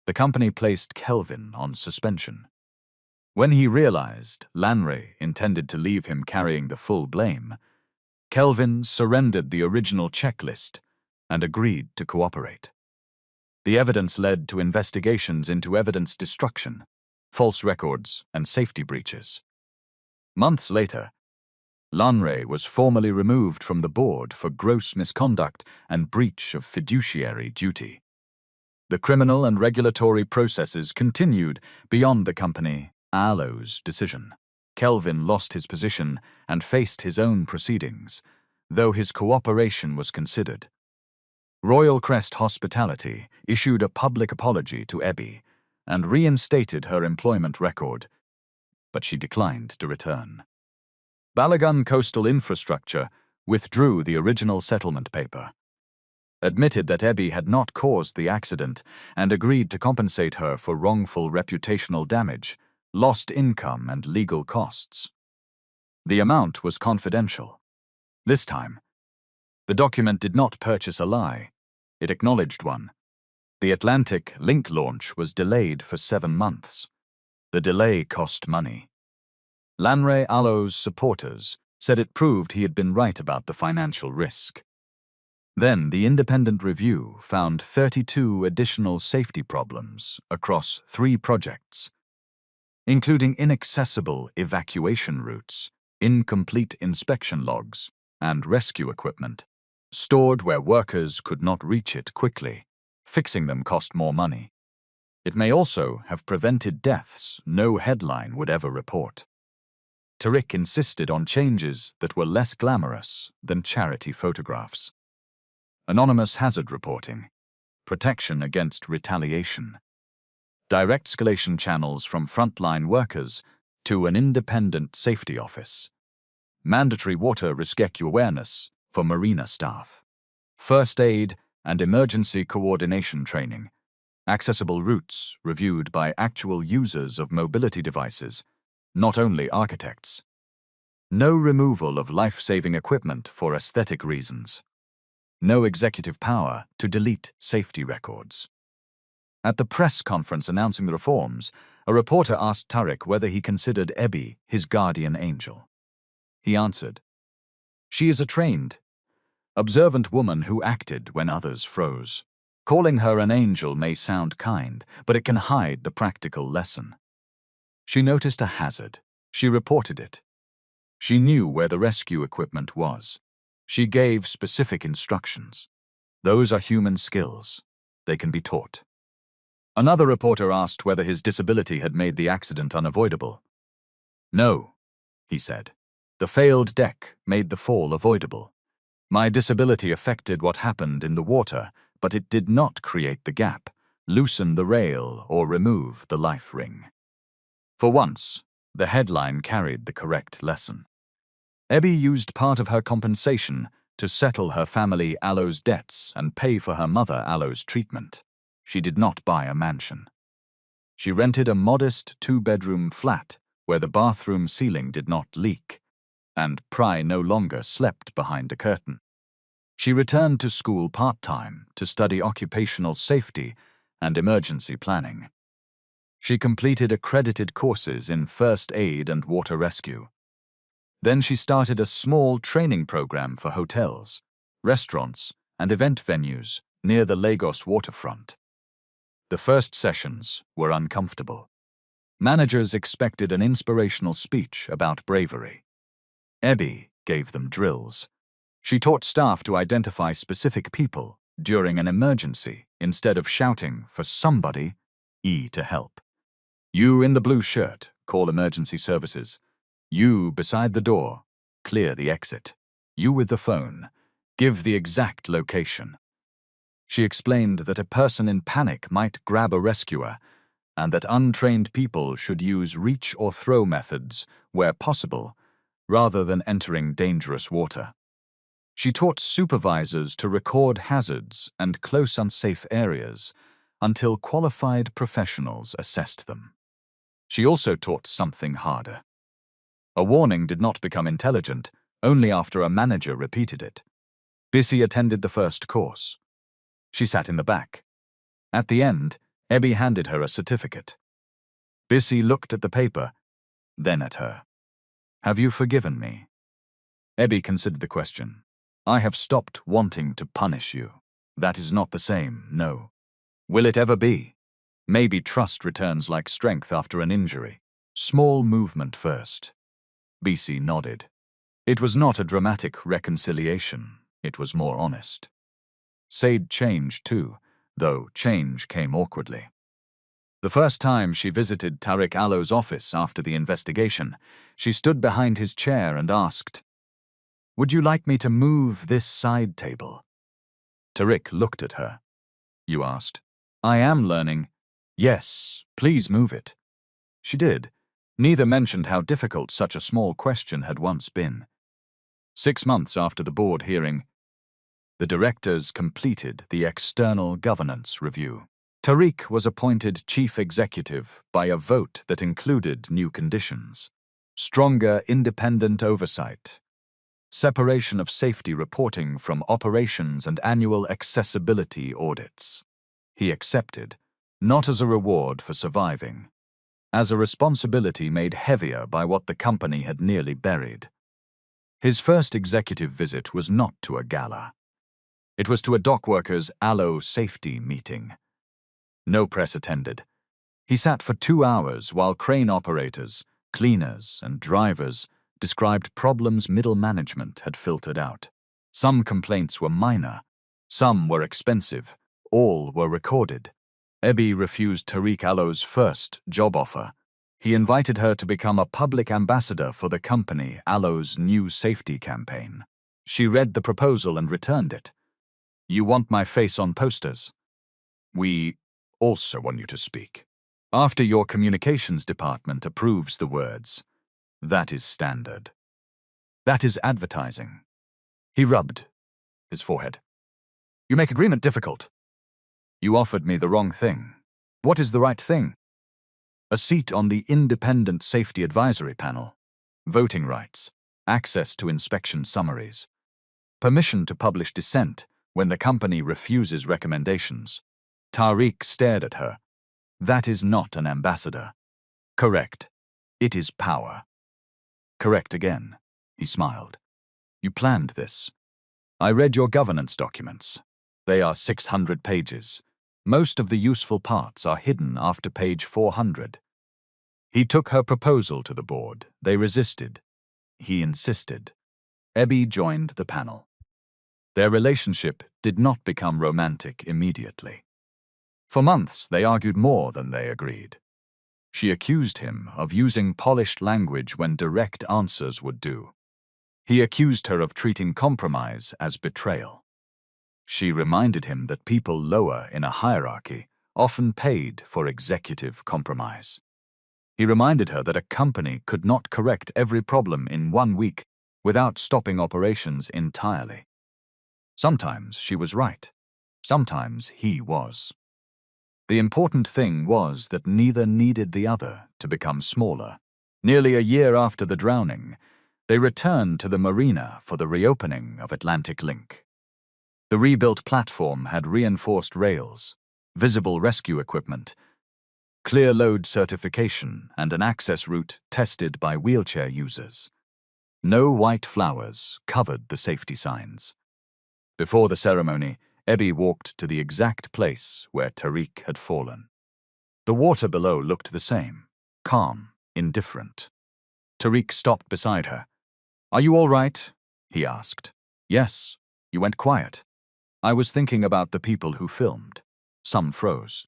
The company placed Kelvin on suspension. When he realized Lanre intended to leave him carrying the full blame, Kelvin surrendered the original checklist and agreed to cooperate. The evidence led to investigations into evidence destruction, false records, and safety breaches. Months later, Lanre was formally removed from the board for gross misconduct and breach of fiduciary duty. The criminal and regulatory processes continued beyond the company Alo's decision. Kelvin lost his position and faced his own proceedings, though his cooperation was considered. Royal Crest Hospitality issued a public apology to Ebby and reinstated her employment record, but she declined to return. Balagun Coastal Infrastructure withdrew the original settlement paper, admitted that Ebby had not caused the accident, and agreed to compensate her for wrongful reputational damage, lost income, and legal costs. The amount was confidential. This time, the document did not purchase a lie. It acknowledged one. The Atlantic Link launch was delayed for 7 months. The delay cost money. Lanre Alo's supporters said it proved he had been right about the financial risk. Then the independent review found 32 additional safety problems across 3 projects. including inaccessible evacuation routes, incomplete inspection logs, and rescue equipment, stored where workers could not reach it quickly. Fixing them cost more money. It may also have prevented deaths no headline would ever report. Tariq insisted on changes that were less glamorous than charity photographs. Anonymous hazard reporting, protection against retaliation, direct escalation channels from frontline workers to an independent safety office, mandatory water rescue awareness for marina staff, first aid and emergency coordination training, accessible routes reviewed by actual users of mobility devices, not only architects. No removal of life-saving equipment for aesthetic reasons. No executive power to delete safety records. At the press conference announcing the reforms, a reporter asked Tariq whether he considered Ebi his guardian angel. He answered, "She is a trained, observant woman who acted when others froze. Calling her an angel may sound kind, but it can hide the practical lesson. She noticed a hazard. She reported it. She knew where the rescue equipment was. She gave specific instructions. Those are human skills. They can be taught." Another reporter asked whether his disability had made the accident unavoidable. "No," he said. "The failed deck made the fall avoidable. My disability affected what happened in the water, but it did not create the gap, loosen the rail, or remove the life ring." For once, the headline carried the correct lesson. Ebi used part of her compensation to settle her family Aloe's debts and pay for her mother Aloe's treatment. She did not buy a mansion. She rented a modest 2-bedroom flat where the bathroom ceiling did not leak, and Pry no longer slept behind a curtain. She returned to school part-time to study occupational safety and emergency planning. She completed accredited courses in first aid and water rescue. Then she started a small training program for hotels, restaurants, and event venues near the Lagos waterfront. The first sessions were uncomfortable. Managers expected an inspirational speech about bravery. Ebi gave them drills. She taught staff to identify specific people during an emergency instead of shouting for somebody to help. "You in the blue shirt, call emergency services. You beside the door, clear the exit. You with the phone, give the exact location." She explained that a person in panic might grab a rescuer and that untrained people should use reach or throw methods where possible, rather than entering dangerous water. She taught supervisors to record hazards and close unsafe areas until qualified professionals assessed them. She also taught something harder. A warning did not become intelligent only after a manager repeated it. Bissy attended the first course. She sat in the back. At the end, Ebi handed her a certificate. Bissy looked at the paper, then at her. "Have you forgiven me?" Ebi considered the question. "I have stopped wanting to punish you. That is not the same, no. Will it ever be? Maybe trust returns like strength after an injury. Small movement first." Bissy nodded. It was not a dramatic reconciliation. It was more honest. Sade changed too, though change came awkwardly. The first time she visited Tariq Aloe's office after the investigation, she stood behind his chair and asked, "Would you like me to move this side table?" Tariq looked at her. "You asked." "I am learning." "Yes, please move it." She did. Neither mentioned how difficult such a small question had once been. 6 months after the board hearing, the directors completed the external governance review. Tariq was appointed chief executive by a vote that included new conditions: stronger independent oversight, separation of safety reporting from operations and annual accessibility audits. He accepted, not as a reward for surviving, as a responsibility made heavier by what the company had nearly buried. His first executive visit was not to a gala. It was to a dockworkers' Aloe safety meeting. No press attended. He sat for 2 hours while crane operators, cleaners, and drivers described problems middle management had filtered out. Some complaints were minor, some were expensive, all were recorded. Ebi refused Tariq Allo's first job offer. He invited her to become a public ambassador for the company Allo's new safety campaign. She read the proposal and returned it. "You want my face on posters? We also want you to speak. After your communications department approves the words, that is standard. That is advertising." He rubbed his forehead. "You make agreement difficult. You offered me the wrong thing. What is the right thing?" "A seat on the Independent Safety Advisory Panel, voting rights, access to inspection summaries, permission to publish dissent when the company refuses recommendations." Tariq stared at her. "That is not an ambassador." "Correct. It is power." "Correct again." He smiled. "You planned this. I read your governance documents. They are 600 pages. Most of the useful parts are hidden after page 400. He took her proposal to the board. They resisted. He insisted. Ebi joined the panel. Their relationship did not become romantic immediately. For months, they argued more than they agreed. She accused him of using polished language when direct answers would do. He accused her of treating compromise as betrayal. She reminded him that people lower in a hierarchy often paid for executive compromise. He reminded her that a company could not correct every problem in 1 week without stopping operations entirely. Sometimes she was right. Sometimes he was. The important thing was that neither needed the other to become smaller. Nearly a year after the drowning, they returned to the marina for the reopening of Atlantic Link. The rebuilt platform had reinforced rails, visible rescue equipment, clear load certification, and an access route tested by wheelchair users. No white flowers covered the safety signs. Before the ceremony, Ebi walked to the exact place where Tariq had fallen. The water below looked the same, calm, indifferent. Tariq stopped beside her. "Are you all right?" he asked. "Yes." You went quiet. "I was thinking about the people who filmed. Some froze.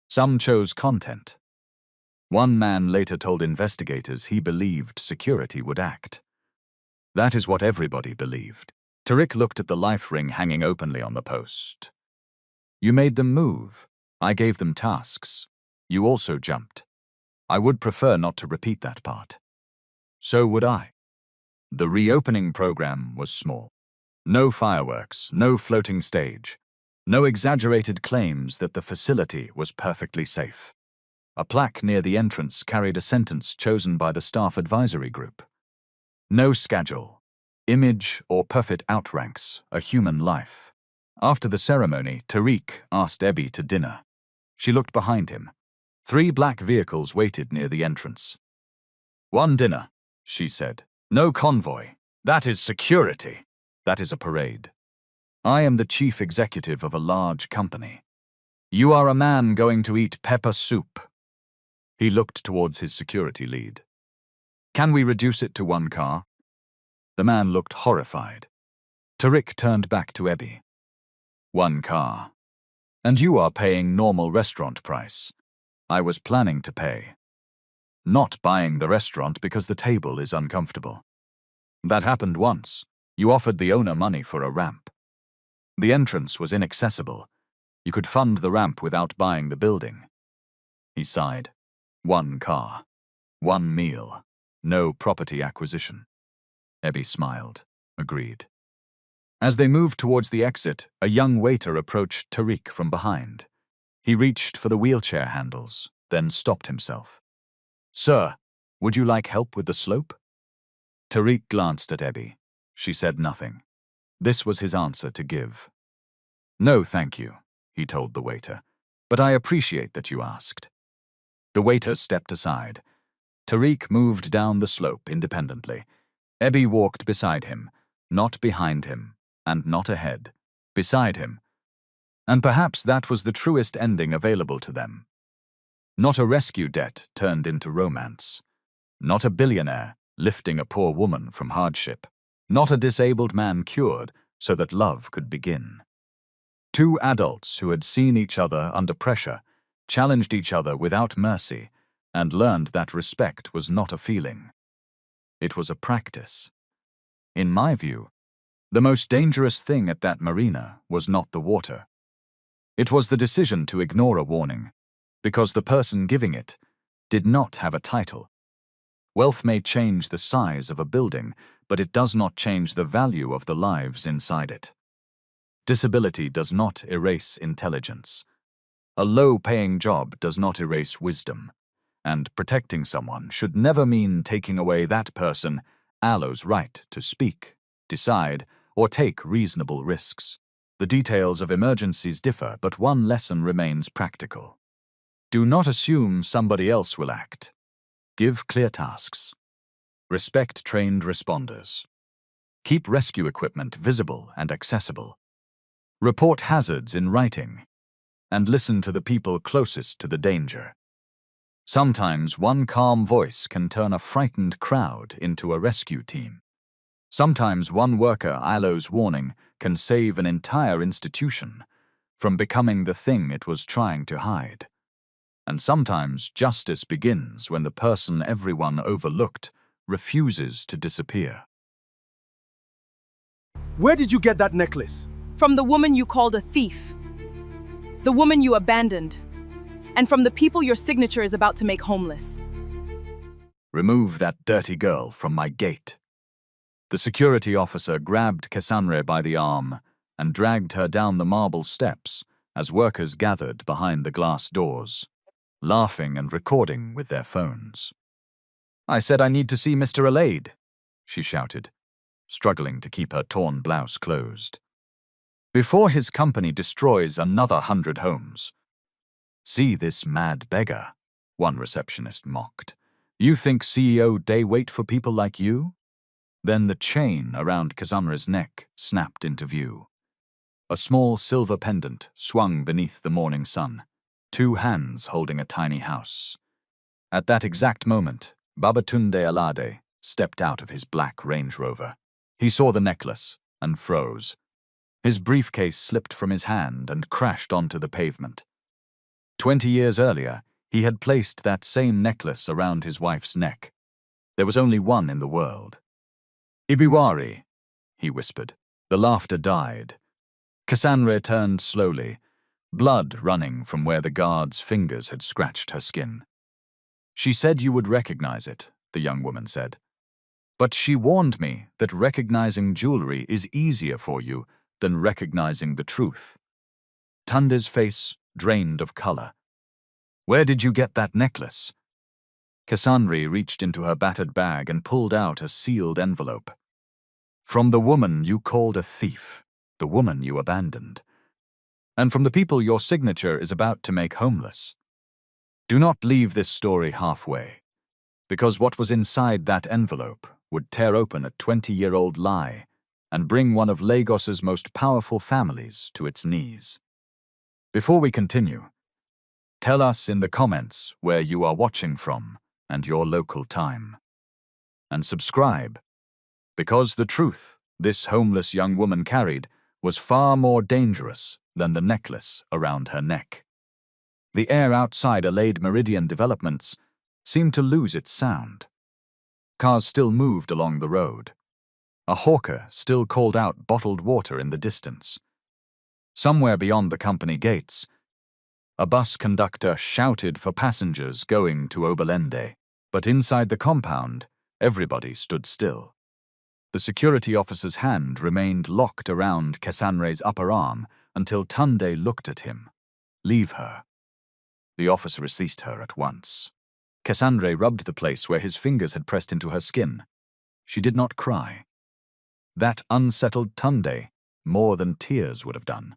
Some chose content." One man later told investigators he believed security would act. That is what everybody believed. Tariq looked at the life ring hanging openly on the post. "You made them move. I gave them tasks. You also jumped. I would prefer not to repeat that part." "So would I." The reopening program was small. No fireworks, no floating stage, no exaggerated claims that the facility was perfectly safe. A plaque near the entrance carried a sentence chosen by the staff advisory group. "No schedule, image, or perfect outranks a human life." After the ceremony, Tariq asked Ebi to dinner. She looked behind him. 3 black vehicles waited near the entrance. "One dinner," she said. "No convoy. That is security. That is a parade. I am the chief executive of a large company. You are a man going to eat pepper soup." He looked towards his security lead. "Can we reduce it to 1 car?" The man looked horrified. Tariq turned back to Ebi. "1 car. And you are paying normal restaurant price. I was planning to pay. Not buying the restaurant because the table is uncomfortable. That happened once. You offered the owner money for a ramp. The entrance was inaccessible. You could fund the ramp without buying the building." He sighed. 1 car. 1 meal. No property acquisition. Ebi smiled, agreed. As they moved towards the exit, a young waiter approached Tariq from behind. He reached for the wheelchair handles, then stopped himself. "Sir, would you like help with the slope?" Tariq glanced at Ebi. She said nothing. This was his answer to give. "No, thank you," he told the waiter, "but I appreciate that you asked." The waiter stepped aside. Tariq moved down the slope independently. Ebi walked beside him, not behind him, and not ahead, beside him. And perhaps that was the truest ending available to them. Not a rescue debt turned into romance. Not a billionaire lifting a poor woman from hardship. Not a disabled man cured so that love could begin. Two adults who had seen each other under pressure, challenged each other without mercy, and learned that respect was not a feeling. It was a practice. In my view, the most dangerous thing at that marina was not the water. It was the decision to ignore a warning, because the person giving it did not have a title. Wealth may change the size of a building, but it does not change the value of the lives inside it. Disability does not erase intelligence. A low-paying job does not erase wisdom. And protecting someone should never mean taking away that person, Alo's right to speak, decide, or take reasonable risks. The details of emergencies differ, but one lesson remains practical. Do not assume somebody else will act. Give clear tasks. Respect trained responders. Keep rescue equipment visible and accessible. Report hazards in writing. And listen to the people closest to the danger. Sometimes one calm voice can turn a frightened crowd into a rescue team. Sometimes one worker Alo's warning can save an entire institution from becoming the thing it was trying to hide. And sometimes justice begins when the person everyone overlooked refuses to disappear. Where did you get that necklace? From the woman you called a thief. The woman you abandoned. And from the people your signature is about to make homeless. Remove that dirty girl from my gate. The security officer grabbed Cassandra by the arm and dragged her down the marble steps as workers gathered behind the glass doors, laughing and recording with their phones. "I said I need to see Mr. Alade," she shouted, struggling to keep her torn blouse closed. "Before his company destroys another 100 homes." "See this mad beggar," one receptionist mocked. "You think CEO Day wait for people like you?" Then the chain around Cassandra's neck snapped into view. A small silver pendant swung beneath the morning sun, two hands holding a tiny house. At that exact moment, Babatunde Alade stepped out of his black Range Rover. He saw the necklace and froze. His briefcase slipped from his hand and crashed onto the pavement. 20 years earlier, he had placed that same necklace around his wife's neck. There was only one in the world. "Ibiwari," he whispered. The laughter died. Cassandra turned slowly, blood running from where the guard's fingers had scratched her skin. "She said you would recognize it," the young woman said. "But she warned me that recognizing jewelry is easier for you than recognizing the truth." Tunde's face drained of color. "Where did you get that necklace?" Cassandra reached into her battered bag and pulled out a sealed envelope. "From the woman you called a thief, the woman you abandoned, and from the people your signature is about to make homeless. Do not leave this story halfway, because what was inside that envelope would tear open a 20-year-old lie and bring one of Lagos's most powerful families to its knees." Before we continue, tell us in the comments where you are watching from and your local time. And subscribe, because the truth this homeless young woman carried was far more dangerous than the necklace around her neck. The air outside Alade Meridian Developments seemed to lose its sound. Cars still moved along the road. A hawker still called out bottled water in the distance. Somewhere beyond the company gates, a bus conductor shouted for passengers going to Oberlende, but inside the compound, everybody stood still. The security officer's hand remained locked around Cassandra's upper arm until Tunde looked at him. "Leave her." The officer released her at once. Cassandra rubbed the place where his fingers had pressed into her skin. She did not cry. That unsettled Tunde, more than tears would have done.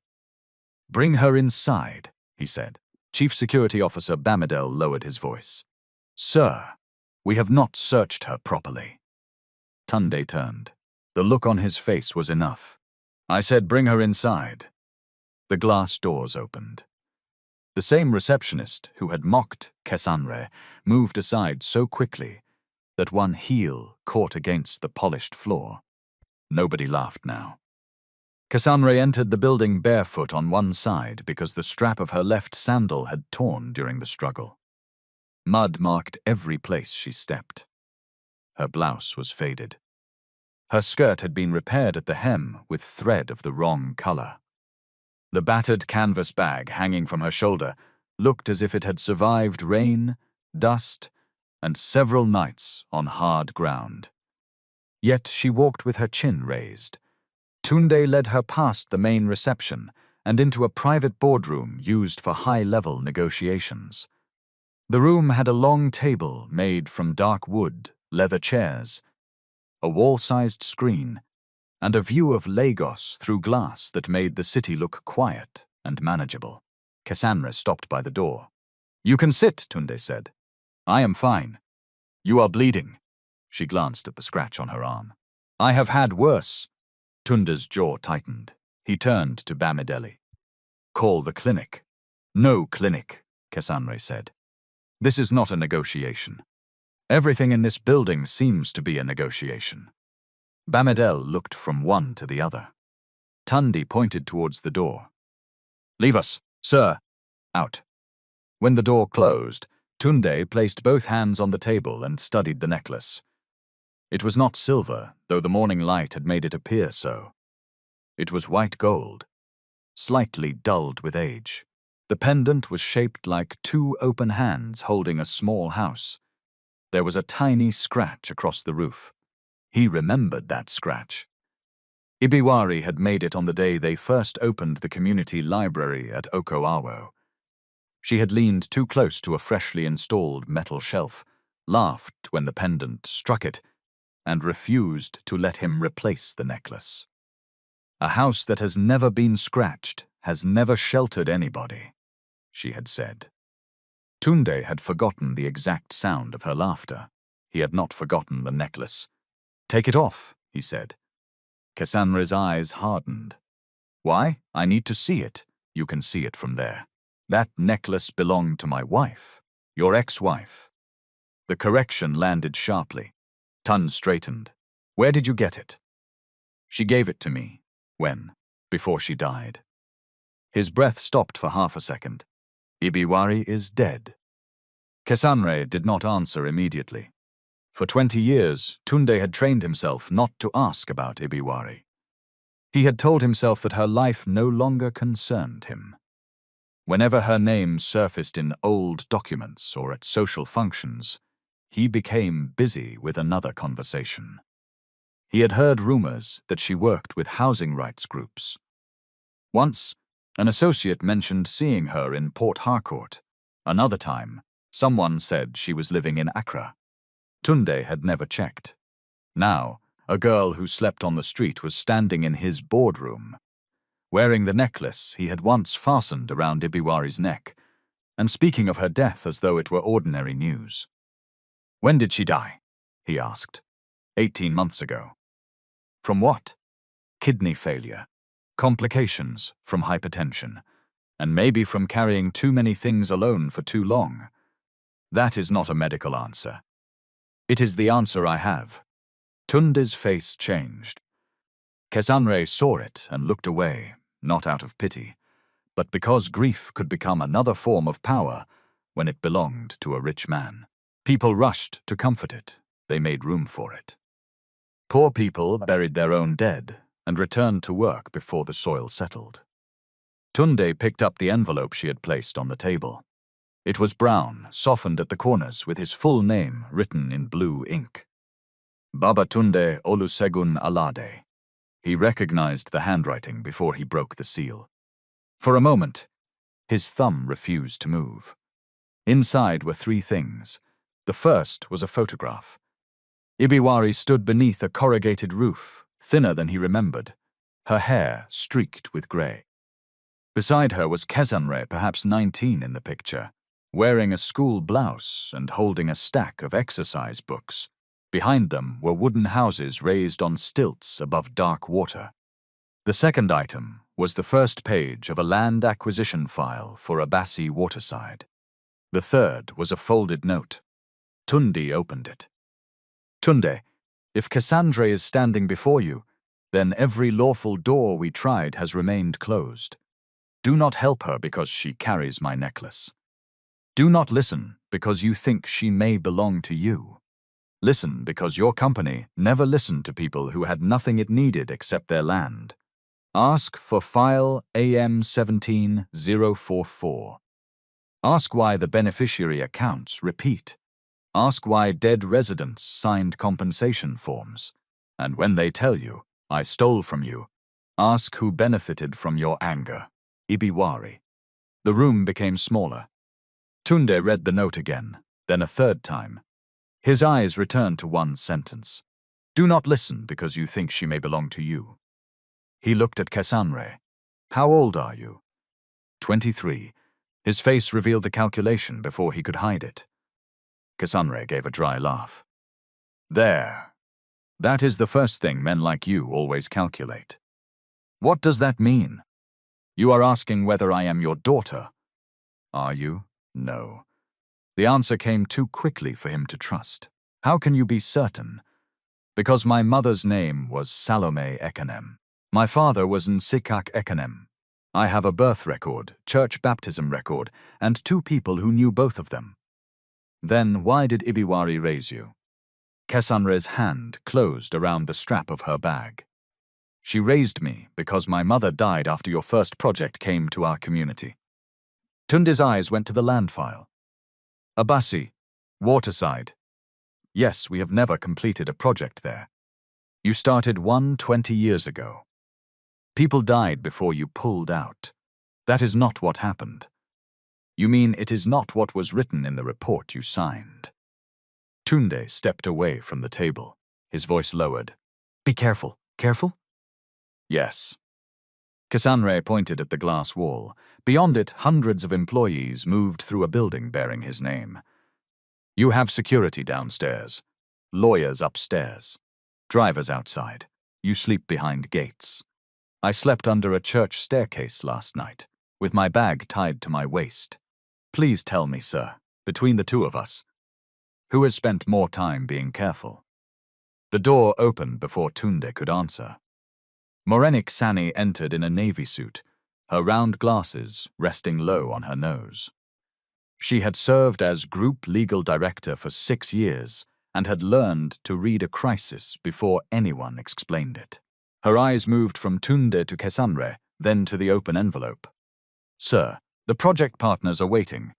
"Bring her inside," he said. Chief Security Officer Bamidel lowered his voice. "Sir, we have not searched her properly." Tunde turned. The look on his face was enough. "I said bring her inside." The glass doors opened. The same receptionist who had mocked Cassandre moved aside so quickly that one heel caught against the polished floor. Nobody laughed now. Cassandre entered the building barefoot on one side because the strap of her left sandal had torn during the struggle. Mud marked every place she stepped. Her blouse was faded. Her skirt had been repaired at the hem with thread of the wrong color. The battered canvas bag hanging from her shoulder looked as if it had survived rain, dust, and several nights on hard ground. Yet she walked with her chin raised. Tunde led her past the main reception and into a private boardroom used for high-level negotiations. The room had a long table made from dark wood, leather chairs, a wall-sized screen, and a view of Lagos through glass that made the city look quiet and manageable. Cassandra stopped by the door. "You can sit," Tunde said. "I am fine." "You are bleeding." She glanced at the scratch on her arm. "I have had worse." Tunde's jaw tightened. He turned to Bamidele. "Call the clinic." "No clinic," Cassandra said. "This is not a negotiation. Everything in this building seems to be a negotiation." Bamidele looked from one to the other. Tundi pointed towards the door. "Leave us, sir." "Out." When the door closed, Tunde placed both hands on the table and studied the necklace. It was not silver, though the morning light had made it appear so. It was white gold, slightly dulled with age. The pendant was shaped like two open hands holding a small house. There was a tiny scratch across the roof. He remembered that scratch. Ibiwari had made it on the day they first opened the community library at Okoawo. She had leaned too close to a freshly installed metal shelf, laughed when the pendant struck it, and refused to let him replace the necklace. "A house that has never been scratched has never sheltered anybody," she had said. Tunde had forgotten the exact sound of her laughter. He had not forgotten the necklace. "Take it off," he said. Cassandra's eyes hardened. "Why? I need to see it." "You can see it from there. That necklace belonged to my wife, your ex-wife." The correction landed sharply. Tun straightened. "Where did you get it?" "She gave it to me." "When?" "Before she died." His breath stopped for half a second. "Ibiwari is dead." Cassandra did not answer immediately. For 20 years, Tunde had trained himself not to ask about Ibiwari. He had told himself that her life no longer concerned him. Whenever her name surfaced in old documents or at social functions, he became busy with another conversation. He had heard rumors that she worked with housing rights groups. Once, an associate mentioned seeing her in Port Harcourt. Another time, someone said she was living in Accra. Tunde had never checked. Now, a girl who slept on the street was standing in his boardroom, wearing the necklace he had once fastened around Ibiwari's neck, and speaking of her death as though it were ordinary news. "When did she die?" he asked. 18 months ago. "From what?" "Kidney failure, complications from hypertension, and maybe from carrying too many things alone for too long. That is not a medical answer. It is the answer I have." Tunde's face changed. Cassandra saw it and looked away, not out of pity, but because grief could become another form of power when it belonged to a rich man. People rushed to comfort it. They made room for it. Poor people buried their own dead and returned to work before the soil settled. Tunde picked up the envelope she had placed on the table. It was brown, softened at the corners with his full name written in blue ink. Babatunde Olusegun Alade. He recognized the handwriting before he broke the seal. For a moment, his thumb refused to move. Inside were 3 things. The first was a photograph. Ibiwari stood beneath a corrugated roof, thinner than he remembered, her hair streaked with grey. Beside her was Cassandra, perhaps 19 in the picture, wearing a school blouse and holding a stack of exercise books. Behind them were wooden houses raised on stilts above dark water. The second item was the first page of a land acquisition file for Abassi Waterside. The third was a folded note. Tunde opened it. Tunde, if Cassandra is standing before you, then every lawful door we tried has remained closed. Do not help her because she carries my necklace. Do not listen because you think she may belong to you. Listen because your company never listened to people who had nothing it needed except their land. Ask for file AM17044. Ask why the beneficiary accounts repeat. Ask why dead residents signed compensation forms. And when they tell you, I stole from you, ask who benefited from your anger. Ibiwari. The room became smaller. Tunde read the note again, then a third time. His eyes returned to one sentence. Do not listen because you think she may belong to you. He looked at Cassandra. How old are you? 23. His face revealed the calculation before he could hide it. Cassandra gave a dry laugh. There. That is the first thing men like you always calculate. What does that mean? You are asking whether I am your daughter. Are you? No. The answer came too quickly for him to trust. How can you be certain? Because my mother's name was Salome Ekanem. My father was Nsikak Ekanem. I have a birth record, church baptism record, and 2 people who knew both of them. Then why did Ibiwari raise you? Cassandra's hand closed around the strap of her bag. She raised me because my mother died after your first project came to our community. Tunde's eyes went to the land file. Abassi, Waterside. Yes, we have never completed a project there. You started 20 years ago. People died before you pulled out. That is not what happened. You mean it is not what was written in the report you signed? Tunde stepped away from the table, his voice lowered. Be careful. Careful? Yes. Cassandra pointed at the glass wall. Beyond it, hundreds of employees moved through a building bearing his name. You have security downstairs, lawyers upstairs, drivers outside. You sleep behind gates. I slept under a church staircase last night, with my bag tied to my waist. Please tell me, sir, between the 2 of us, who has spent more time being careful? The door opened before Tunde could answer. Morenik Sani entered in a navy suit, her round glasses resting low on her nose. She had served as group legal director for 6 years and had learned to read a crisis before anyone explained it. Her eyes moved from Tunde to Cassandra, then to the open envelope. Sir, the project partners are waiting.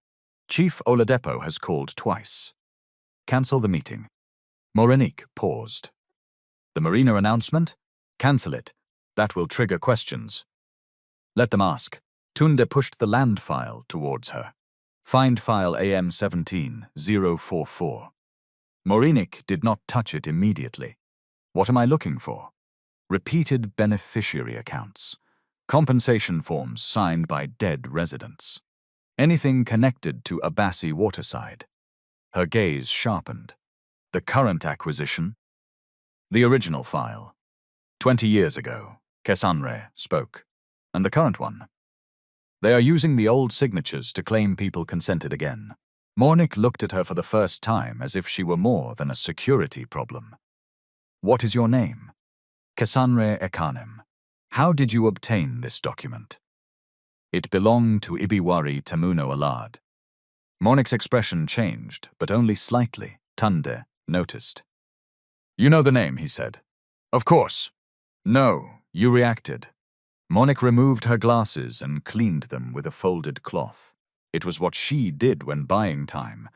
Chief Oladepo has called twice. Cancel the meeting. Morenik paused. The marina announcement? Cancel it. That will trigger questions. Let them ask. Tunde pushed the land file towards her. Find file AM17044. Morenik did not touch it immediately. What am I looking for? Repeated beneficiary accounts. Compensation forms signed by dead residents. Anything connected to Abassi Waterside. Her gaze sharpened. The current acquisition? The original file. 20 years ago, Cassandra spoke. And the current one? They are using the old signatures to claim people consented again. Morenik looked at her for the first time as if she were more than a security problem. What is your name? Cassandra Ekanem. How did you obtain this document? It belonged to Ibiwari Temuno Alad. Morenik's expression changed, but only slightly. Tunde noticed. You know the name, he said. Of course. No, you reacted. Morenik removed her glasses and cleaned them with a folded cloth. It was what she did when buying time.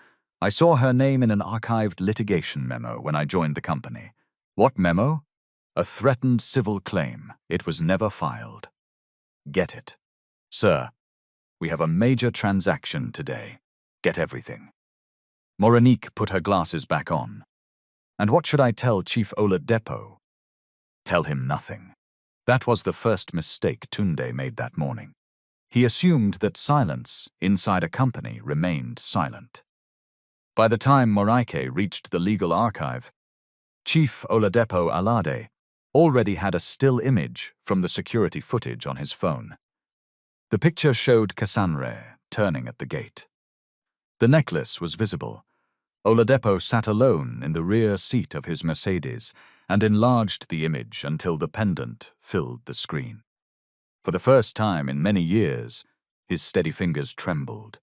I saw her name in an archived litigation memo when I joined the company. What memo? A threatened civil claim. It was never filed. Get it. Sir, we have a major transaction today. Get everything. Morenik put her glasses back on. And what should I tell Chief Oladepo? Tell him nothing. That was the first mistake Tunde made that morning. He assumed that silence inside a company remained silent. By the time Moraike reached the legal archive, Chief Oladepo Alade already had a still image from the security footage on his phone. The picture showed Cassandre turning at the gate. The necklace was visible. Oladipo sat alone in the rear seat of his Mercedes and enlarged the image until the pendant filled the screen. For the first time in many years, his steady fingers trembled.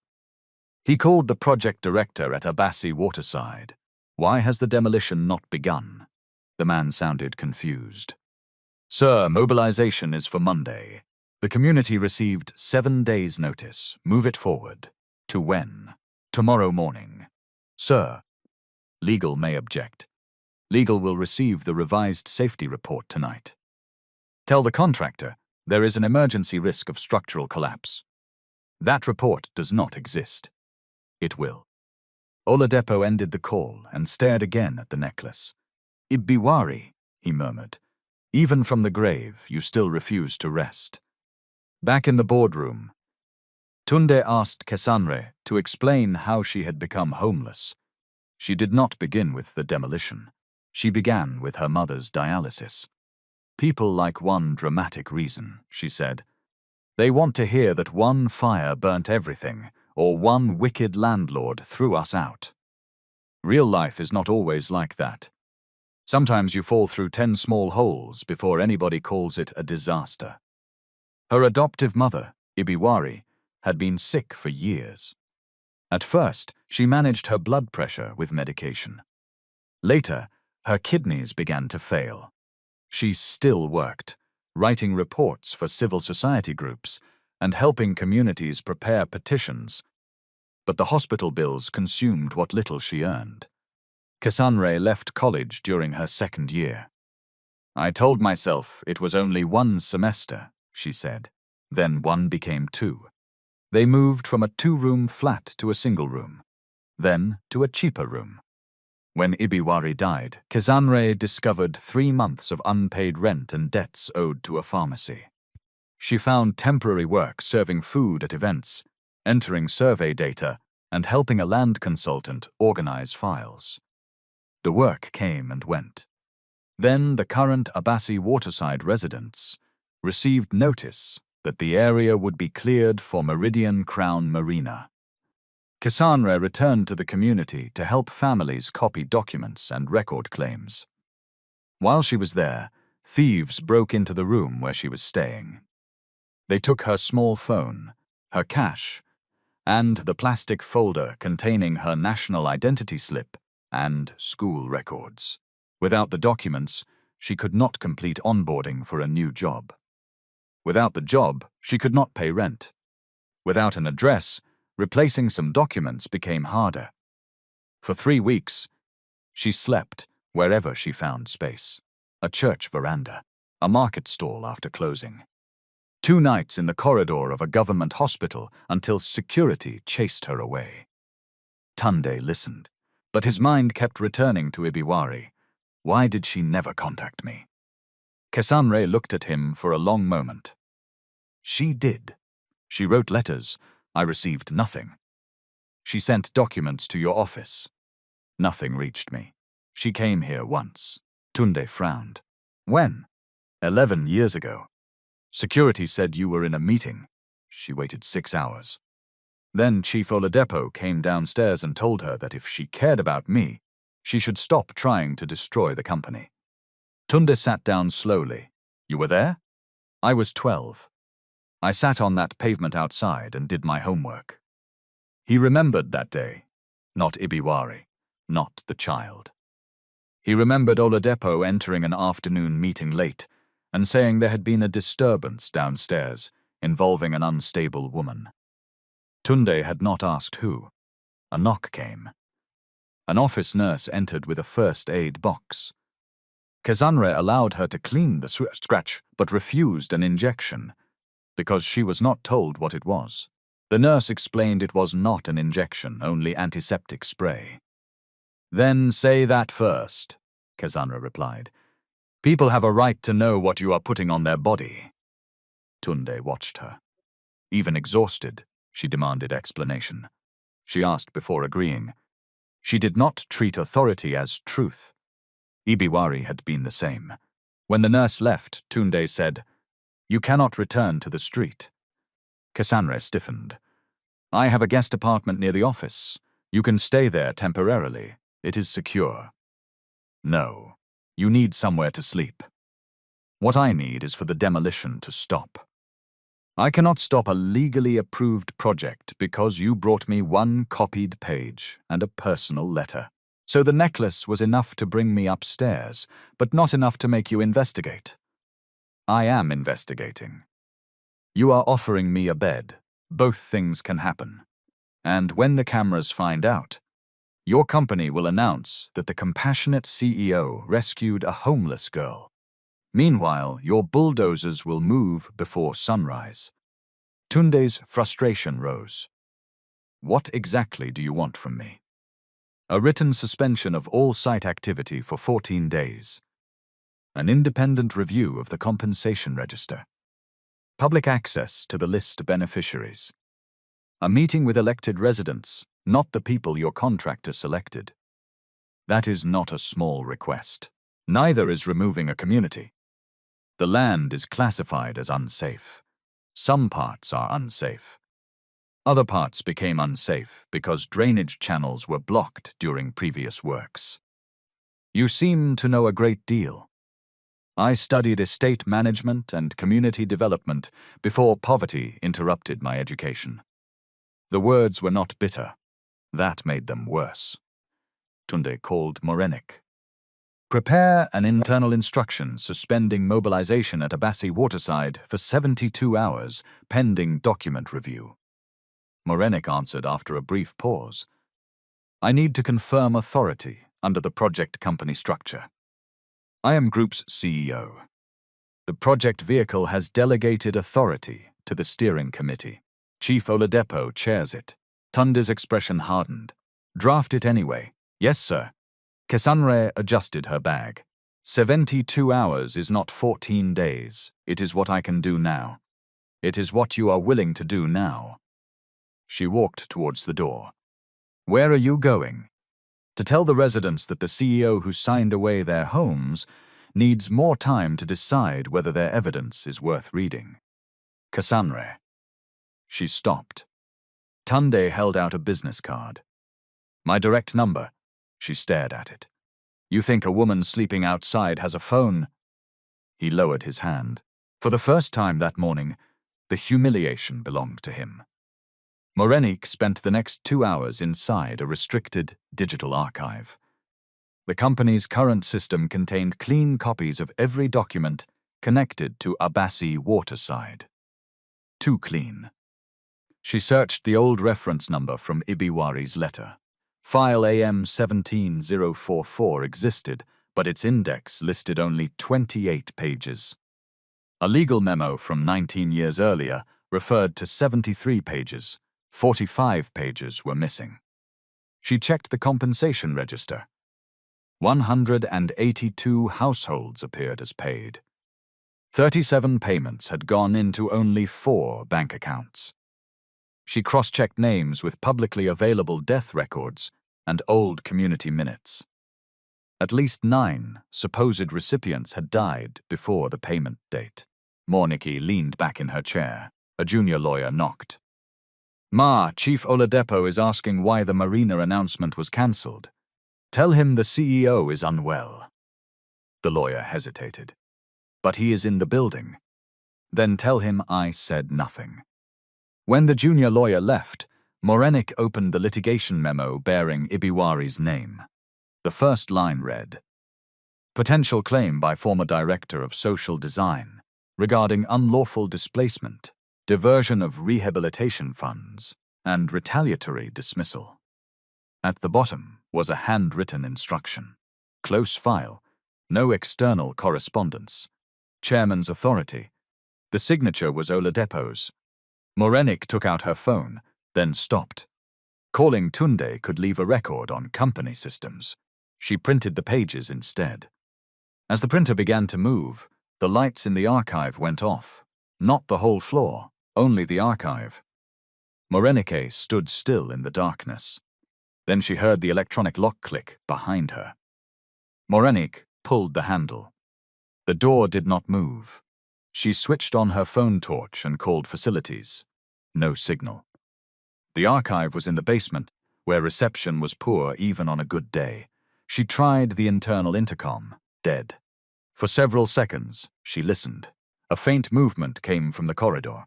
He called the project director at Abassi Waterside. "Why has the demolition not begun?" The man sounded confused. "Sir, mobilization is for Monday. The community received 7 days' notice. Move it forward." "To when?" "Tomorrow morning." "Sir." "Legal may object. Legal will receive the revised safety report tonight." "Tell the contractor there is an emergency risk of structural collapse." "That report does not exist." "It will." Oladipo ended the call and stared again at the necklace. "Ibiwari," he murmured. "Even from the grave, you still refuse to rest." Back in the boardroom, Tunde asked Cassandre to explain how she had become homeless. She did not begin with the demolition. She began with her mother's dialysis. "People like one dramatic reason," she said. "They want to hear that one fire burnt everything, or one wicked landlord threw us out. Real life is not always like that. Sometimes you fall through 10 small holes before anybody calls it a disaster." Her adoptive mother, Ibiwari, had been sick for years. At first, she managed her blood pressure with medication. Later, her kidneys began to fail. She still worked, writing reports for civil society groups and helping communities prepare petitions. But the hospital bills consumed what little she earned. Cassandre left college during her 2nd year. "I told myself it was only 1 semester," she said. Then 1 became 2. They moved from a 2-room flat to a single room, then to a cheaper room. When Ibiwari died, Cassandre discovered 3 months of unpaid rent and debts owed to a pharmacy. She found temporary work serving food at events, entering survey data, and helping a land consultant organize files. The work came and went. Then the current Abassi Waterside residents received notice that the area would be cleared for Meridian Crown Marina. Cassandre returned to the community to help families copy documents and record claims. While she was there, thieves broke into the room where she was staying. They took her small phone, her cash, and the plastic folder containing her national identity slip and school records. Without the documents, she could not complete onboarding for a new job. Without the job, she could not pay rent. Without an address, replacing some documents became harder. For 3 weeks, she slept wherever she found space. A church veranda, a market stall after closing. 2 nights in the corridor of a government hospital until security chased her away. Tunde listened, but his mind kept returning to Ibiwari. Why did she never contact me? Cassandre looked at him for a long moment. She did. She wrote letters. I received nothing. She sent documents to your office. Nothing reached me. She came here once. Tunde frowned. When? 11 years ago. Security said you were in a meeting. She waited 6 hours. Then Chief Oladipo came downstairs and told her that if she cared about me, she should stop trying to destroy the company. Tunde sat down slowly. You were there? I was 12. I sat on that pavement outside and did my homework. He remembered that day, not Ibiwari, not the child. He remembered Oladipo entering an afternoon meeting late and saying there had been a disturbance downstairs involving an unstable woman. Tunde had not asked who. A knock came. An office nurse entered with a first aid box. Cassandre allowed her to clean the scratch but refused an injection because she was not told what it was. The nurse explained it was not an injection, only antiseptic spray. Then say that first, Cassandra replied. People have a right to know what you are putting on their body. Tunde watched her. Even exhausted, she demanded explanation. She asked before agreeing. She did not treat authority as truth. Ibiwari had been the same. When the nurse left, Tunde said, "You cannot return to the street." Cassandra stiffened. "I have a guest apartment near the office. You can stay there temporarily. It is secure." "No, you need somewhere to sleep. What I need is for the demolition to stop. I cannot stop a legally approved project because you brought me one copied page and a personal letter. So the necklace was enough to bring me upstairs, but not enough to make you investigate. I am investigating. You are offering me a bed. Both things can happen. And when the cameras find out, your company will announce that the compassionate CEO rescued a homeless girl. Meanwhile, your bulldozers will move before sunrise." Tunde's frustration rose. "What exactly do you want from me?" "A written suspension of all site activity for 14 days. An independent review of the compensation register. Public access to the list beneficiaries. A meeting with elected residents, not the people your contractor selected. That is not a small request. Neither is removing a community. The land is classified as unsafe. Some parts are unsafe. Other parts became unsafe because drainage channels were blocked during previous works. You seem to know a great deal. I studied estate management and community development before poverty interrupted my education." The words were not bitter. That made them worse. Tunde called Morenik. "Prepare an internal instruction suspending mobilization at Abassi Waterside for 72 hours, pending document review." Morenik answered after a brief pause. "I need to confirm authority under the project company structure. I am Group's CEO. The project vehicle has delegated authority to the steering committee. Chief Oladepo chairs it." Tunde's expression hardened. "Draft it anyway." "Yes, sir." Cassandra adjusted her bag. 72 hours is not 14 days. It is what I can do now. It is what you are willing to do now." She walked towards the door. "Where are you going?" "To tell the residents that the CEO who signed away their homes needs more time to decide whether their evidence is worth reading." "Cassandra." She stopped. Tunde held out a business card. "My direct number." She stared at it. "You think a woman sleeping outside has a phone?" He lowered his hand. For the first time that morning, the humiliation belonged to him. Morenik spent the next 2 hours inside a restricted digital archive. The company's current system contained clean copies of every document connected to Abassi Waterside. Too clean. She searched the old reference number from Ibiwari's letter. File AM 17044 existed, but its index listed only 28 pages. A legal memo from 19 years earlier referred to 73 pages. 45 pages were missing. She checked the compensation register. 182 households appeared as paid. 37 payments had gone into only 4 bank accounts. She cross-checked names with publicly available death records and old community minutes. At least 9 supposed recipients had died before the payment date. Morniki leaned back in her chair. A junior lawyer knocked. "Ma, Chief Oladepo is asking why the Marina announcement was cancelled. Tell him the CEO is unwell." The lawyer hesitated. "But he is in the building." "Then tell him I said nothing." When the junior lawyer left, Morenik opened the litigation memo bearing Ibiwari's name. The first line read, "Potential claim by former director of social design regarding unlawful displacement, diversion of rehabilitation funds, and retaliatory dismissal." At the bottom was a handwritten instruction. Close file, no external correspondence. Chairman's authority. The signature was Oladepo's. Morenik took out her phone, then stopped. Calling Tunde could leave a record on company systems. She printed the pages instead. As the printer began to move, the lights in the archive went off. Not the whole floor, only the archive. Morenike stood still in the darkness. Then she heard the electronic lock click behind her. Morenik pulled the handle. The door did not move. She switched on her phone torch and called facilities. No signal. The archive was in the basement, where reception was poor even on a good day. She tried the internal intercom. Dead. For several seconds, she listened. A faint movement came from the corridor.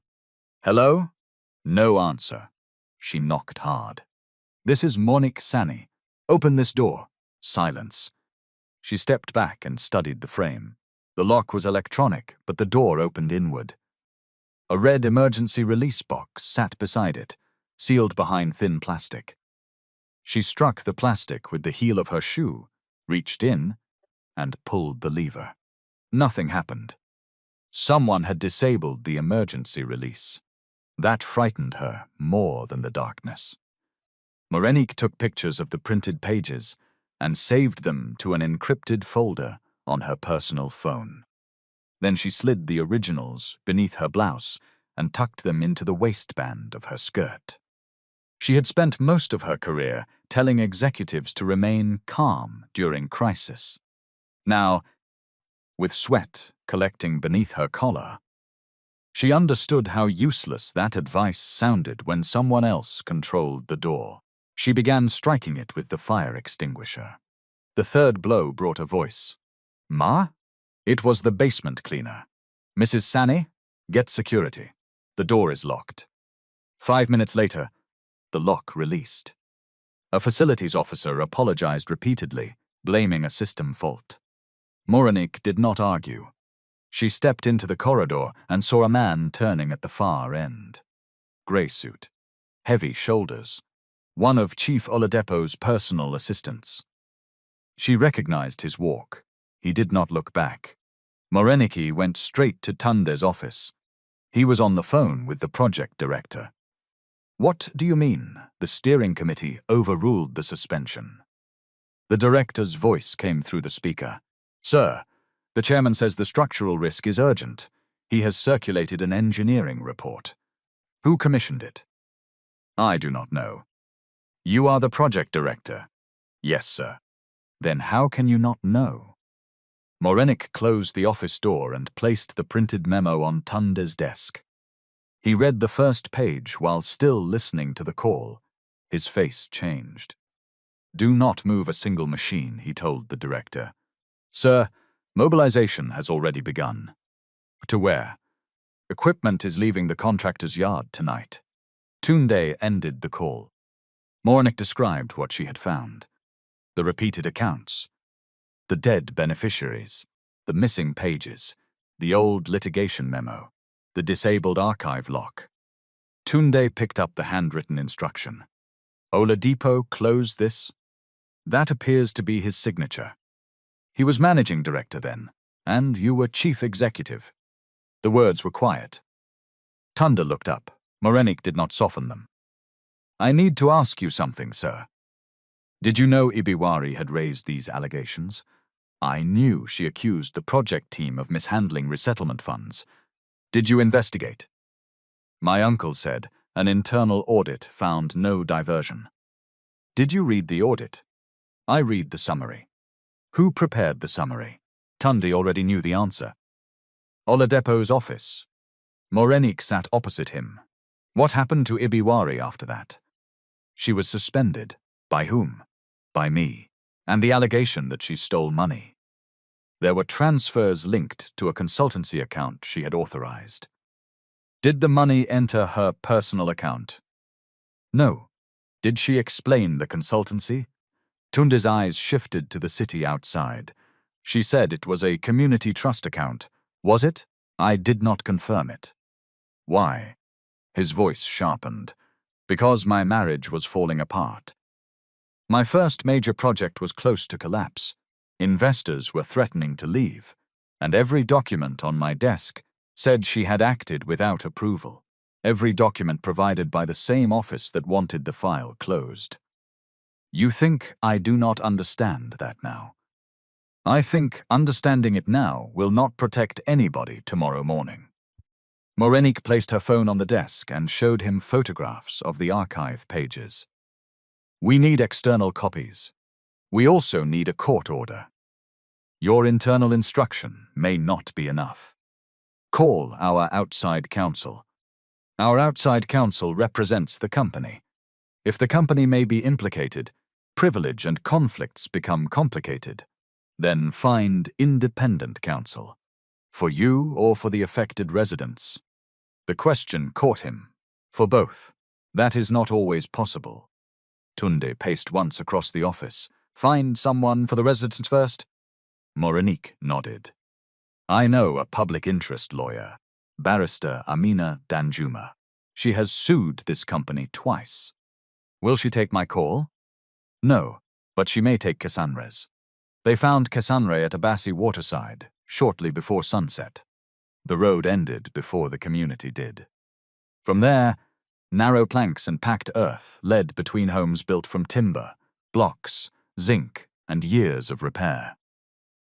Hello? No answer. She knocked hard. This is Monique Sani. Open this door. Silence. She stepped back and studied the frame. The lock was electronic, but the door opened inward. A red emergency release box sat beside it, sealed behind thin plastic. She struck the plastic with the heel of her shoe, reached in, and pulled the lever. Nothing happened. Someone had disabled the emergency release. That frightened her more than the darkness. Morenique took pictures of the printed pages and saved them to an encrypted folder on her personal phone. Then she slid the originals beneath her blouse and tucked them into the waistband of her skirt. She had spent most of her career telling executives to remain calm during crisis. Now, with sweat collecting beneath her collar, she understood how useless that advice sounded when someone else controlled the door. She began striking it with the fire extinguisher. The third blow brought a voice. Ma? It was the basement cleaner. Mrs. Sani, get security. The door is locked. 5 minutes later, the lock released. A facilities officer apologized repeatedly, blaming a system fault. Morenique did not argue. She stepped into the corridor and saw a man turning at the far end. Gray suit, heavy shoulders, one of Chief Oladepo's personal assistants. She recognized his walk. He did not look back. Morenique went straight to Tunde's office. He was on the phone with the project director. What do you mean, the steering committee overruled the suspension? The director's voice came through the speaker. Sir, the chairman says the structural risk is urgent. He has circulated an engineering report. Who commissioned it? I do not know. You are the project director? Yes, sir. Then how can you not know? Morenique closed the office door and placed the printed memo on Tunde's desk. He read the first page while still listening to the call. His face changed. Do not move a single machine, he told the director. Sir, mobilization has already begun. To where? Equipment is leaving the contractor's yard tonight. Tunde ended the call. Morenique described what she had found. The repeated accounts, the dead beneficiaries, the missing pages, the old litigation memo, the disabled archive lock. Tunde picked up the handwritten instruction. Oladipo closed this. That appears to be his signature. He was managing director then, and you were chief executive. The words were quiet. Tunde looked up. Morenique did not soften them. I need to ask you something, sir. Did you know Ibiwari had raised these allegations? I knew she accused the project team of mishandling resettlement funds. Did you investigate? My uncle said an internal audit found no diversion. Did you read the audit? I read the summary. Who prepared the summary? Tunde already knew the answer. Oladepo's office. Morenique sat opposite him. What happened to Ibiwari after that? She was suspended. By whom? By me. And the allegation that she stole money. There were transfers linked to a consultancy account she had authorized. Did the money enter her personal account? No. Did she explain the consultancy? Tunde's eyes shifted to the city outside. She said it was a community trust account. Was it? I did not confirm it. Why? His voice sharpened. Because my marriage was falling apart. My first major project was close to collapse. Investors were threatening to leave, and every document on my desk said she had acted without approval. Every document provided by the same office that wanted the file closed. You think I do not understand that now? I think understanding it now will not protect anybody tomorrow morning. Morenique placed her phone on the desk and showed him photographs of the archive pages. We need external copies. We also need a court order. Your internal instruction may not be enough. Call our outside counsel. Our outside counsel represents the company. If the company may be implicated, privilege and conflicts become complicated. Then find independent counsel. For you or for the affected residents. The question caught him. For both. That is not always possible. Tunde paced once across the office. Find someone for the residents first? Moranique nodded. I know a public interest lawyer, Barrister Amina Danjuma. She has sued this company twice. Will she take my call? No, but she may take Cassandra's. They found Cassandra at Abassi waterside, shortly before sunset. The road ended before the community did. From there, narrow planks and packed earth led between homes built from timber, blocks, zinc, and years of repair.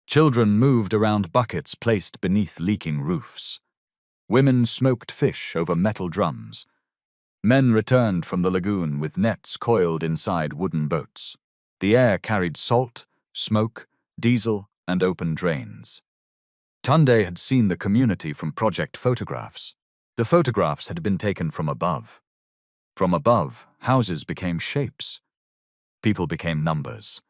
Children moved around buckets placed beneath leaking roofs. Women smoked fish over metal drums. Men returned from the lagoon with nets coiled inside wooden boats. The air carried salt, smoke, diesel, and open drains. Tunde had seen the community from project photographs. The photographs had been taken from above. From above, houses became shapes. People became numbers.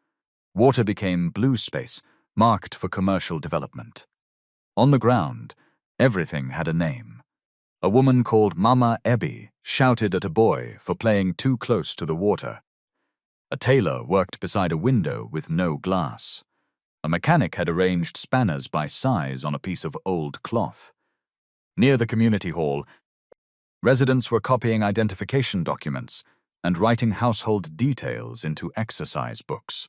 Water became blue space, marked for commercial development. On the ground, everything had a name. A woman called Mama Ebby shouted at a boy for playing too close to the water. A tailor worked beside a window with no glass. A mechanic had arranged spanners by size on a piece of old cloth. Near the community hall, residents were copying identification documents and writing household details into exercise books.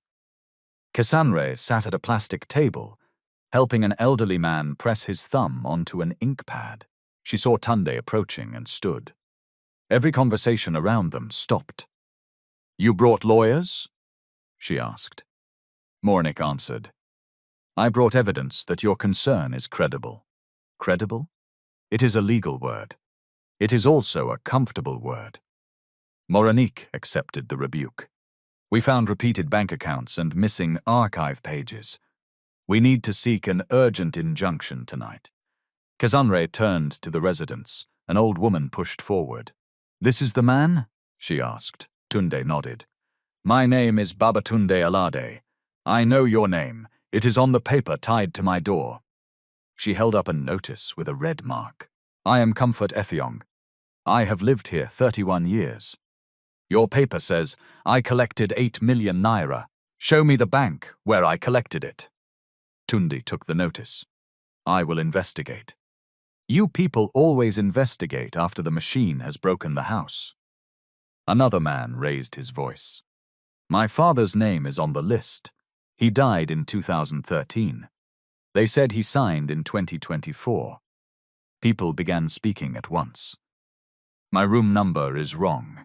Cassandra sat at a plastic table, helping an elderly man press his thumb onto an ink pad. She saw Tunde approaching and stood. Every conversation around them stopped. You brought lawyers? She asked. Mornick answered. I brought evidence that your concern is credible. Credible? It is a legal word. It is also a comfortable word. Moranique accepted the rebuke. We found repeated bank accounts and missing archive pages. We need to seek an urgent injunction tonight. Cassandra turned to the residents. An old woman pushed forward. This is the man? She asked. Tunde nodded. My name is Babatunde Alade. I know your name. It is on the paper tied to my door. She held up a notice with a red mark. I am Comfort Effiong. I have lived here 31 years. Your paper says I collected 8 million naira. Show me the bank where I collected it. Tunde took the notice. I will investigate. You people always investigate after the machine has broken the house. Another man raised his voice. My father's name is on the list. He died in 2013. They said he signed in 2024. People began speaking at once. My room number is wrong.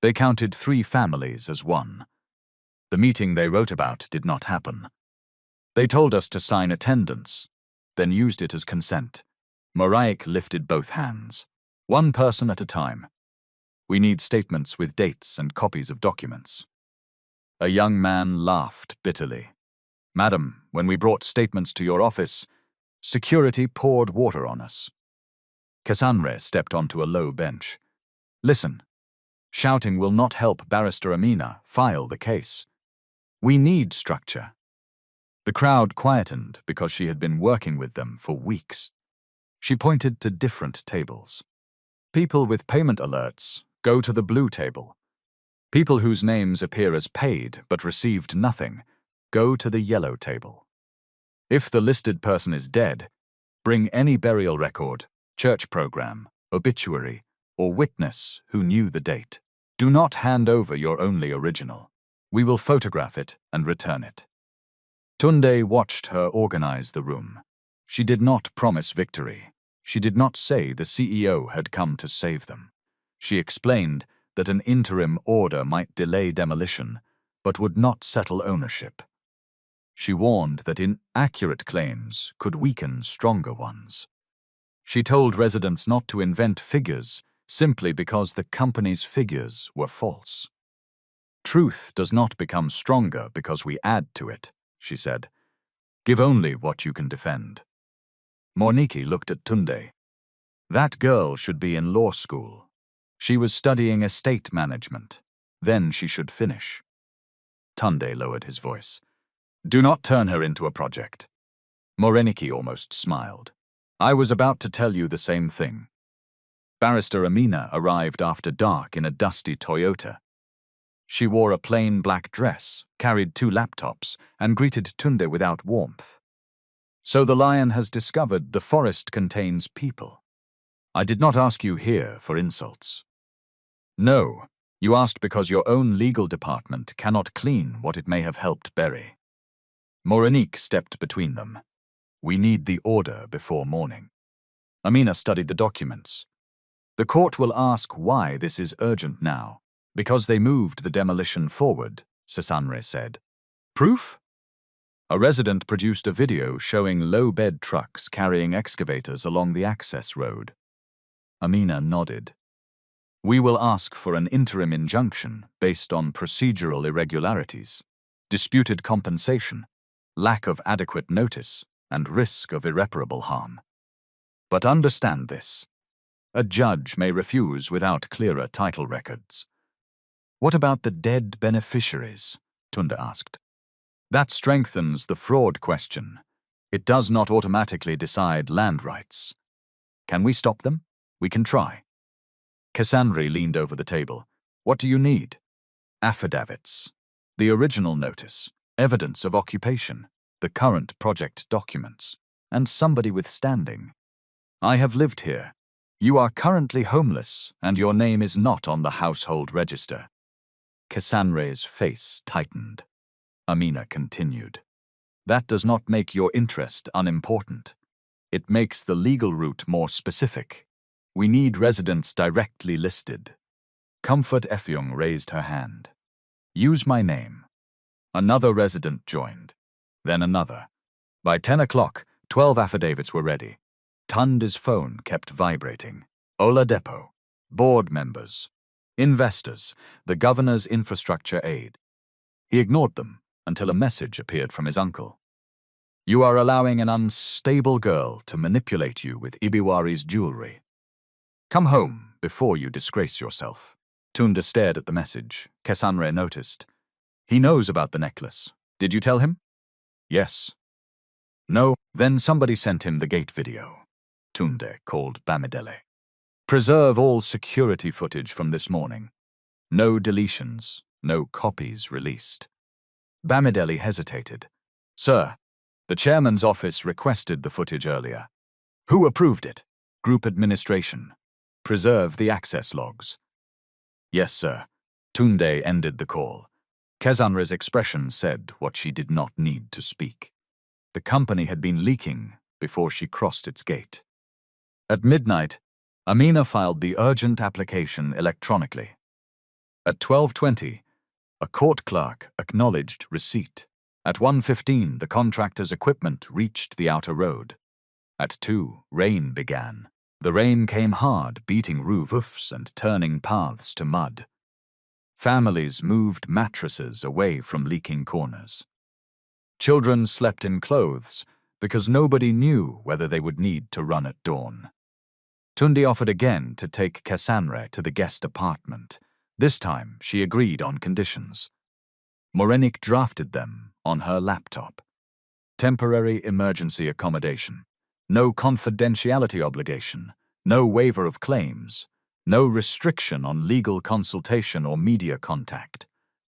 They counted 3 families as one. The meeting they wrote about did not happen. They told us to sign attendance, then used it as consent. Moraik lifted both hands, one person at a time. We need statements with dates and copies of documents. A young man laughed bitterly. Madam, when we brought statements to your office, security poured water on us. Cassandra stepped onto a low bench. Listen, shouting will not help Barrister Amina file the case. We need structure. The crowd quietened because she had been working with them for weeks. She pointed to different tables. People with payment alerts go to the blue table. People whose names appear as paid but received nothing go to the yellow table. If the listed person is dead, bring any burial record, church program, obituary, or witness who knew the date. Do not hand over your only original. We will photograph it and return it. Tunde watched her organize the room. She did not promise victory. She did not say the CEO had come to save them. She explained that an interim order might delay demolition, but would not settle ownership. She warned that inaccurate claims could weaken stronger ones. She told residents not to invent figures simply because the company's figures were false. Truth does not become stronger because we add to it, she said. Give only what you can defend. Morniki looked at Tunde. That girl should be in law school. She was studying estate management. Then she should finish. Tunde lowered his voice. Do not turn her into a project. Moreniki almost smiled. I was about to tell you the same thing. Barrister Amina arrived after dark in a dusty Toyota. She wore a plain black dress, carried 2 laptops, and greeted Tunde without warmth. So the lion has discovered the forest contains people. I did not ask you here for insults. No, you asked because your own legal department cannot clean what it may have helped bury. Moranique stepped between them. We need the order before morning. Amina studied the documents. The court will ask why this is urgent now. Because they moved the demolition forward, Sasanre said. Proof? A resident produced a video showing low-bed trucks carrying excavators along the access road. Amina nodded. We will ask for an interim injunction based on procedural irregularities, disputed compensation, lack of adequate notice, and risk of irreparable harm. But understand this. A judge may refuse without clearer title records. What about the dead beneficiaries? Tunde asked. That strengthens the fraud question. It does not automatically decide land rights. Can we stop them? We can try. Cassandre leaned over the table. What do you need? Affidavits. The original notice, evidence of occupation, the current project documents, and somebody with standing. I have lived here. You are currently homeless, and your name is not on the household register. Cassandre's face tightened. Amina continued. That does not make your interest unimportant. It makes the legal route more specific. We need residents directly listed. Comfort Efyung raised her hand. Use my name. Another resident joined. Then another. By 10 o'clock, 12 affidavits were ready. Tunde's phone kept vibrating. Ola Depot. Board members. Investors. The governor's infrastructure aid. He ignored them until a message appeared from his uncle. You are allowing an unstable girl to manipulate you with Ibiwari's jewelry. Come home before you disgrace yourself. Tunde stared at the message. Cassandre noticed. He knows about the necklace. Did you tell him? Yes. No, then somebody sent him the gate video. Tunde called Bamidele. Preserve all security footage from this morning. No deletions, no copies released. Bamidele hesitated. Sir, the chairman's office requested the footage earlier. Who approved it? Group administration. Preserve the access logs. Yes, sir. Tunde ended the call. Cassandre's expression said what she did not need to speak. The company had been leaking before she crossed its gate. At midnight, Amina filed the urgent application electronically. At 12:20, a court clerk acknowledged receipt. At 1:15, the contractor's equipment reached the outer road. At 2, rain began. The rain came hard, beating roofs and turning paths to mud. Families moved mattresses away from leaking corners. Children slept in clothes because nobody knew whether they would need to run at dawn. Tunde offered again to take Cassandre to the guest apartment. This time, she agreed on conditions. Morenik drafted them on her laptop. Temporary emergency accommodation. No confidentiality obligation. No waiver of claims. No restriction on legal consultation or media contact.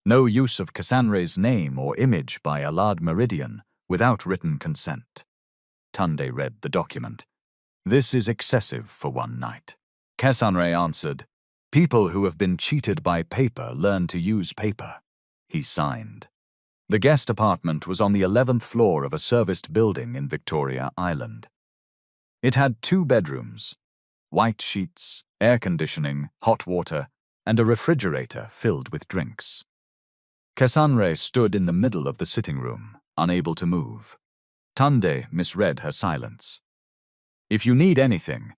No use of Cassandre's name or image by Alad Meridian without written consent. Tunde read the document. This is excessive for one night. Cassandre answered, People who have been cheated by paper learn to use paper. He signed. The guest apartment was on the 11th floor of a serviced building in Victoria Island. It had 2 bedrooms, white sheets, air conditioning, hot water, and a refrigerator filled with drinks. Cassandre stood in the middle of the sitting room, unable to move. Tunde misread her silence. If you need anything,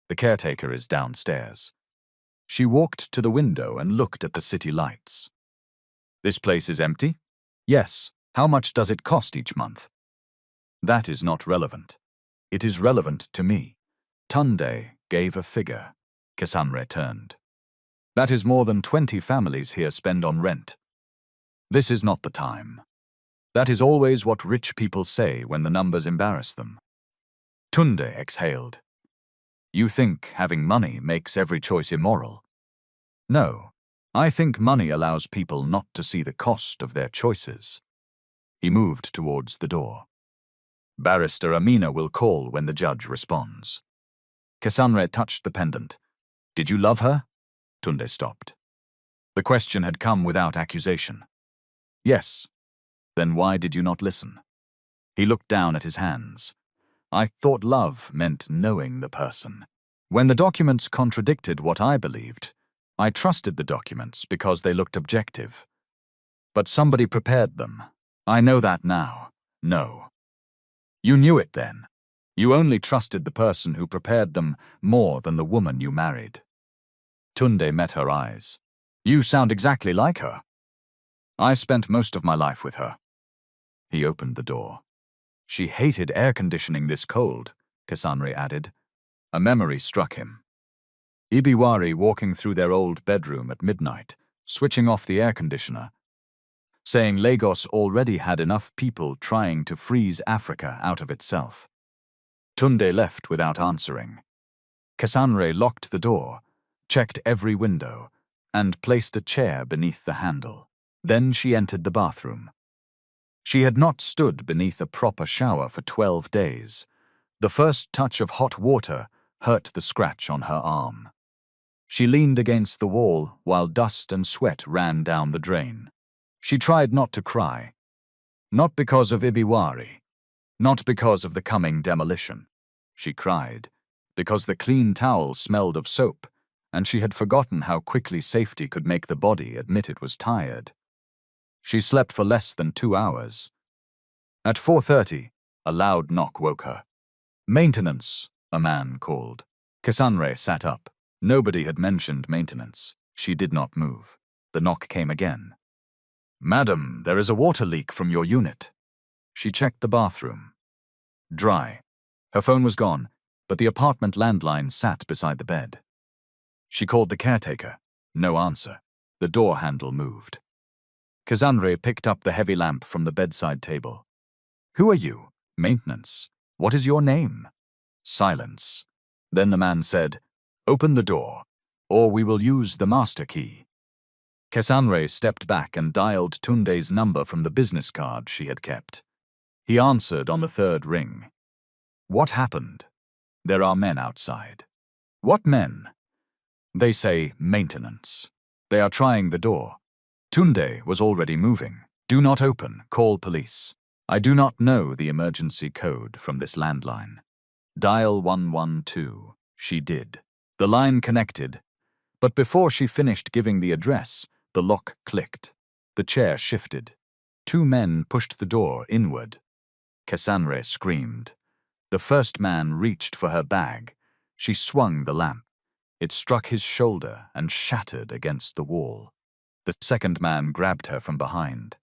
the caretaker is downstairs. She walked to the window and looked at the city lights. This place is empty? Yes. How much does it cost each month? That is not relevant. It is relevant to me. Tunde gave a figure. Cassandra turned. That is more than 20 families here spend on rent. This is not the time. That is always what rich people say when the numbers embarrass them. Tunde exhaled. You think having money makes every choice immoral? No, I think money allows people not to see the cost of their choices. He moved towards the door. Barrister Amina will call when the judge responds. Cassandra touched the pendant. Did you love her? Tunde stopped. The question had come without accusation. Yes. Then why did you not listen? He looked down at his hands. I thought love meant knowing the person. When the documents contradicted what I believed, I trusted the documents because they looked objective. But somebody prepared them. I know that now. No. You knew it then. You only trusted the person who prepared them more than the woman you married. Tunde met her eyes. You sound exactly like her. I spent most of my life with her. He opened the door. She hated air conditioning this cold, Cassandra added. A memory struck him. Ibiwari walking through their old bedroom at midnight, switching off the air conditioner, saying Lagos already had enough people trying to freeze Africa out of itself. Tunde left without answering. Cassandra locked the door, checked every window, and placed a chair beneath the handle. Then she entered the bathroom. She had not stood beneath a proper shower for 12 days. The first touch of hot water hurt the scratch on her arm. She leaned against the wall while dust and sweat ran down the drain. She tried not to cry. Not because of Ibiwari. Not because of the coming demolition. She cried because the clean towel smelled of soap, and she had forgotten how quickly safety could make the body admit it was tired. She slept for less than 2 hours. At 4:30, a loud knock woke her. Maintenance, a man called. Cassandra sat up. Nobody had mentioned maintenance. She did not move. The knock came again. Madam, there is a water leak from your unit. She checked the bathroom. Dry. Her phone was gone, but the apartment landline sat beside the bed. She called the caretaker. No answer. The door handle moved. Cassandra picked up the heavy lamp from the bedside table. Who are you? Maintenance. What is your name? Silence. Then the man said, Open the door, or we will use the master key. Cassandra stepped back and dialed Tunde's number from the business card she had kept. He answered on the 3rd ring. What happened? There are men outside. What men? They say maintenance. They are trying the door. Tunde was already moving. Do not open. Call police. I do not know the emergency code from this landline. Dial 112. She did. The line connected, but before she finished giving the address, the lock clicked. The chair shifted. 2 men pushed the door inward. Cassandra screamed. The first man reached for her bag. She swung the lamp. It struck his shoulder and shattered against the wall. The second man grabbed her from behind.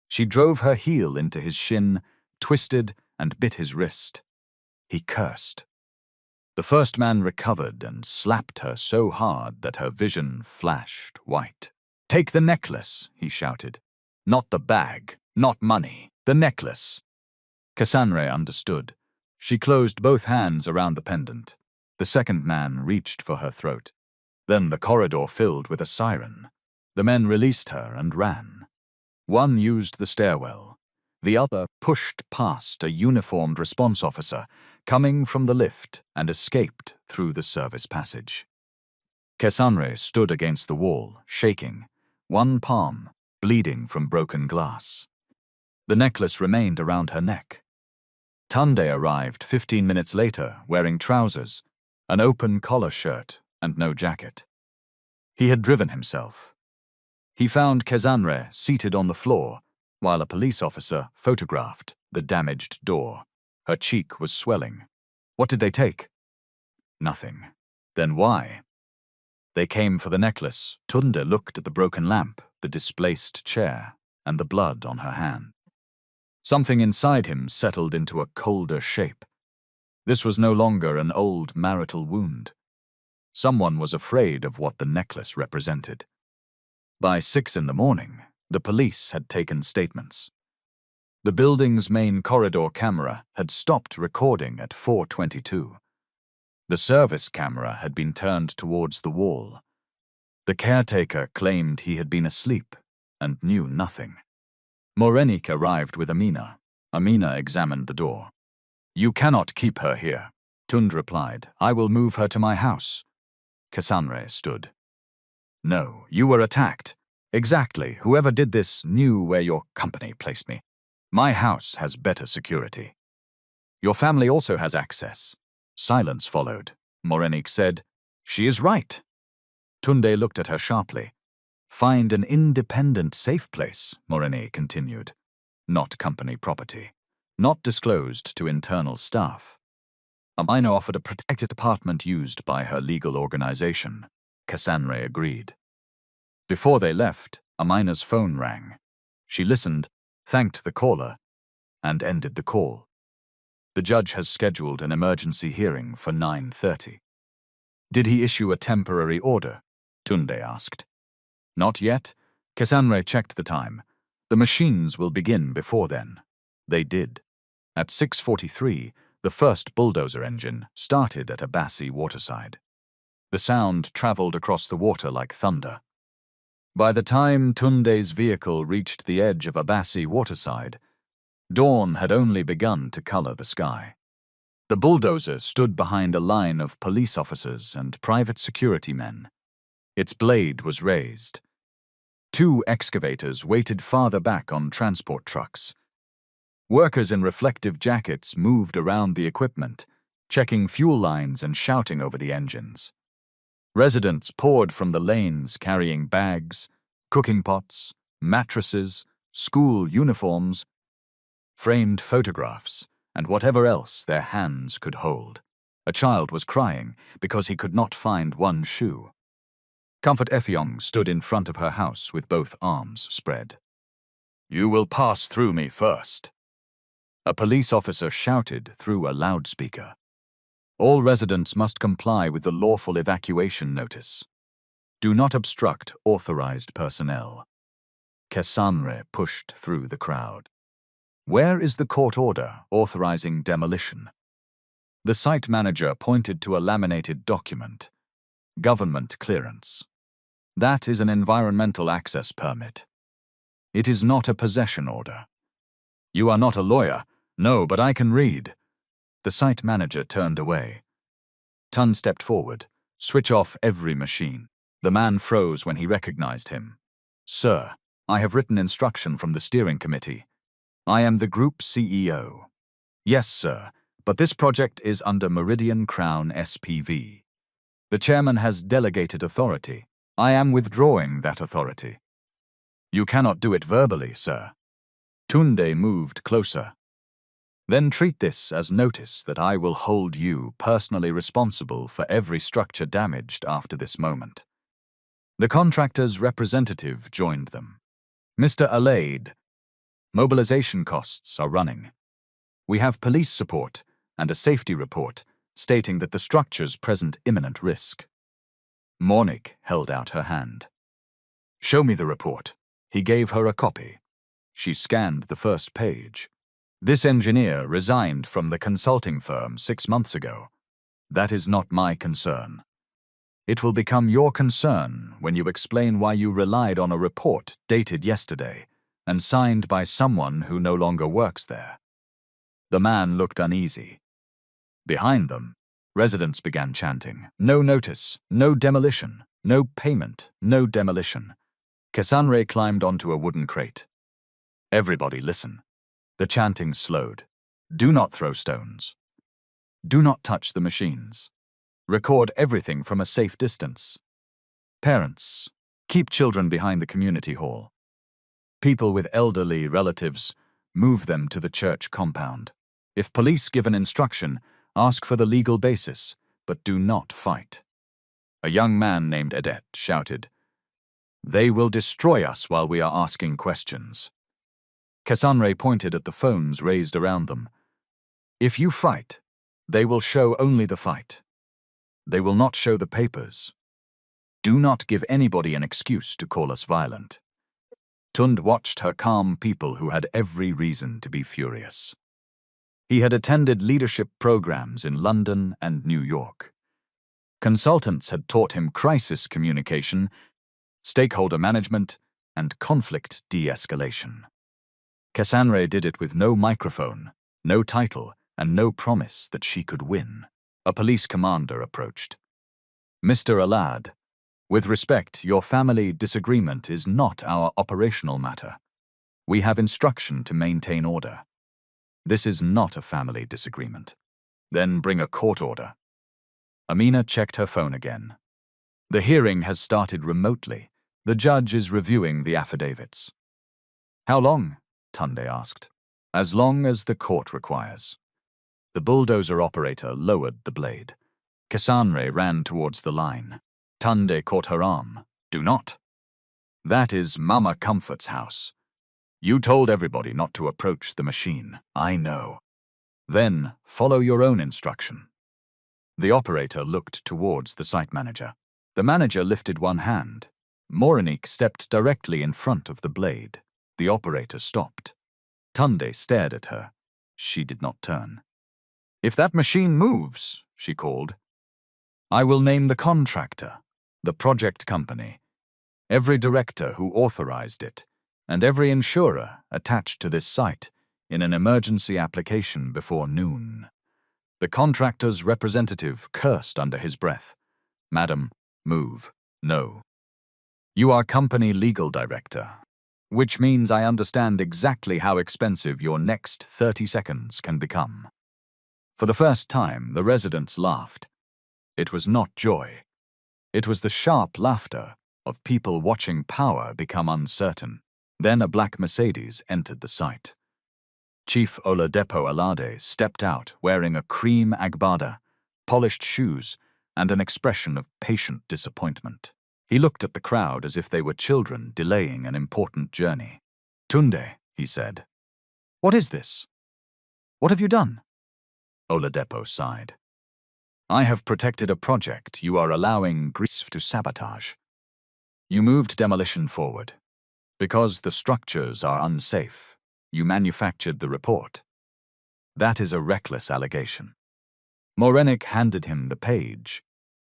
She drove her heel into his shin, twisted, and bit his wrist. He cursed. The first man recovered and slapped her so hard that her vision flashed white. Take the necklace, he shouted. Not the bag, not money, the necklace. Cassandra understood. She closed both hands around the pendant. The second man reached for her throat. Then the corridor filled with a siren. The men released her and ran. One used the stairwell. The other pushed past a uniformed response officer coming from the lift and escaped through the service passage. Cassandra stood against the wall, shaking, one palm bleeding from broken glass. The necklace remained around her neck. Tunde arrived 15 minutes later wearing trousers, an open collar shirt, and no jacket. He had driven himself. He found Cassandra seated on the floor while a police officer photographed the damaged door. Her cheek was swelling. What did they take? Nothing. Then why? They came for the necklace. Tunde looked at the broken lamp, the displaced chair, and the blood on her hand. Something inside him settled into a colder shape. This was no longer an old marital wound. Someone was afraid of what the necklace represented. By 6 in the morning, the police had taken statements. The building's main corridor camera had stopped recording at 4:22. The service camera had been turned towards the wall. The caretaker claimed he had been asleep and knew nothing. Morenik arrived with Amina. Amina examined the door. "You cannot keep her here," Tund replied. "I will move her to my house." Cassandre stood. "No, you were attacked. Exactly. Whoever did this knew where your company placed me. My house has better security. Your family also has access." Silence followed. Morenik said, "She is right." Tunde looked at her sharply. "Find an independent, safe place," Morenik continued. "Not company property. Not disclosed to internal staff." Amina offered a protected apartment used by her legal organization. Cassandre agreed. Before they left, Amina's phone rang. She listened, thanked the caller, and ended the call. "The judge has scheduled an emergency hearing for 9:30. "Did he issue a temporary order?" Tunde asked. "Not yet." Cassandre checked the time. "The machines will begin before then." They did. At 6:43, the first bulldozer engine started at Abassi waterside. The sound traveled across the water like thunder. By the time Tunde's vehicle reached the edge of Abassi waterside, dawn had only begun to color the sky. The bulldozer stood behind a line of police officers and private security men. Its blade was raised. 2 excavators waited farther back on transport trucks. Workers in reflective jackets moved around the equipment, checking fuel lines and shouting over the engines. Residents poured from the lanes carrying bags, cooking pots, mattresses, school uniforms, framed photographs, and whatever else their hands could hold. A child was crying because he could not find one shoe. Comfort Effiong stood in front of her house with both arms spread. "You will pass through me first." A police officer shouted through a loudspeaker. "All residents must comply with the lawful evacuation notice. Do not obstruct authorized personnel." Cassandre pushed through the crowd. "Where is the court order authorizing demolition?" The site manager pointed to a laminated document. "Government clearance. That is an environmental access permit. It is not a possession order." "You are not a lawyer." "No, but I can read." The site manager turned away. Tun stepped forward. "Switch off every machine." The man froze when he recognized him. "Sir, I have written instruction from the steering committee. I am the group CEO." "Yes, sir, but this project is under Meridian Crown SPV. The chairman has delegated authority. I am withdrawing that authority." "You cannot do it verbally, sir." Tunde moved closer. "Then treat this as notice that I will hold you personally responsible for every structure damaged after this moment." The contractor's representative joined them. "Mr. Alaid, mobilization costs are running. We have police support and a safety report stating that the structures present imminent risk." Morenik held out her hand. "Show me the report." He gave her a copy. She scanned the first page. "This engineer resigned from the consulting firm 6 months ago. That is not my concern. It will become your concern when you explain why you relied on a report dated yesterday and signed by someone who no longer works there." The man looked uneasy. Behind them, residents began chanting, "No notice, no demolition, no payment, no demolition." Cassandre climbed onto a wooden crate. "Everybody listen." The chanting slowed. "Do not throw stones. Do not touch the machines. Record everything from a safe distance. Parents, keep children behind the community hall. People with elderly relatives, move them to the church compound. If police give an instruction, ask for the legal basis, but do not fight." A young man named Edet shouted, "They will destroy us while we are asking questions." Cassandre pointed at the phones raised around them. "If you fight, They will show only the fight. They will not show the papers. Do not give anybody an excuse to call us violent. Tund watched her calm people who had every reason to be furious. He had attended leadership programs in London and New York. Consultants had taught him crisis communication, stakeholder management, and conflict de-escalation. Cassandre did it with no microphone, no title, and no promise that she could win. A police commander approached. "Mr. Alad, with respect, your family disagreement is not our operational matter. We have instruction to maintain order. This is not a family disagreement. Then bring a court order." Amina checked her phone again. "The hearing has started remotely. The judge is reviewing the affidavits." "How long?" Tunde asked. "As long as the court requires." The bulldozer operator lowered the blade. Cassandre ran towards the line. Tunde caught her arm. "Do not. That is Mama Comfort's house. You told everybody not to approach the machine. I know. Then follow your own instruction." The operator looked towards the site manager. The manager lifted one hand. Moronique stepped directly in front of the blade. The operator stopped. Tunde stared at her. She did not turn. "If that machine moves," she called, "I will name the contractor, the project company, every director who authorized it, and every insurer attached to this site in an emergency application before noon." The contractor's representative cursed under his breath. "Madam, move. No. You are company legal director, which means I understand exactly how expensive your next 30 seconds can become." For the first time, the residents laughed. It was not joy. It was the sharp laughter of people watching power become uncertain. Then a black Mercedes entered the site. Chief Oladepo Alade stepped out wearing a cream agbada, polished shoes, and an expression of patient disappointment. He looked at the crowd as if they were children delaying an important journey. "Tunde," he said, "what is this? What have you done?" Oladepo sighed. "I have protected a project you are allowing Greece to sabotage. You moved demolition forward. Because the structures are unsafe, you manufactured the report. That is a reckless allegation." Morenic handed him the page.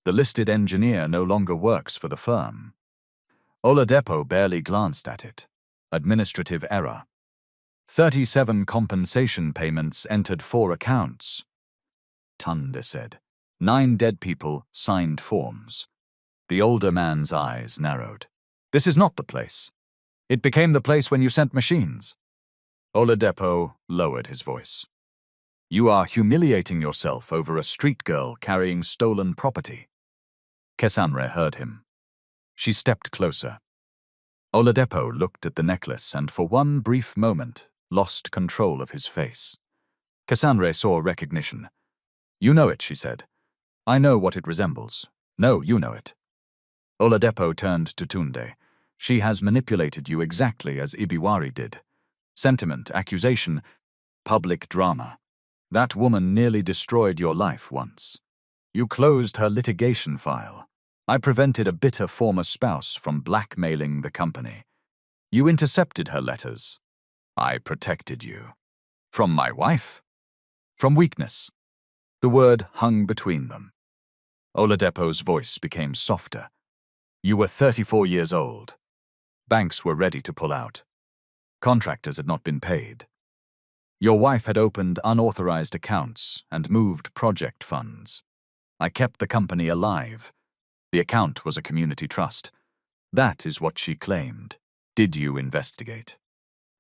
The listed engineer no longer works for the firm. Oladepo barely glanced at it. Administrative error. 37 compensation payments entered 4 accounts. Tunde said. 9 dead people signed forms. The older man's eyes narrowed. "This is not the place. It became the place when you sent machines." Oladepo lowered his voice. "You are humiliating yourself over a street girl carrying stolen property." Cassandre heard him. She stepped closer. Oladepo looked at the necklace and for one brief moment lost control of his face. Cassandre saw recognition. "You know it," she said. "I know what it resembles. No, you know it." Oladepo turned to Tunde. "She has manipulated you exactly as Ibiwari did. Sentiment, accusation, public drama. That woman nearly destroyed your life once. You closed her litigation file. I prevented a bitter former spouse from blackmailing the company. You intercepted her letters. I protected you. From my wife? From weakness." The word hung between them. Oladepo's voice became softer. "You were 34 years old. Banks were ready to pull out. Contractors had not been paid. Your wife had opened unauthorized accounts and moved project funds. I kept the company alive. The account was a community trust. That is what she claimed. Did you investigate?"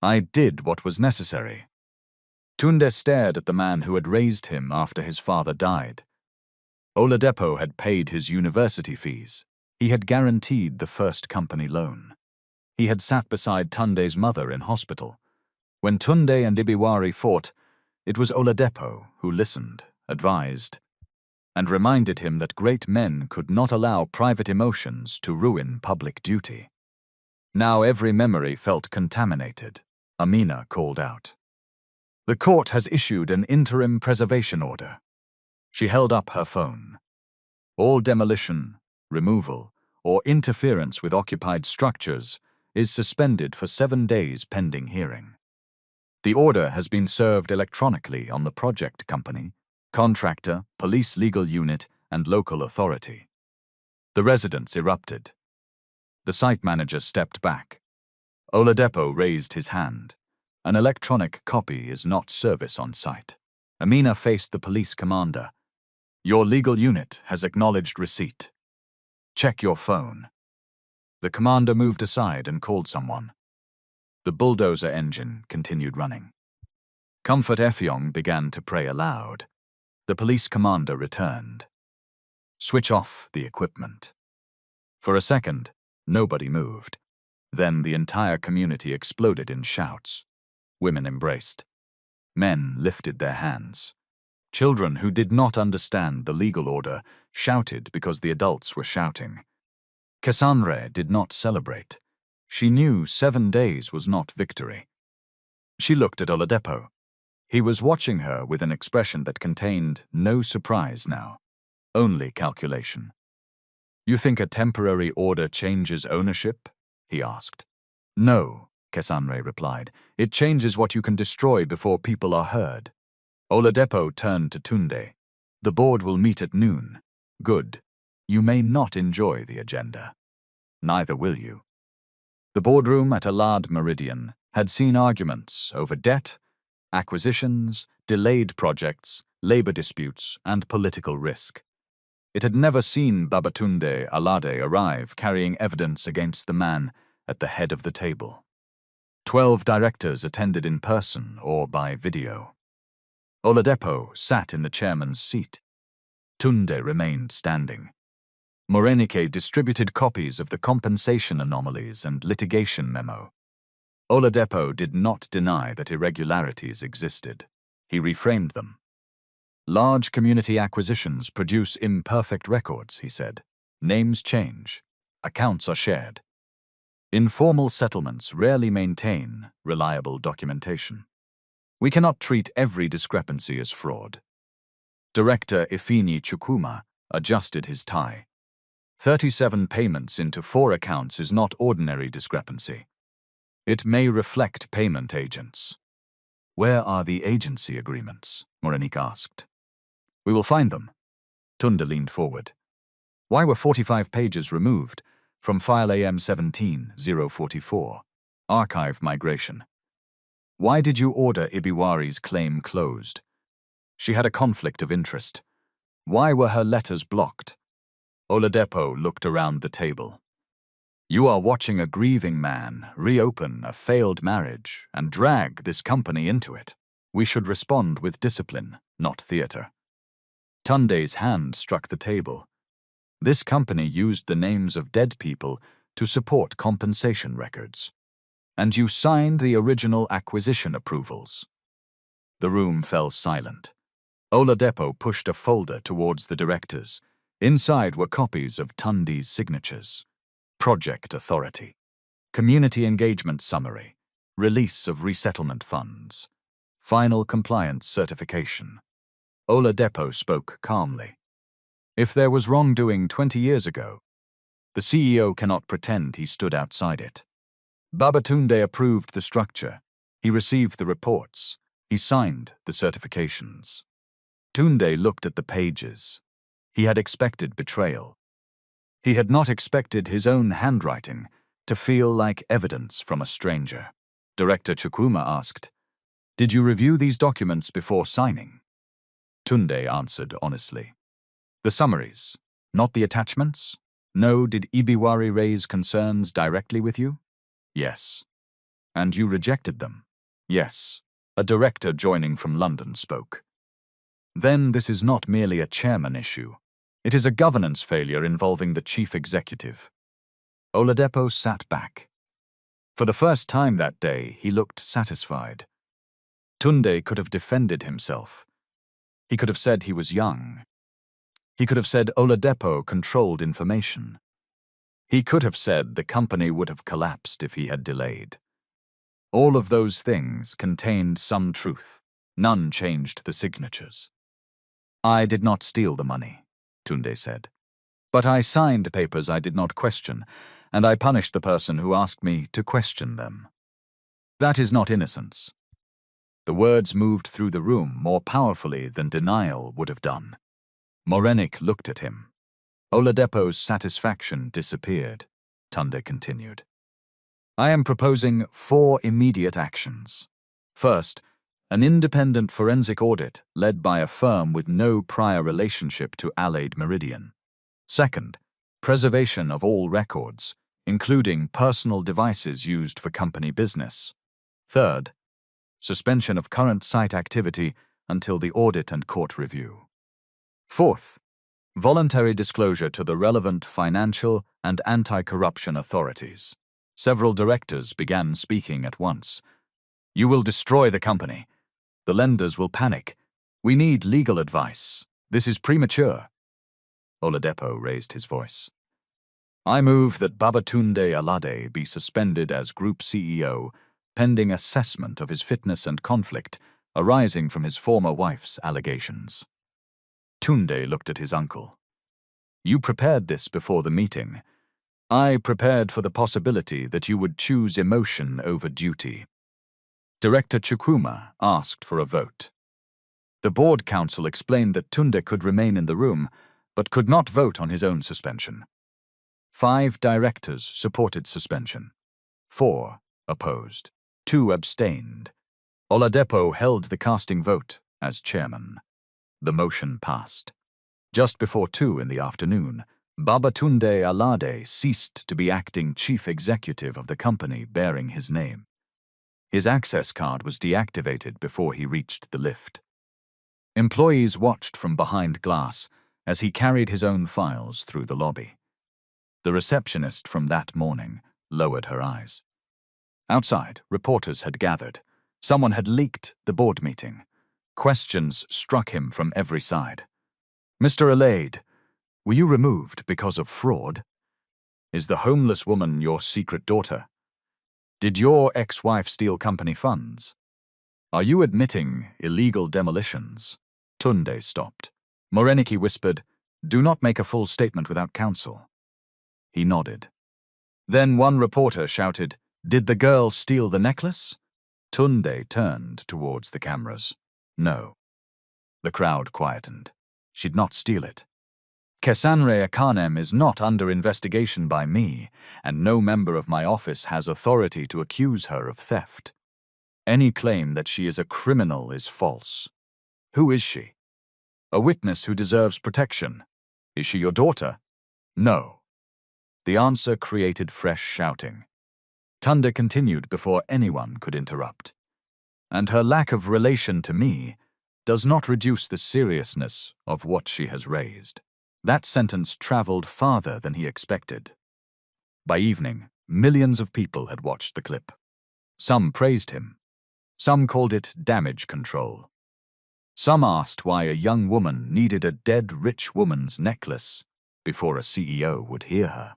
"I did what was necessary." Tunde stared at the man who had raised him after his father died. Oladepo had paid his university fees. He had guaranteed the first company loan. He had sat beside Tunde's mother in hospital. When Tunde and Ibiwari fought, it was Oladepo who listened, advised, and reminded him that great men could not allow private emotions to ruin public duty. Now every memory felt contaminated. Amina called out. "The court has issued an interim preservation order. She held up her phone. All demolition, removal, or interference with occupied structures is suspended for 7 days pending hearing. The order has been served electronically on the project company, contractor, police legal unit, and local authority. The residents erupted. The site manager stepped back. Oladipo raised his hand. An electronic copy is not service on site. Amina faced the police commander. Your legal unit has acknowledged receipt. Check your phone. The commander moved aside and called someone. The bulldozer engine continued running. Comfort Effiong began to pray aloud. The police commander returned. Switch off the equipment. For a second, nobody moved. Then the entire community exploded in shouts. Women embraced. Men lifted their hands. Children who did not understand the legal order shouted because the adults were shouting. Cassandra did not celebrate. She knew 7 days was not victory. She looked at Oladipo. He was watching her with an expression that contained no surprise now, only calculation. You think a temporary order changes ownership? He asked. No, Cassandra replied. It changes what you can destroy before people are heard. Oladipo turned to Tunde. The board will meet at noon. Good. You may not enjoy the agenda. Neither will you. The boardroom at Alad Meridian had seen arguments over debt, acquisitions, delayed projects, labor disputes, and political risk. It had never seen Babatunde Alade arrive carrying evidence against the man at the head of the table. 12 directors attended in person or by video. Oladipo sat in the chairman's seat. Tunde remained standing. Morenike distributed copies of the compensation anomalies and litigation memo. Oladipo did not deny that irregularities existed. He reframed them. Large community acquisitions produce imperfect records, he said. Names change. Accounts are shared. Informal settlements rarely maintain reliable documentation. We cannot treat every discrepancy as fraud. Director Ifini Chukwuma adjusted his tie. 37 payments into 4 accounts is not ordinary discrepancy. It may reflect payment agents. Where are the agency agreements? Morenik asked. We will find them. Tunde leaned forward. Why were 45 pages removed from file AM 17-044, archive migration? Why did you order Ibiwari's claim closed? She had a conflict of interest. Why were her letters blocked? Oladipo looked around the table. You are watching a grieving man reopen a failed marriage and drag this company into it. We should respond with discipline, not theater. Tunde's hand struck the table. This company used the names of dead people to support compensation records. And you signed the original acquisition approvals. The room fell silent. Oladipo pushed a folder towards the directors. Inside were copies of Tunde's signatures. Project Authority. Community Engagement Summary. Release of Resettlement Funds. Final Compliance Certification. Oladipo spoke calmly. If there was wrongdoing 20 years ago, the CEO cannot pretend he stood outside it. Babatunde approved the structure. He received the reports. He signed the certifications. Tunde looked at the pages. He had expected betrayal. He had not expected his own handwriting to feel like evidence from a stranger. Director Chukwuma asked, Did you review these documents before signing? Tunde answered honestly. The summaries, not the attachments? No, did Ibiwari raise concerns directly with you? Yes. And you rejected them? Yes. A director joining from London spoke. Then this is not merely a chairman issue. It is a governance failure involving the chief executive. Oladipo sat back. For the first time that day, he looked satisfied. Tunde could have defended himself. He could have said he was young. He could have said Oladipo controlled information. He could have said the company would have collapsed if he had delayed. All of those things contained some truth. None changed the signatures. I did not steal the money, Tunde said. But I signed papers I did not question, and I punished the person who asked me to question them. That is not innocence. The words moved through the room more powerfully than denial would have done. Morenik looked at him. Oladepo's satisfaction disappeared. Tunde continued. I am proposing 4 immediate actions. First, an independent forensic audit led by a firm with no prior relationship to Allied Meridian. Second, preservation of all records, including personal devices used for company business. Third, suspension of current site activity until the audit and court review. Fourth, voluntary disclosure to the relevant financial and anti-corruption authorities. Several directors began speaking at once. You will destroy the company. The lenders will panic. We need legal advice. This is premature. Oladepo raised his voice. I move that Babatunde Alade be suspended as Group CEO, pending assessment of his fitness and conflict arising from his former wife's allegations. Tunde looked at his uncle. You prepared this before the meeting. I prepared for the possibility that you would choose emotion over duty. Director Chukwuma asked for a vote. The board council explained that Tunde could remain in the room, but could not vote on his own suspension. 5 directors supported suspension. 4 opposed. 2 abstained. Oladepo held the casting vote as chairman. The motion passed. Just before 2 in the afternoon, Babatunde Alade ceased to be acting chief executive of the company bearing his name. His access card was deactivated before he reached the lift. Employees watched from behind glass as he carried his own files through the lobby. The receptionist from that morning lowered her eyes. Outside, reporters had gathered. Someone had leaked the board meeting. Questions struck him from every side. Mr. Alade, were you removed because of fraud? Is the homeless woman your secret daughter? Did your ex-wife steal company funds? Are you admitting illegal demolitions? Tunde stopped. Moreniki whispered, Do not make a full statement without counsel. He nodded. Then one reporter shouted, Did the girl steal the necklace? Tunde turned towards the cameras. No. The crowd quietened. She'd not steal it. Kesanre Akanem is not under investigation by me, and no member of my office has authority to accuse her of theft. Any claim that she is a criminal is false. Who is she? A witness who deserves protection. Is she your daughter? No. The answer created fresh shouting. Tunde continued before anyone could interrupt. And her lack of relation to me does not reduce the seriousness of what she has raised. That sentence traveled farther than he expected. By evening, millions of people had watched the clip. Some praised him. Some called it damage control. Some asked why a young woman needed a dead rich woman's necklace before a CEO would hear her.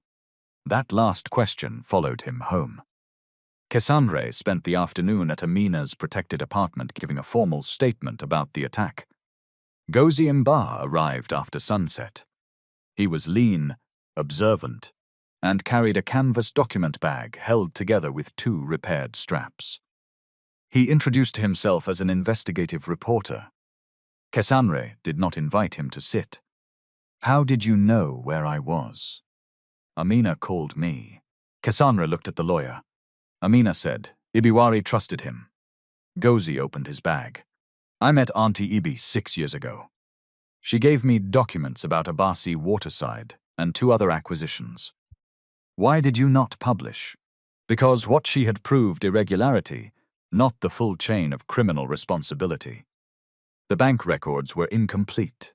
That last question followed him home. Kesanre spent the afternoon at Amina's protected apartment giving a formal statement about the attack. Gozi Mba arrived after sunset. He was lean, observant, and carried a canvas document bag held together with 2 repaired straps. He introduced himself as an investigative reporter. Kesanre did not invite him to sit. How did you know where I was? Amina called me. Kesanre looked at the lawyer. Amina said, Ibiwari trusted him. Gozi opened his bag. I met Auntie Ibi 6 years ago. She gave me documents about Abasi Waterside and 2 other acquisitions. Why did you not publish? Because what she had proved irregularity, not the full chain of criminal responsibility. The bank records were incomplete.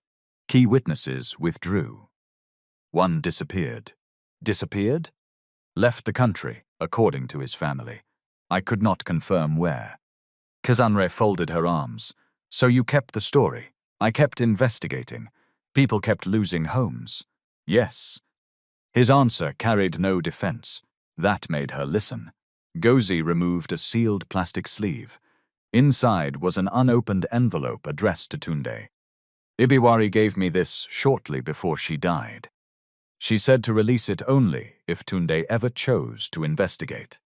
Key witnesses withdrew. One disappeared. Disappeared? Left the country, according to his family. I could not confirm where. Kesanre folded her arms. So you kept the story. I kept investigating. People kept losing homes. Yes. His answer carried no defense. That made her listen. Gozi removed a sealed plastic sleeve. Inside was an unopened envelope addressed to Tunde. Ibiwari gave me this shortly before she died. She said to release it only if Tunde ever chose to investigate.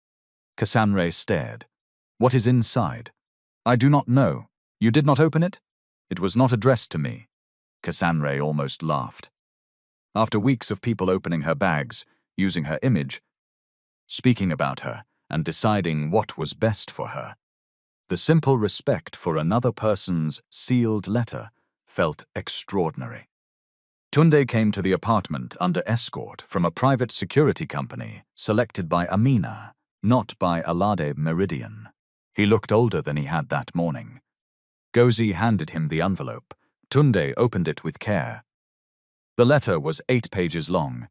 Cassandre stared. What is inside? I do not know. You did not open it? It was not addressed to me. Cassandre almost laughed. After weeks of people opening her bags, using her image, speaking about her, and deciding what was best for her, the simple respect for another person's sealed letter felt extraordinary. Tunde came to the apartment under escort from a private security company selected by Amina, not by Alade Meridian. He looked older than he had that morning. Gozi handed him the envelope. Tunde opened it with care. The letter was 8 pages long.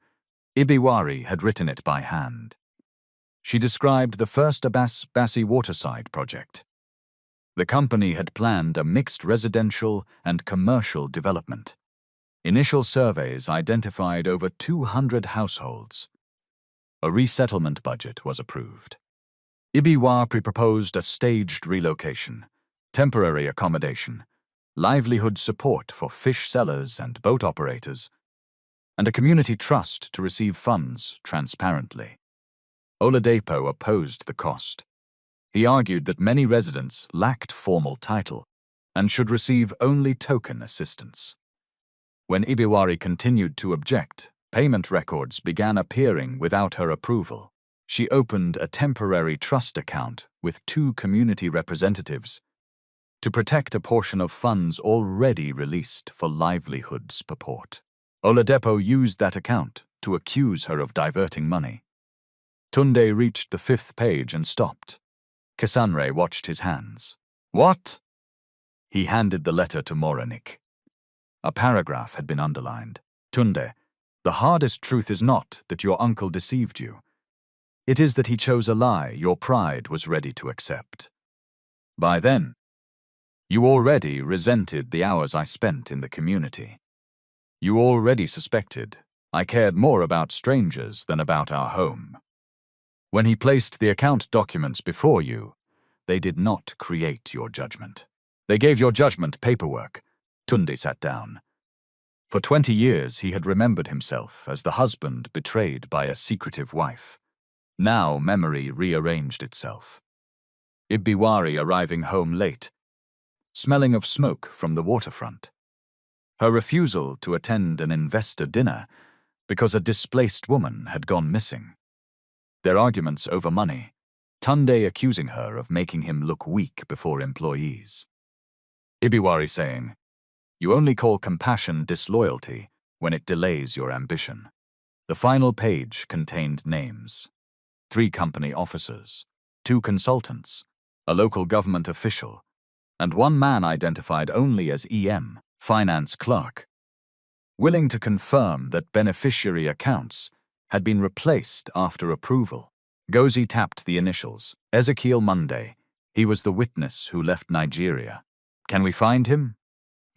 Ibiwari had written it by hand. She described the first Bassi waterside project. The company had planned a mixed residential and commercial development. Initial surveys identified over 200 households. A resettlement budget was approved. Ibiwari proposed a staged relocation, temporary accommodation, livelihood support for fish sellers and boat operators, and a community trust to receive funds transparently. Oladipo opposed the cost. He argued that many residents lacked formal title and should receive only token assistance. When Ibiwari continued to object, payment records began appearing without her approval. She opened a temporary trust account with 2 community representatives to protect a portion of funds already released for livelihoods purport. Oladipo used that account to accuse her of diverting money. Tunde reached the 5th page and stopped. Cassandre watched his hands. What? He handed the letter to Moranik. A paragraph had been underlined. Tunde, the hardest truth is not that your uncle deceived you. It is that he chose a lie your pride was ready to accept. By then, you already resented the hours I spent in the community. You already suspected I cared more about strangers than about our home. When he placed the account documents before you, they did not create your judgment. They gave your judgment paperwork. Tunde sat down. For 20 years he had remembered himself as the husband betrayed by a secretive wife. Now memory rearranged itself. Ibiwari arriving home late, smelling of smoke from the waterfront. Her refusal to attend an investor dinner because a displaced woman had gone missing. Their arguments over money, Tunde accusing her of making him look weak before employees. Ibiwari saying, "You only call compassion disloyalty when it delays your ambition." The final page contained names. 3 company officers, 2 consultants, a local government official, and 1 man identified only as EM, finance clerk, willing to confirm that beneficiary accounts had been replaced after approval. Gozi tapped the initials. Ezekiel Monday. He was the witness who left Nigeria. Can we find him?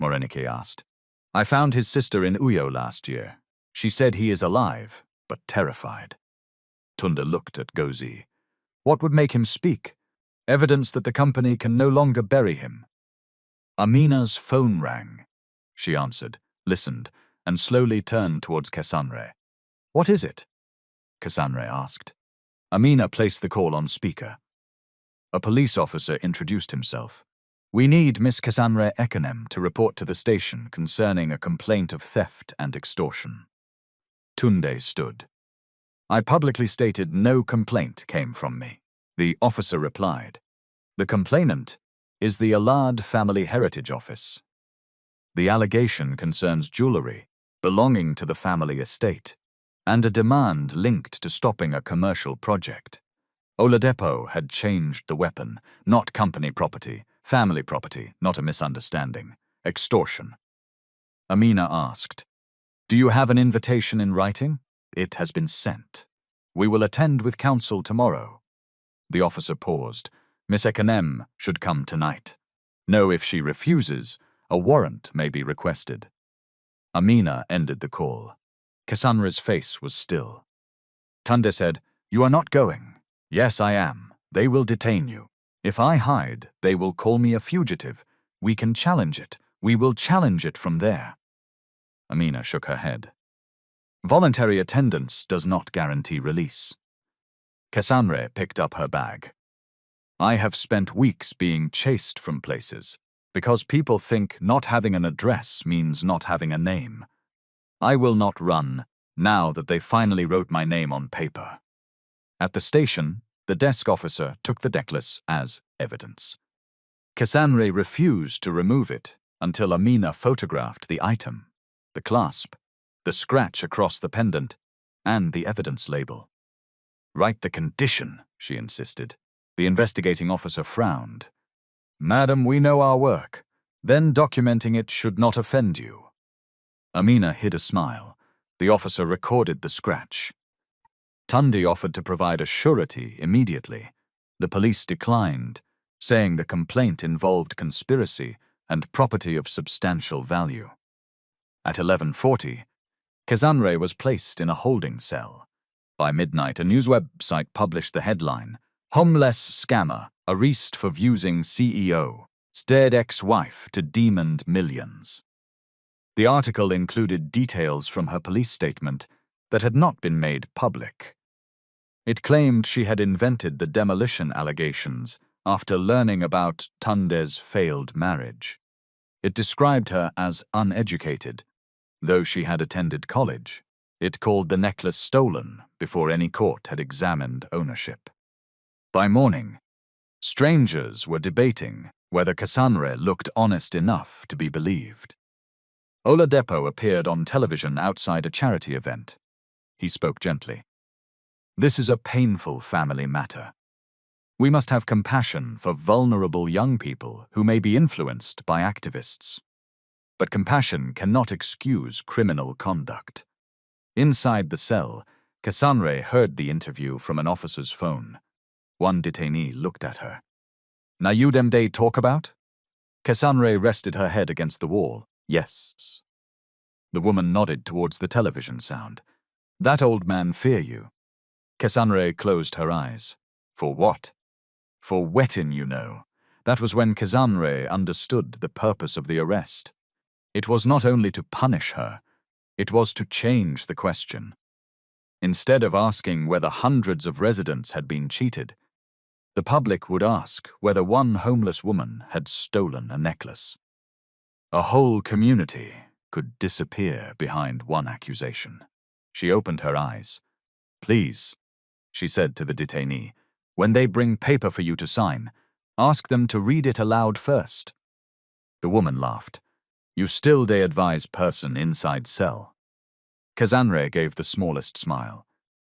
Morenike asked. I found his sister in Uyo last year. She said he is alive, but terrified. Tunde looked at Gozi. What would make him speak? Evidence that the company can no longer bury him. Amina's phone rang. She answered, listened, and slowly turned towards Cassandre. What is it? Cassandre asked. Amina placed the call on speaker. A police officer introduced himself. We need Miss Cassandre Ekanem to report to the station concerning a complaint of theft and extortion. Tunde stood. I publicly stated no complaint came from me. The officer replied. The complainant is the Alad Family Heritage Office. The allegation concerns jewelry belonging to the family estate and a demand linked to stopping a commercial project. Oladipo had changed the weapon, not company property, family property, not a misunderstanding, extortion. Amina asked, Do you have an invitation in writing? It has been sent. We will attend with counsel tomorrow. The officer paused. Miss Ekanem should come tonight. No, if she refuses, a warrant may be requested. Amina ended the call. Cassandre's face was still. Tunde said, You are not going. Yes, I am. They will detain you. If I hide, they will call me a fugitive. We can challenge it. We will challenge it from there. Amina shook her head. Voluntary attendance does not guarantee release. Cassandra picked up her bag. I have spent weeks being chased from places because people think not having an address means not having a name. I will not run now that they finally wrote my name on paper. At the station, the desk officer took the necklace as evidence. Cassandra refused to remove it until Amina photographed the item, the clasp, the scratch across the pendant, and the evidence label. Write the condition, she insisted. The investigating officer frowned. Madam, we know our work. Then documenting it should not offend you. Amina hid a smile. The officer recorded the scratch. Tundi offered to provide a surety immediately. The police declined, saying the complaint involved conspiracy and property of substantial value. At 11:40, Cassandra was placed in a holding cell. By midnight, a news website published the headline, Homeless Scammer, Arrest for Using CEO, Stared Ex-Wife to Demon Millions. The article included details from her police statement that had not been made public. It claimed she had invented the demolition allegations after learning about Tunde's failed marriage. It described her as uneducated, though she had attended college. It called the necklace stolen before any court had examined ownership. By morning, strangers were debating whether Cassandra looked honest enough to be believed. Oladipo appeared on television outside a charity event. He spoke gently. This is a painful family matter. We must have compassion for vulnerable young people who may be influenced by activists. But compassion cannot excuse criminal conduct. Inside the cell, Cassandra heard the interview from an officer's phone. One detainee looked at her. Now you dem dey talk about? Cassandra rested her head against the wall. Yes. The woman nodded towards the television sound. That old man fear you. Cassandra closed her eyes. For what? For wetting, you know. That was when Cassandra understood the purpose of the arrest. It was not only to punish her, it was to change the question. Instead of asking whether hundreds of residents had been cheated, the public would ask whether one homeless woman had stolen a necklace. A whole community could disappear behind one accusation. She opened her eyes. Please, she said to the detainee, when they bring paper for you to sign, ask them to read it aloud first. The woman laughed. You still dey advise person inside cell. Cassandra gave the smallest smile.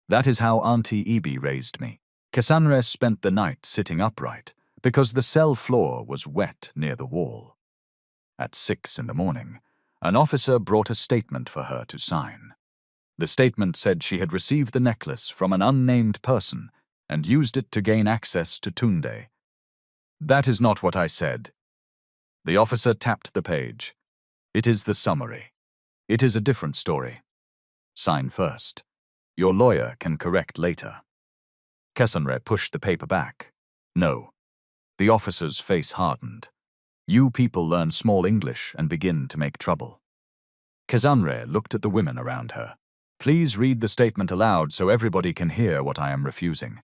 That is how Auntie Ibi raised me. Cassandra spent the night sitting upright because the cell floor was wet near the wall. At 6 in the morning, an officer brought a statement for her to sign. The statement said she had received the necklace from an unnamed person and used it to gain access to Tunde. That is not what I said. The officer tapped the page. It is the summary. It is a different story. Sign first. Your lawyer can correct later. Cassandra pushed the paper back. No. The officer's face hardened. You people learn small English and begin to make trouble. Cassandra looked at the women around her. Please read the statement aloud so everybody can hear what I am refusing.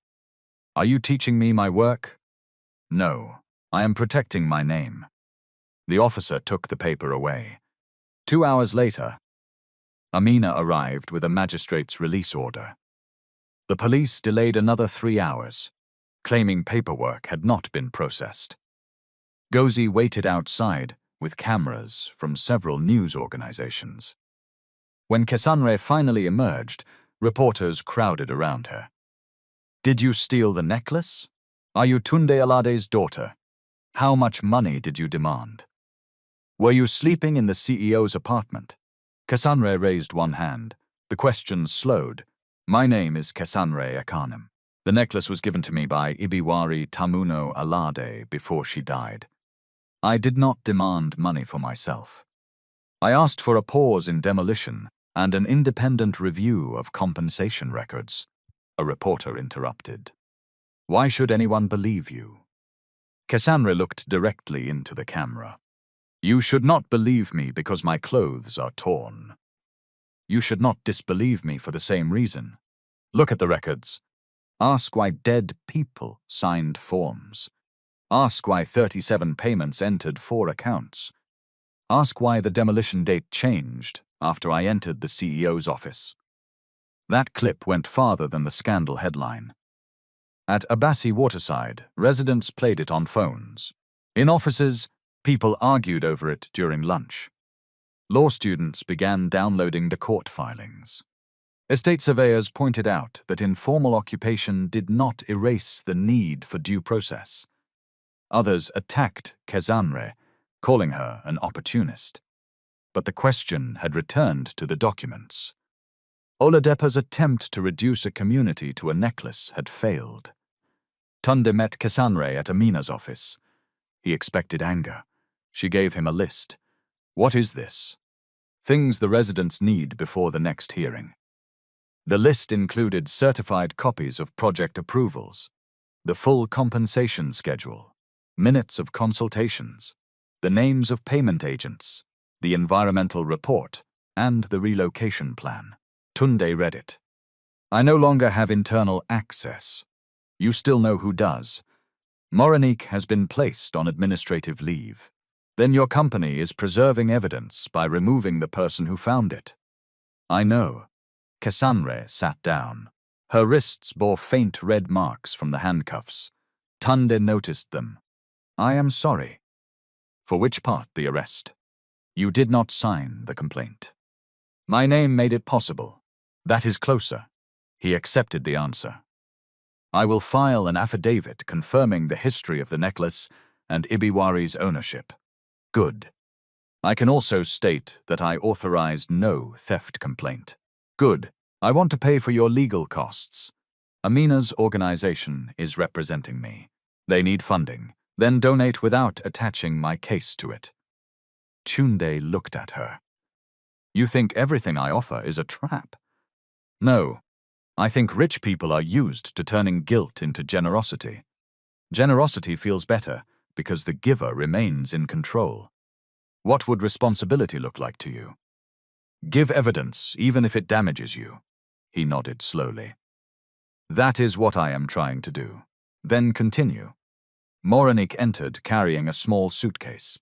Are you teaching me my work? No, I am protecting my name. The officer took the paper away. 2 hours later, Amina arrived with a magistrate's release order. The police delayed another 3 hours, claiming paperwork had not been processed. Gozi waited outside with cameras from several news organizations. When Cassandra finally emerged, reporters crowded around her. Did you steal the necklace? Are you Tunde Alade's daughter? How much money did you demand? Were you sleeping in the CEO's apartment? Cassandra raised one hand. The questions slowed. My name is Cassandra Akanem. The necklace was given to me by Ibiwari Tamuno Alade before she died. I did not demand money for myself. I asked for a pause in demolition and an independent review of compensation records. A reporter interrupted. Why should anyone believe you? Cassandra looked directly into the camera. You should not believe me because my clothes are torn. You should not disbelieve me for the same reason. Look at the records. Ask why dead people signed forms. Ask why 37 payments entered 4 accounts. Ask why the demolition date changed after I entered the CEO's office. That clip went farther than the scandal headline. At Abassi Waterside, residents played it on phones. In offices, people argued over it during lunch. Law students began downloading the court filings. Estate surveyors pointed out that informal occupation did not erase the need for due process. Others attacked Cassandre, calling her an opportunist. But the question had returned to the documents. Oladepa's attempt to reduce a community to a necklace had failed. Tunde met Cassandre at Amina's office. He expected anger. She gave him a list. What is this? Things the residents need before the next hearing. The list included certified copies of project approvals, the full compensation schedule, minutes of consultations, the names of payment agents, the environmental report, and the relocation plan. Tunde read it. I no longer have internal access. You still know who does. Moronique has been placed on administrative leave. Then your company is preserving evidence by removing the person who found it. I know. Cassandre sat down. Her wrists bore faint red marks from the handcuffs. Tunde noticed them. I am sorry. For which part the arrest? You did not sign the complaint. My name made it possible. That is closer. He accepted the answer. I will file an affidavit confirming the history of the necklace and Ibiwari's ownership. Good. I can also state that I authorized no theft complaint. Good. I want to pay for your legal costs. Amina's organization is representing me. They need funding. Then donate without attaching my case to it. Tunde looked at her. You think everything I offer is a trap? No. I think rich people are used to turning guilt into generosity. Generosity feels better because the giver remains in control. What would responsibility look like to you? Give evidence, even if it damages you. He nodded slowly. That is what I am trying to do. Then continue. Moronique entered carrying a small suitcase.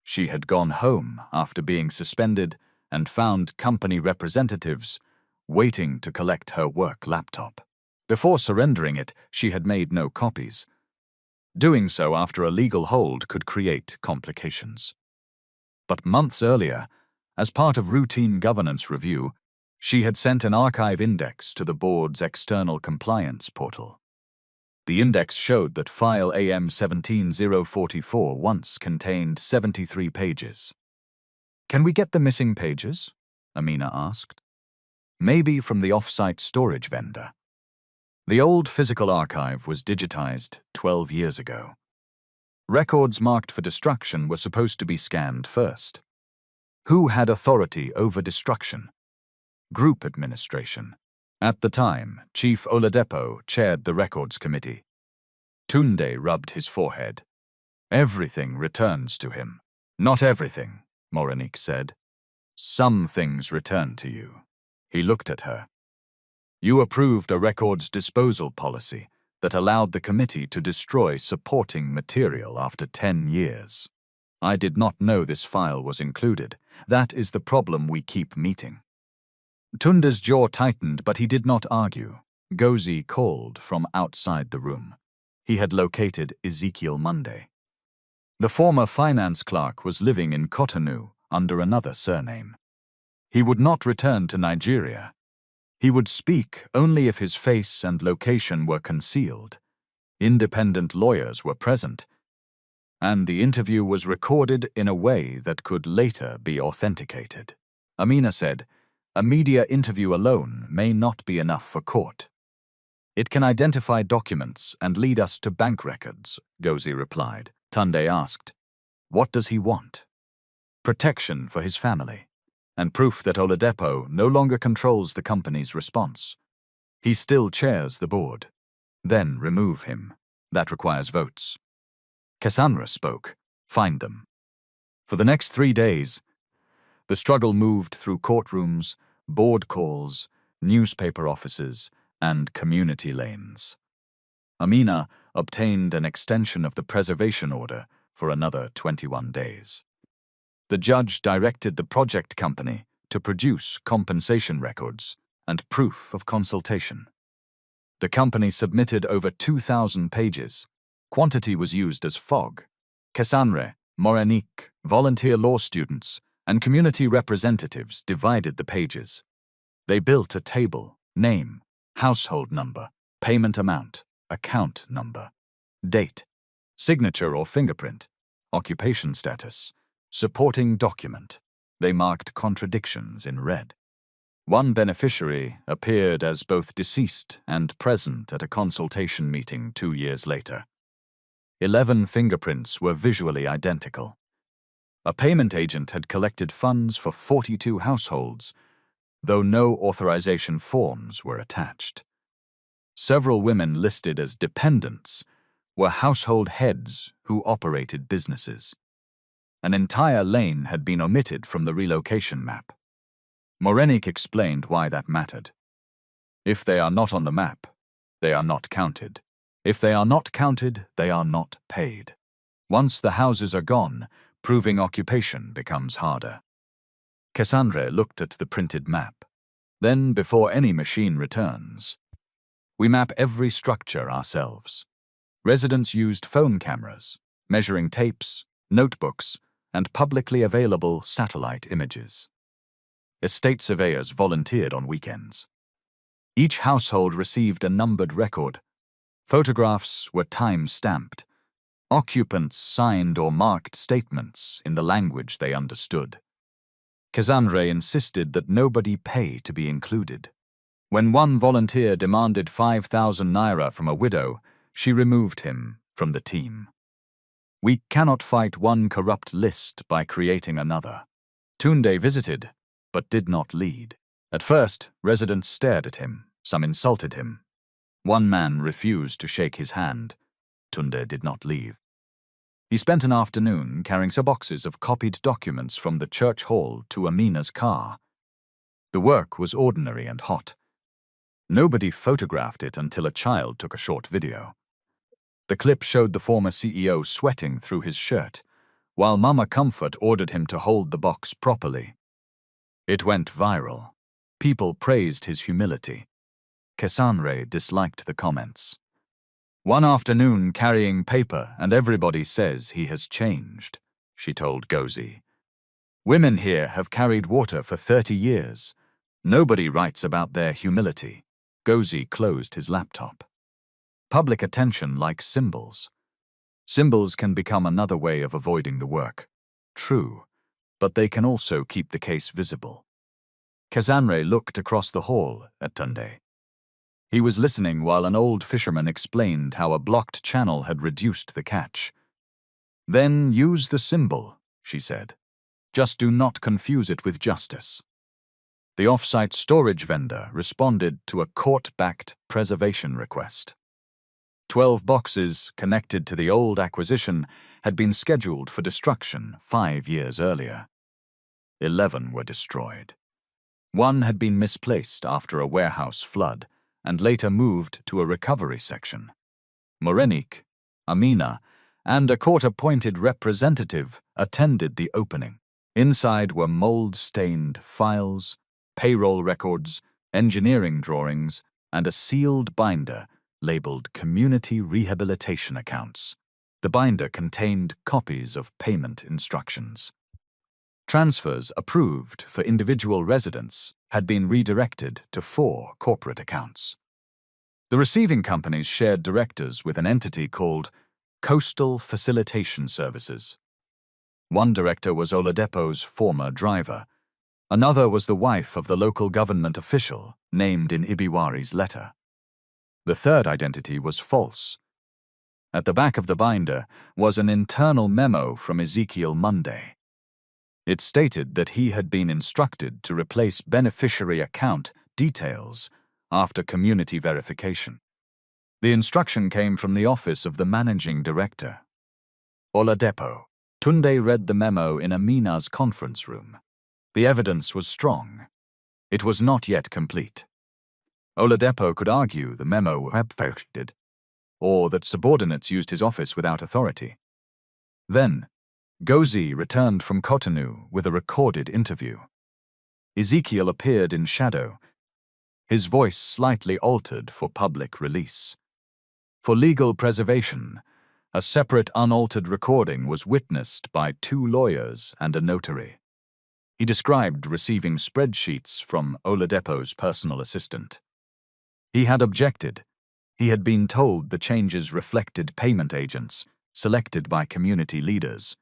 She had gone home after being suspended and found company representatives waiting to collect her work laptop. Before surrendering it, she had made no copies. Doing so after a legal hold could create complications. But months earlier, as part of routine governance review, she had sent an archive index to the board's external compliance portal. The index showed that file AM 17044 once contained 73 pages. Can we get the missing pages? Amina asked. Maybe from the off-site storage vendor. The old physical archive was digitized 12 years ago. Records marked for destruction were supposed to be scanned first. Who had authority over destruction? Group administration. At the time, Chief Oladepo chaired the records committee. Tunde rubbed his forehead. Everything returns to him. Not everything, Moronique said. Some things return to you. He looked at her. You approved a records disposal policy that allowed the committee to destroy supporting material after 10 years. I did not know this file was included. That is the problem we keep meeting. Tunde's jaw tightened, but he did not argue. Gozi called from outside the room. He had located Ezekiel Monday. The former finance clerk was living in Cotonou under another surname. He would not return to Nigeria. He would speak only if his face and location were concealed. Independent lawyers were present, and the interview was recorded in a way that could later be authenticated. Amina said, a media interview alone may not be enough for court. It can identify documents and lead us to bank records, Gozi replied. Tunde asked, what does he want? Protection for his family, and proof that Oladepo no longer controls the company's response. He still chairs the board. Then remove him. That requires votes. Cassandra spoke. Find them. For the next 3 days, the struggle moved through courtrooms, board calls, newspaper offices, and community lanes. Amina obtained an extension of the preservation order for another 21 days. The judge directed the project company to produce compensation records and proof of consultation. The company submitted over 2,000 pages. Quantity was used as fog. Cassandre, Morenique, volunteer law students, and community representatives divided the pages. They built a table: name, household number, payment amount, account number, date, signature or fingerprint, occupation status, supporting document. They marked contradictions in red. One beneficiary appeared as both deceased and present at a consultation meeting 2 years later. 11 fingerprints were visually identical. A payment agent had collected funds for 42 households, though no authorization forms were attached. Several women listed as dependents were household heads who operated businesses. An entire lane had been omitted from the relocation map. Morenique explained why that mattered. If they are not on the map, they are not counted. If they are not counted, they are not paid. Once the houses are gone, proving occupation becomes harder. Cassandre looked at the printed map. Then, before any machine returns, we map every structure ourselves. Residents used phone cameras, measuring tapes, notebooks, and publicly available satellite images. Estate surveyors volunteered on weekends. Each household received a numbered record. Photographs were time-stamped. Occupants signed or marked statements in the language they understood. Cassandre insisted that nobody pay to be included. When one volunteer demanded 5,000 naira from a widow, she removed him from the team. We cannot fight one corrupt list by creating another. Tunde visited, but did not lead. At first, residents stared at him. Some insulted him. One man refused to shake his hand. Tunde did not leave. He spent an afternoon carrying some boxes of copied documents from the church hall to Amina's car. The work was ordinary and hot. Nobody photographed it until a child took a short video. The clip showed the former CEO sweating through his shirt, while Mama Comfort ordered him to hold the box properly. It went viral. People praised his humility. Cassandre disliked the comments. One afternoon carrying paper and everybody says he has changed, she told Gozi. Women here have carried water for 30 years. Nobody writes about their humility. Gozi closed his laptop. Public attention likes symbols. Symbols can become another way of avoiding the work. True, but they can also keep the case visible. Cassandre looked across the hall at Tunde. He was listening while an old fisherman explained how a blocked channel had reduced the catch. Then use the symbol, she said. Just do not confuse it with justice. The off-site storage vendor responded to a court-backed preservation request. 12 boxes connected to the old acquisition had been scheduled for destruction 5 years earlier. 11 were destroyed. One had been misplaced after a warehouse flood and later moved to a recovery section. Morenique, Amina, and a court-appointed representative attended the opening. Inside were mold-stained files, payroll records, engineering drawings, and a sealed binder labeled Community Rehabilitation Accounts. The binder contained copies of payment instructions. Transfers approved for individual residents had been redirected to 4 corporate accounts. The receiving companies shared directors with an entity called Coastal Facilitation Services. One director was Oladepo's former driver. Another was the wife of the local government official named in Ibiwari's letter. The third identity was false. At the back of the binder was an internal memo from Ezekiel Monday. It stated that he had been instructed to replace beneficiary account details after community verification. The instruction came from the office of the managing director. Oladepo Tunde read the memo in Amina's conference room. The evidence was strong. It was not yet complete. Oladipo could argue the memo was perfected, or that subordinates used his office without authority. Then, Gozi returned from Cotonou with a recorded interview. Ezekiel appeared in shadow, his voice slightly altered for public release. For legal preservation, a separate unaltered recording was witnessed by 2 lawyers and a notary. He described receiving spreadsheets from Oladipo's personal assistant. He had objected. He had been told the changes reflected payment agents, selected by community leaders.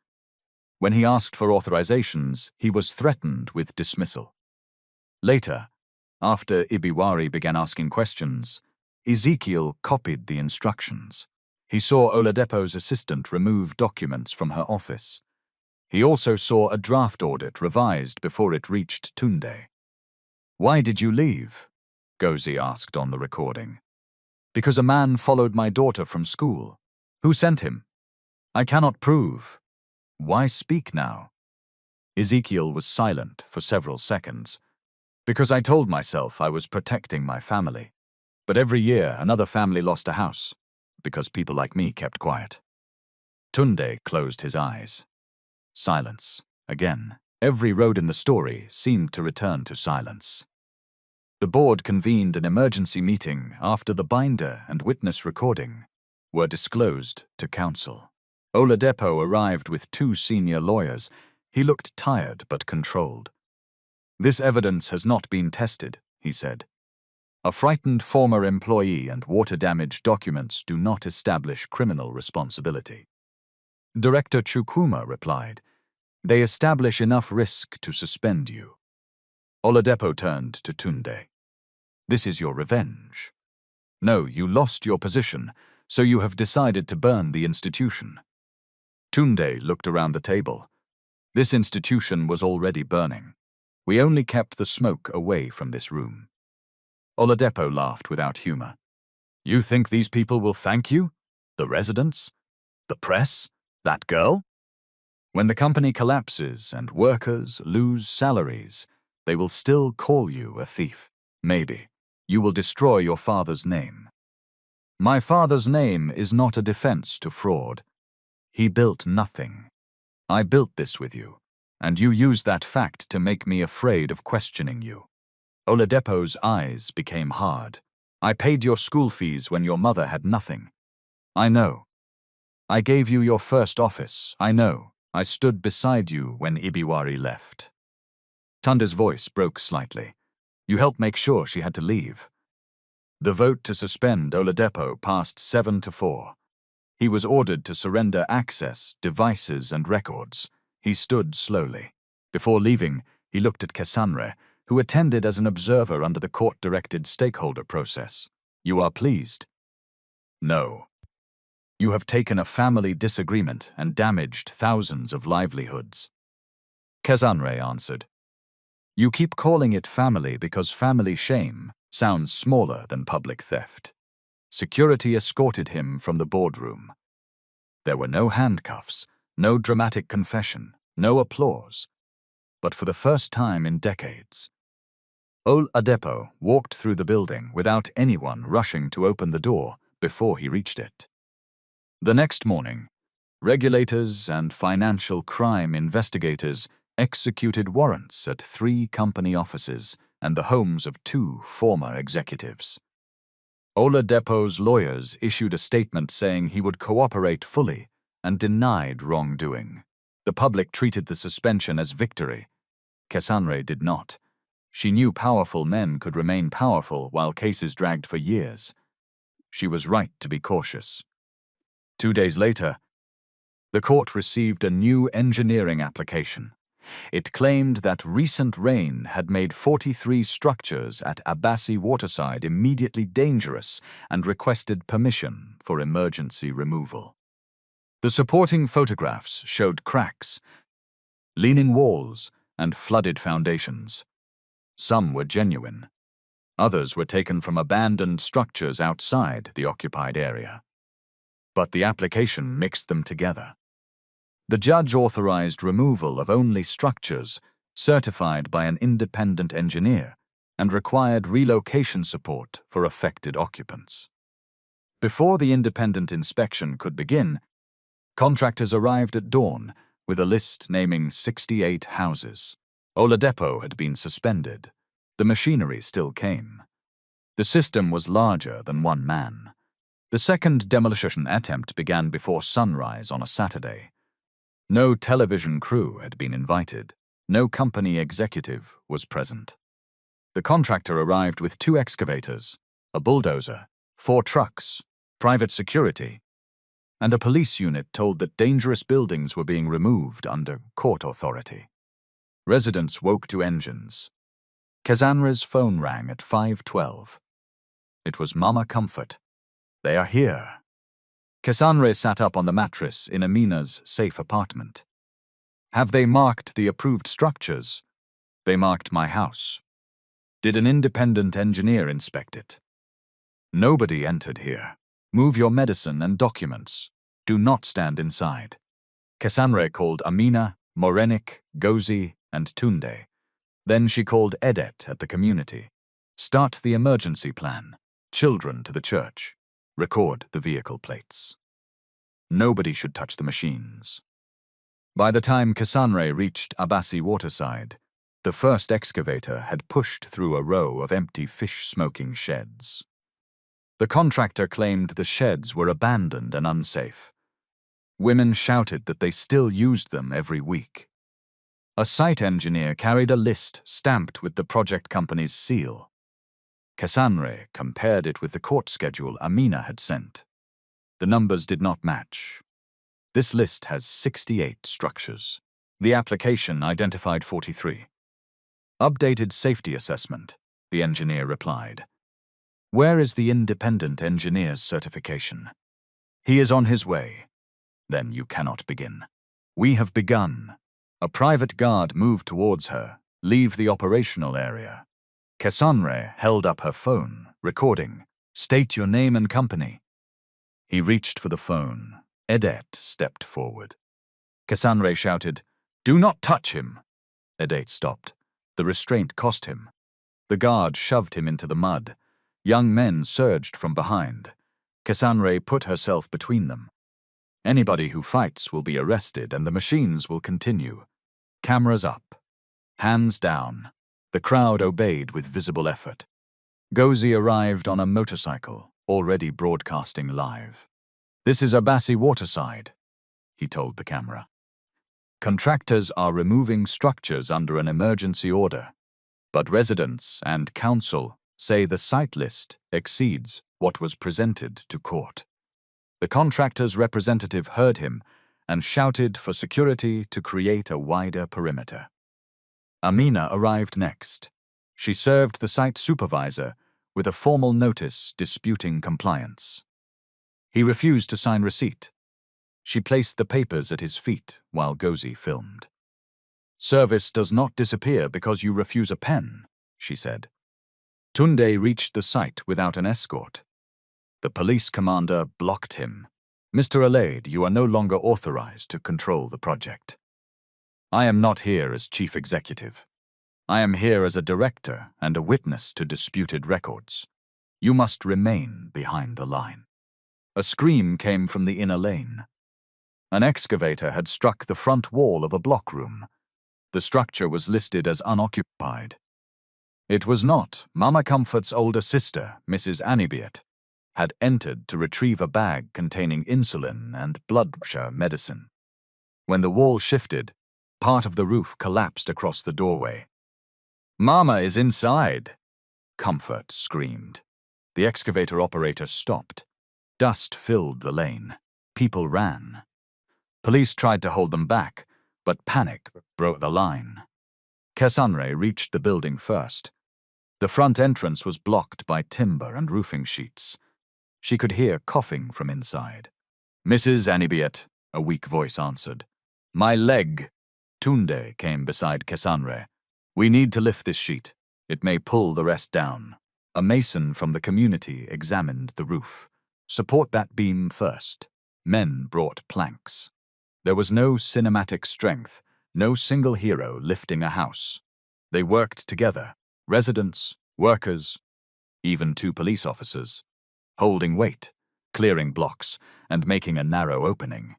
When he asked for authorizations, he was threatened with dismissal. Later, after Ibiwari began asking questions, Ezekiel copied the instructions. He saw Oladipo's assistant remove documents from her office. He also saw a draft audit revised before it reached Tunde. "Why did you leave?" Gozi asked on the recording. "Because a man followed my daughter from school. Who sent him?" "I cannot prove." "Why speak now?" Ezekiel was silent for several seconds. "Because I told myself I was protecting my family. But every year another family lost a house, because people like me kept quiet." Tunde closed his eyes. Silence. Again, every road in the story seemed to return to silence. The board convened an emergency meeting after the binder and witness recording were disclosed to council. Oladipo arrived with 2 senior lawyers. He looked tired but controlled. "This evidence has not been tested," he said. "A frightened former employee and water-damaged documents do not establish criminal responsibility." Director Chukwuma replied, "They establish enough risk to suspend you." Oladipo turned to Tunde. "This is your revenge. No, you lost your position, so you have decided to burn the institution." Tunde looked around the table. This institution was already burning. We only kept the smoke away from this room. Oladipo laughed without humor. "You think these people will thank you? The residents? The press? That girl? When the company collapses and workers lose salaries, they will still call you a thief. Maybe. You will destroy your father's name. My father's name is not a defense to fraud. He built nothing. I built this with you, and you used that fact to make me afraid of questioning you." Oladipo's eyes became hard. "I paid your school fees when your mother had nothing. I know. I gave you your first office. I know. I stood beside you when Ibiwari left." Tunde's voice broke slightly. "You helped make sure she had to leave." The vote to suspend Oladipo passed 7-4. He was ordered to surrender access, devices, and records. He stood slowly. Before leaving, he looked at Cassandre, who attended as an observer under the court-directed stakeholder process. "You are pleased?" "No. You have taken a family disagreement and damaged thousands of livelihoods." Cassandre answered, "You keep calling it family because family shame sounds smaller than public theft." Security escorted him from the boardroom. There were no handcuffs, no dramatic confession, no applause. But for the first time in decades, Oladipo walked through the building without anyone rushing to open the door before he reached it. The next morning, regulators and financial crime investigators executed warrants at 3 company offices and the homes of 2 former executives. Oladipo's lawyers issued a statement saying he would cooperate fully and denied wrongdoing. The public treated the suspension as victory. Cassandre did not. She knew powerful men could remain powerful while cases dragged for years. She was right to be cautious. 2 days later, the court received a new engineering application. It claimed that recent rain had made 43 structures at Abassi Waterside immediately dangerous and requested permission for emergency removal. The supporting photographs showed cracks, leaning walls, and flooded foundations. Some were genuine. Others were taken from abandoned structures outside the occupied area. But the application mixed them together. The judge authorized removal of only structures certified by an independent engineer and required relocation support for affected occupants. Before the independent inspection could begin, contractors arrived at dawn with a list naming 68 houses. Oladipo had been suspended. The machinery still came. The system was larger than one man. The second demolition attempt began before sunrise on a Saturday. No television crew had been invited. No company executive was present. The contractor arrived with 2 excavators, a bulldozer, 4 trucks, private security, and a police unit told that dangerous buildings were being removed under court authority. Residents woke to engines. Cassandre's phone rang at 5:12. It was Mama Comfort. They are here. Cassandre sat up on the mattress in Amina's safe apartment. Have they marked the approved structures? They marked my house. Did an independent engineer inspect it? Nobody entered here. Move your medicine and documents. Do not stand inside. Cassandre called Amina, Morenik, Gozi, and Tunde. Then she called Edet at the community. Start the emergency plan. Children to the church. Record the vehicle plates. Nobody should touch the machines. By the time Cassandre reached Abassi waterside, the first excavator had pushed through a row of empty fish-smoking sheds. The contractor claimed the sheds were abandoned and unsafe. Women shouted that they still used them every week. A site engineer carried a list stamped with the project company's seal. Cassandre compared it with the court schedule Amina had sent. The numbers did not match. This list has 68 structures. The application identified 43. Updated safety assessment, the engineer replied. Where is the independent engineer's certification? He is on his way. Then you cannot begin. We have begun. A private guard moved towards her. Leave the operational area. Cassandre held up her phone, recording. State your name and company. He reached for the phone. Edet stepped forward. Cassandre shouted, Do not touch him. Edet stopped. The restraint cost him. The guard shoved him into the mud. Young men surged from behind. Cassandre put herself between them. Anybody who fights will be arrested and the machines will continue. Cameras up. Hands down. The crowd obeyed with visible effort. Gozi arrived on a motorcycle, already broadcasting live. This is Abassi waterside, he told the camera. Contractors are removing structures under an emergency order, but residents and council say the site list exceeds what was presented to court. The contractor's representative heard him and shouted for security to create a wider perimeter. Amina arrived next. She served the site supervisor with a formal notice disputing compliance. He refused to sign receipt. She placed the papers at his feet while Gozi filmed. Service does not disappear because you refuse a pen, she said. Tunde reached the site without an escort. The police commander blocked him. Mr. Alaid, you are no longer authorized to control the project. I am not here as chief executive. I am here as a director and a witness to disputed records. You must remain behind the line. A scream came from the inner lane. An excavator had struck the front wall of a block room. The structure was listed as unoccupied. It was not. Mama Comfort's older sister, Mrs. Anibiat, had entered to retrieve a bag containing insulin and blood pressure medicine. When the wall shifted, part of the roof collapsed across the doorway. Mama is inside, Comfort screamed. The excavator operator stopped. Dust filled the lane. People ran. Police tried to hold them back, but panic broke the line. Cassandre reached the building first. The front entrance was blocked by timber and roofing sheets. She could hear coughing from inside. Mrs. Anibiat, a weak voice answered. My leg. Tunde came beside Cassandre. We need to lift this sheet. It may pull the rest down. A mason from the community examined the roof. Support that beam first. Men brought planks. There was no cinematic strength, no single hero lifting a house. They worked together, residents, workers, even 2 police officers, holding weight, clearing blocks, and making a narrow opening.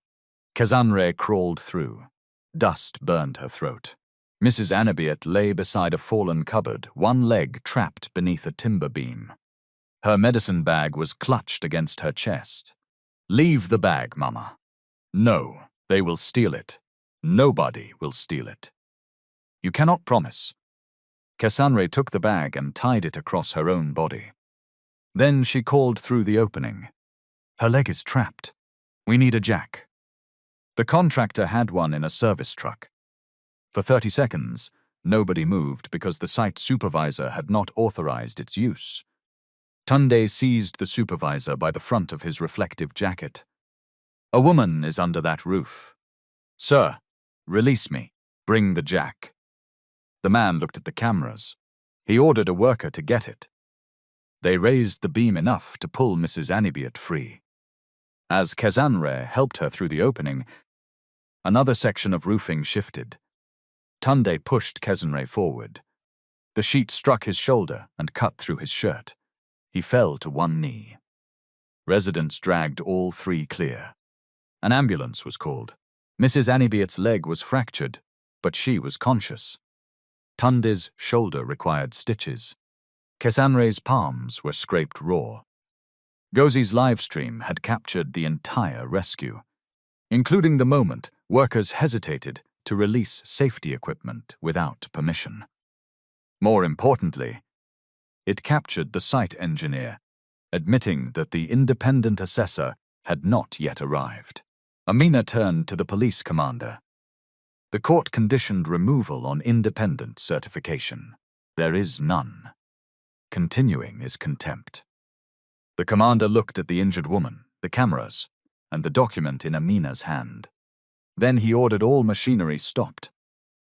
Cassandre crawled through. Dust burned her throat. Mrs. Anibiet lay beside a fallen cupboard, one leg trapped beneath a timber beam. Her medicine bag was clutched against her chest. "Leave the bag, Mama." "No, they will steal it. Nobody will steal it." "You cannot promise." Cassandre took the bag and tied it across her own body. Then she called through the opening. "Her leg is trapped. We need a jack." The contractor had one in a service truck. For 30 seconds, nobody moved because the site supervisor had not authorized its use. Tunde seized the supervisor by the front of his reflective jacket. "A woman is under that roof. Sir, release me. Bring the jack." The man looked at the cameras. He ordered a worker to get it. They raised the beam enough to pull Mrs. Anibiet free. As Cassandre helped her through the opening, another section of roofing shifted. Tunde pushed Cassandre forward. The sheet struck his shoulder and cut through his shirt. He fell to one knee. Residents dragged all 3 clear. An ambulance was called. Mrs. Anibiet's leg was fractured, but she was conscious. Tunde's shoulder required stitches. Cassandre's palms were scraped raw. Gozi's livestream had captured the entire rescue, including the moment workers hesitated to release safety equipment without permission. More importantly, it captured the site engineer, admitting that the independent assessor had not yet arrived. Amina turned to the police commander. "The court conditioned removal on independent certification. There is none. Continuing is contempt." The commander looked at the injured woman, the cameras, and the document in Amina's hand. Then he ordered all machinery stopped.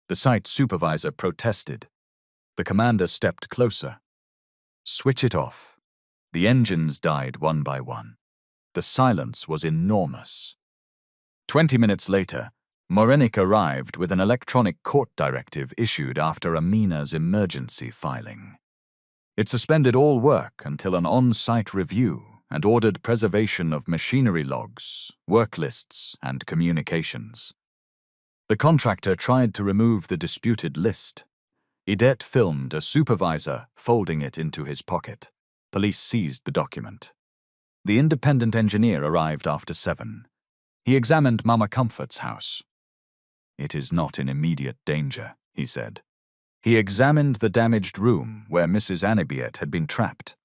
The site supervisor protested. The commander stepped closer. "Switch it off." The engines died one by one. The silence was enormous. 20 minutes later, Morenik arrived with an electronic court directive issued after Amina's emergency filing. It suspended all work until an on-site review and ordered preservation of machinery logs, work lists, and communications. The contractor tried to remove the disputed list. Idet filmed a supervisor folding it into his pocket. Police seized the document. The independent engineer arrived after 7. He examined Mama Comfort's house. "It is not in immediate danger," he said. He examined the damaged room where Mrs. Anibiet had been trapped.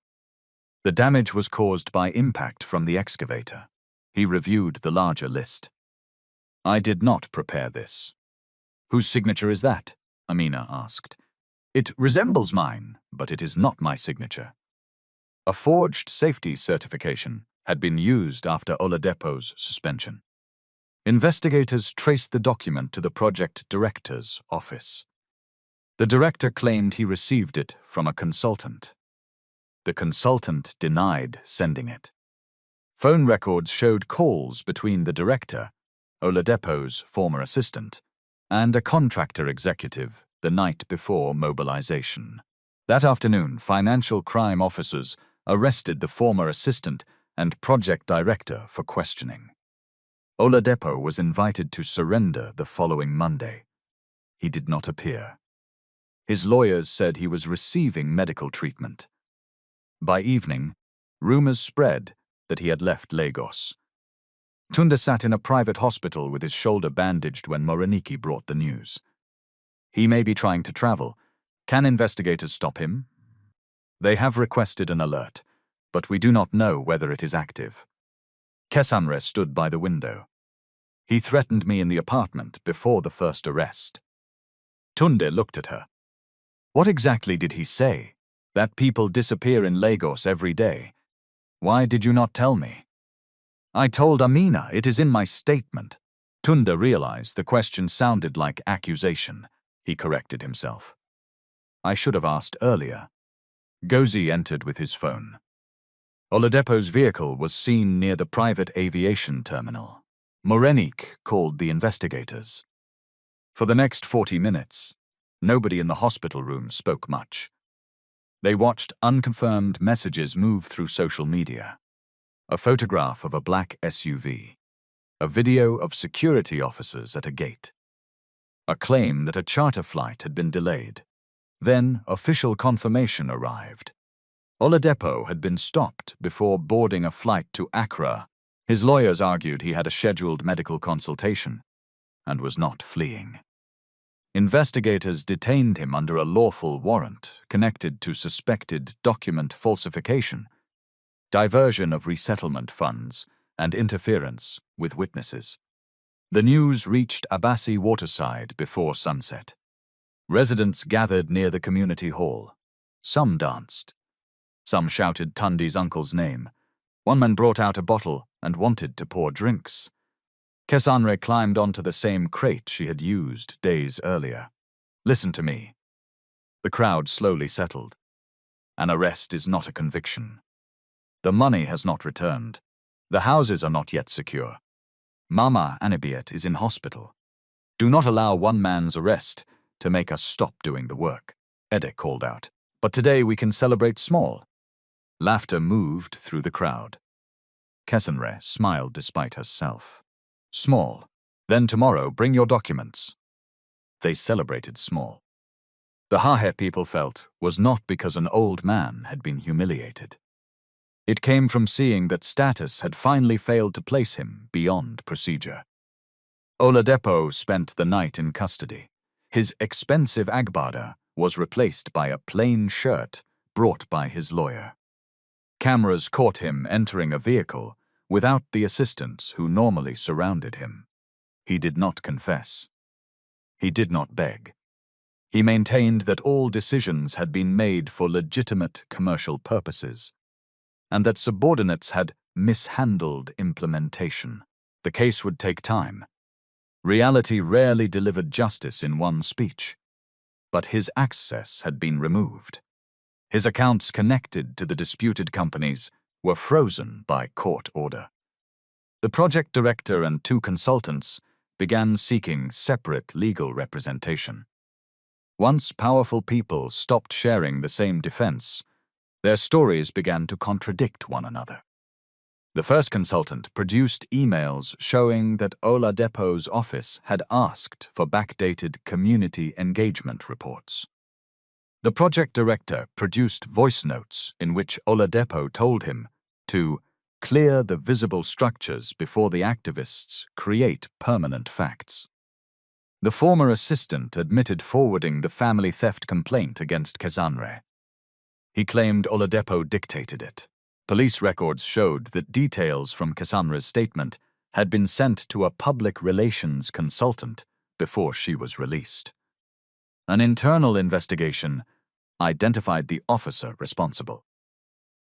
The damage was caused by impact from the excavator. He reviewed the larger list. "I did not prepare this." "Whose signature is that?" Amina asked. "It resembles mine, but it is not my signature." A forged safety certification had been used after Oladepo's suspension. Investigators traced the document to the project director's office. The director claimed he received it from a consultant. The consultant denied sending it. Phone records showed calls between the director, Oladepo's former assistant, and a contractor executive the night before mobilization. That afternoon, financial crime officers arrested the former assistant and project director for questioning. Oladepo was invited to surrender the following Monday. He did not appear. His lawyers said he was receiving medical treatment. By evening, rumors spread that he had left Lagos. Tunde sat in a private hospital with his shoulder bandaged when Moreniki brought the news. "He may be trying to travel. Can investigators stop him?" "They have requested an alert, but we do not know whether it is active." Cassandre stood by the window. "He threatened me in the apartment before the first arrest." Tunde looked at her. "What exactly did he say? That people disappear in Lagos every day. Why did you not tell me?" "I told Amina, it is in my statement." Tunde realized the question sounded like accusation. He corrected himself. "I should have asked earlier." Gozi entered with his phone. Oladepo's vehicle was seen near the private aviation terminal. Morenik called the investigators. For the next 40 minutes, nobody in the hospital room spoke much. They watched unconfirmed messages move through social media. A photograph of a black SUV. A video of security officers at a gate. A claim that a charter flight had been delayed. Then official confirmation arrived. Oladipo had been stopped before boarding a flight to Accra. His lawyers argued he had a scheduled medical consultation and was not fleeing. Investigators detained him under a lawful warrant connected to suspected document falsification, diversion of resettlement funds, and interference with witnesses. The news reached Abassi Waterside before sunset. Residents gathered near the community hall. Some danced. Some shouted Tundi's uncle's name. One man brought out a bottle and wanted to pour drinks. Kesanre climbed onto the same crate she had used days earlier. Listen to me. The crowd slowly settled. An arrest is not a conviction. The money has not returned. The houses are not yet secure. Mama Anibiet is in hospital. Do not allow one man's arrest to make us stop doing the work, Ede called out. But today we can celebrate small. Laughter moved through the crowd. Kesanre smiled despite herself. Small. Then tomorrow bring your documents. They celebrated small. The Hahe people felt was not because an old man had been humiliated. It came from seeing that status had finally failed to place him beyond procedure. Oladipo spent the night in custody. His expensive agbada was replaced by a plain shirt brought by his lawyer. Cameras caught him entering a vehicle without the assistants who normally surrounded him. He did not confess. He did not beg. He maintained that all decisions had been made for legitimate commercial purposes, and that subordinates had mishandled implementation. The case would take time. Reality rarely delivered justice in one speech, but his access had been removed. His accounts connected to the disputed companies were frozen by court order. The project director and 2 consultants began seeking separate legal representation. Once powerful people stopped sharing the same defense, their stories began to contradict one another. The first consultant produced emails showing that Oladipo's office had asked for backdated community engagement reports. The project director produced voice notes in which Oladipo told him to clear the visible structures before the activists create permanent facts. The former assistant admitted forwarding the family theft complaint against Kesanre. He claimed Oladipo dictated it. Police records showed that details from Kesanre's statement had been sent to a public relations consultant before she was released. An internal investigation identified the officer responsible.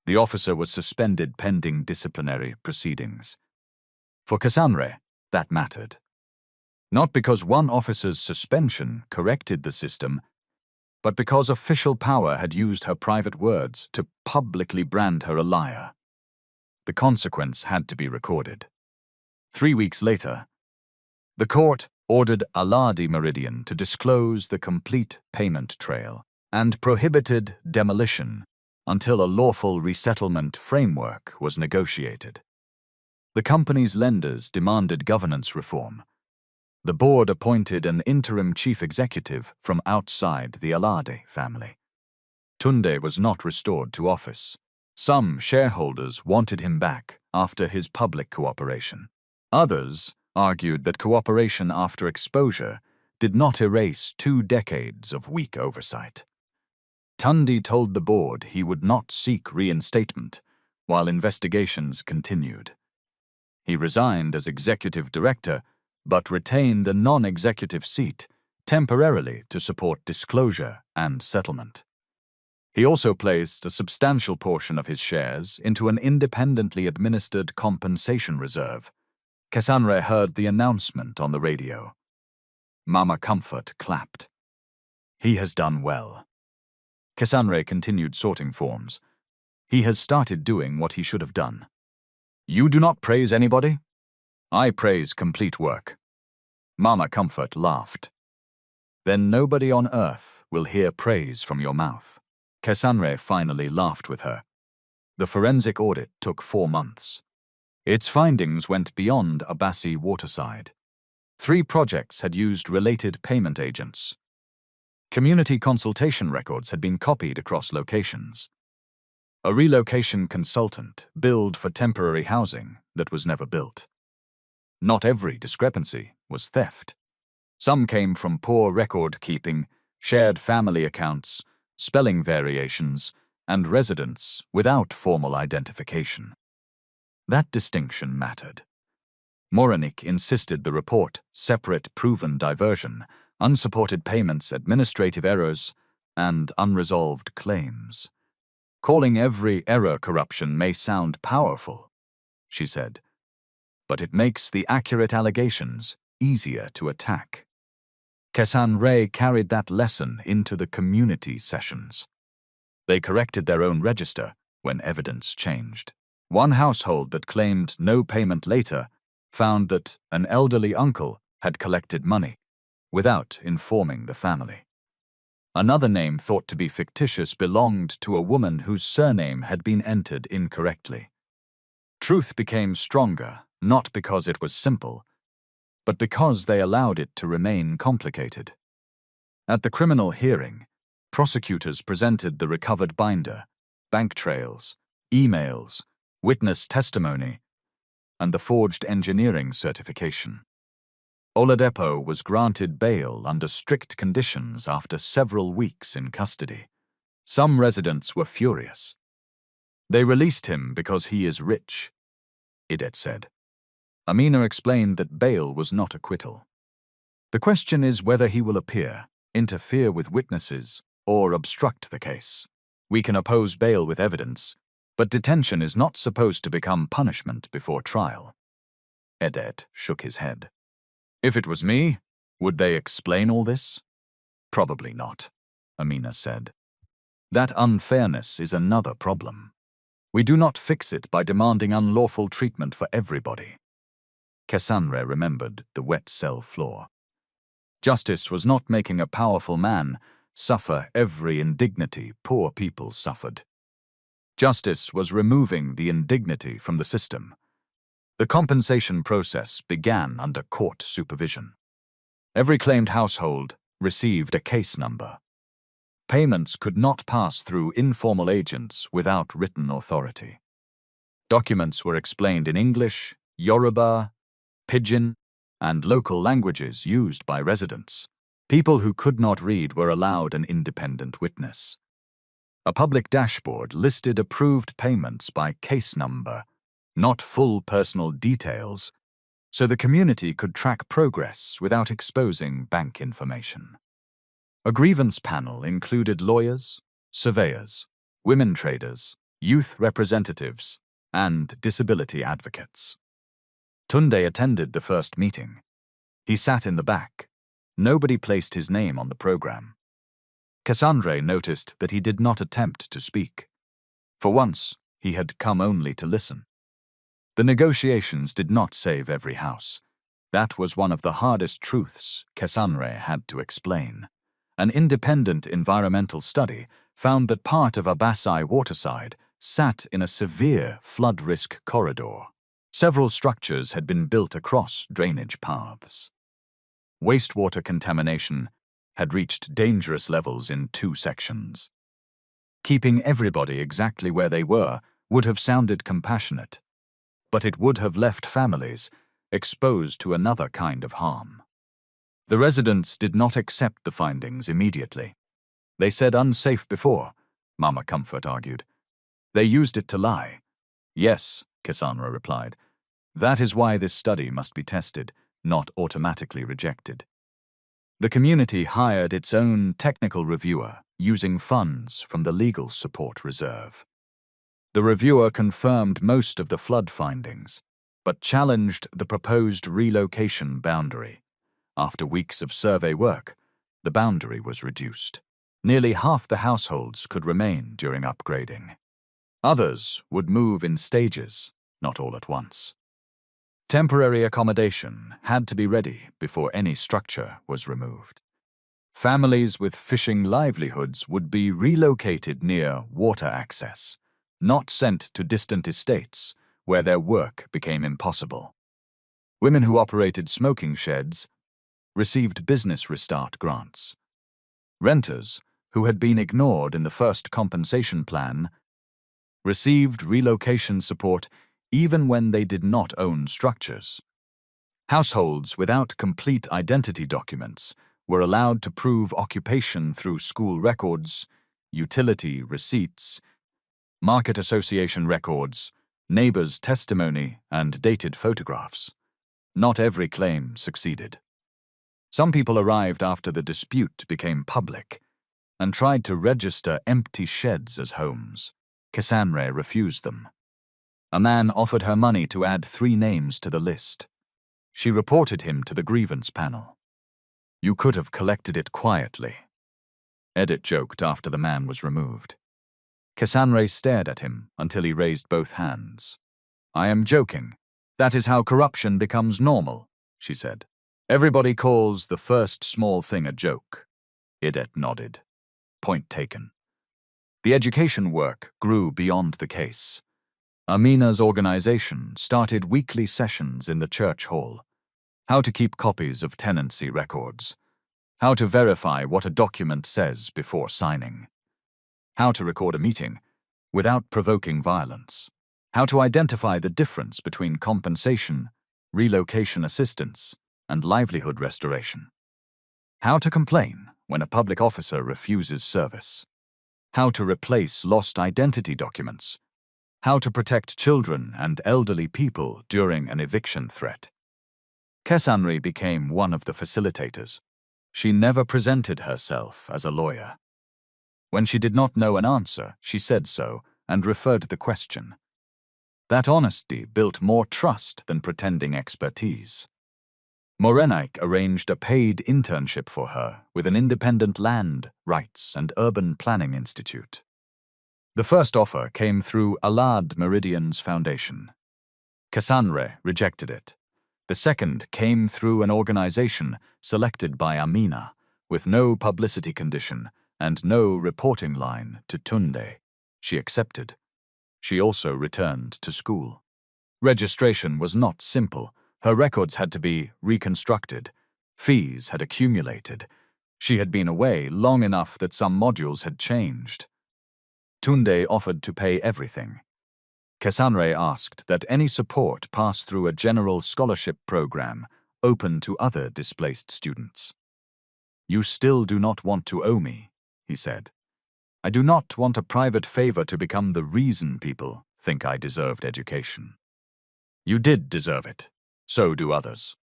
The officer was suspended pending disciplinary proceedings. For Kesanre, that mattered. Not because one officer's suspension corrected the system, but because official power had used her private words to publicly brand her a liar. The consequence had to be recorded. 3 weeks later, the court ordered Aladi Meridian to disclose the complete payment trail and prohibited demolition until a lawful resettlement framework was negotiated. The company's lenders demanded governance reform. The board appointed an interim chief executive from outside the Alade family. Tunde was not restored to office. Some shareholders wanted him back after his public cooperation. Others argued that cooperation after exposure did not erase 2 decades of weak oversight. Tundi told the board he would not seek reinstatement while investigations continued. He resigned as executive director but retained a non-executive seat temporarily to support disclosure and settlement. He also placed a substantial portion of his shares into an independently administered compensation reserve. Kesanre heard the announcement on the radio. Mama Comfort clapped. He has done well. Kesanre continued sorting forms. He has started doing what he should have done. You do not praise anybody? I praise complete work. Mama Comfort laughed. Then nobody on earth will hear praise from your mouth. Cassandre finally laughed with her. The forensic audit took 4 months. Its findings went beyond Abassi waterside. 3 projects had used related payment agents. Community consultation records had been copied across locations. A relocation consultant billed for temporary housing that was never built. Not every discrepancy was theft. Some came from poor record-keeping, shared family accounts, spelling variations, and residents without formal identification. That distinction mattered. Moranik insisted the report separate proven diversion, unsupported payments, administrative errors, and unresolved claims. Calling every error corruption may sound powerful, she said, but it makes the accurate allegations easier to attack. Cassandre carried that lesson into the community sessions. They corrected their own register when evidence changed. One household that claimed no payment later found that an elderly uncle had collected money without informing the family. Another name thought to be fictitious belonged to a woman whose surname had been entered incorrectly. Truth became stronger, not because it was simple, but because they allowed it to remain complicated. At the criminal hearing, prosecutors presented the recovered binder, bank trails, emails, witness testimony, and the forged engineering certification. Oladipo was granted bail under strict conditions after several weeks in custody. Some residents were furious. They released him because he is rich, Idet said. Amina explained that bail was not acquittal. The question is whether he will appear, interfere with witnesses, or obstruct the case. We can oppose bail with evidence, but detention is not supposed to become punishment before trial. Edet shook his head. If it was me, would they explain all this? Probably not, Amina said. That unfairness is another problem. We do not fix it by demanding unlawful treatment for everybody. Cassandre remembered the wet cell floor. Justice was not making a powerful man suffer every indignity poor people suffered. Justice was removing the indignity from the system. The compensation process began under court supervision. Every claimed household received a case number. Payments could not pass through informal agents without written authority. Documents were explained in English, Yoruba, Pidgin, and local languages used by residents. People who could not read were allowed an independent witness. A public dashboard listed approved payments by case number, not full personal details, so the community could track progress without exposing bank information. A grievance panel included lawyers, surveyors, women traders, youth representatives, and disability advocates. Tunde attended the first meeting. He sat in the back. Nobody placed his name on the program. Cassandre noticed that he did not attempt to speak. For once, he had come only to listen. The negotiations did not save every house. That was one of the hardest truths Cassandre had to explain. An independent environmental study found that part of Abassi waterside sat in a severe flood risk corridor. Several structures had been built across drainage paths. Wastewater contamination had reached dangerous levels in 2 sections. Keeping everybody exactly where they were would have sounded compassionate, but it would have left families exposed to another kind of harm. The residents did not accept the findings immediately. They said unsafe before, Mama Comfort argued. They used it to lie. Yes, Cassandra replied. That is why this study must be tested, not automatically rejected. The community hired its own technical reviewer using funds from the legal support reserve. The reviewer confirmed most of the flood findings, but challenged the proposed relocation boundary. After weeks of survey work, the boundary was reduced. Nearly half the households could remain during upgrading. Others would move in stages, not all at once. Temporary accommodation had to be ready before any structure was removed. Families with fishing livelihoods would be relocated near water access, not sent to distant estates where their work became impossible. Women who operated smoking sheds received business restart grants. Renters, who had been ignored in the first compensation plan, received relocation support even when they did not own structures. Households without complete identity documents were allowed to prove occupation through school records, utility receipts, market association records, neighbors' testimony, and dated photographs. Not every claim succeeded. Some people arrived after the dispute became public and tried to register empty sheds as homes. Cassandre refused them. A man offered her money to add 3 names to the list. She reported him to the grievance panel. "You could have collected it quietly," Edith joked after the man was removed. Cassandre stared at him until he raised both hands. "I am joking. That is how corruption becomes normal," she said. "Everybody calls the first small thing a joke." Edith nodded. Point taken. The education work grew beyond the case. Amina's organization started weekly sessions in the church hall. How to keep copies of tenancy records. How to verify what a document says before signing. How to record a meeting without provoking violence. How to identify the difference between compensation, relocation assistance, and livelihood restoration. How to complain when a public officer refuses service. How to replace lost identity documents. How to protect children and elderly people during an eviction threat. Cassandre became one of the facilitators. She never presented herself as a lawyer. When she did not know an answer, she said so and referred the question. That honesty built more trust than pretending expertise. Morenaik arranged a paid internship for her with an independent land, rights, and urban planning institute. The first offer came through Alad Meridian's foundation. Cassandre rejected it. The second came through an organization selected by Amina, with no publicity condition and no reporting line to Tunde. She accepted. She also returned to school. Registration was not simple. Her records had to be reconstructed. Fees had accumulated. She had been away long enough that some modules had changed. Tunde offered to pay everything. Cassandre asked that any support pass through a general scholarship program open to other displaced students. "You still do not want to owe me," he said. "I do not want a private favor to become the reason people think I deserved education." "You did deserve it. So do others."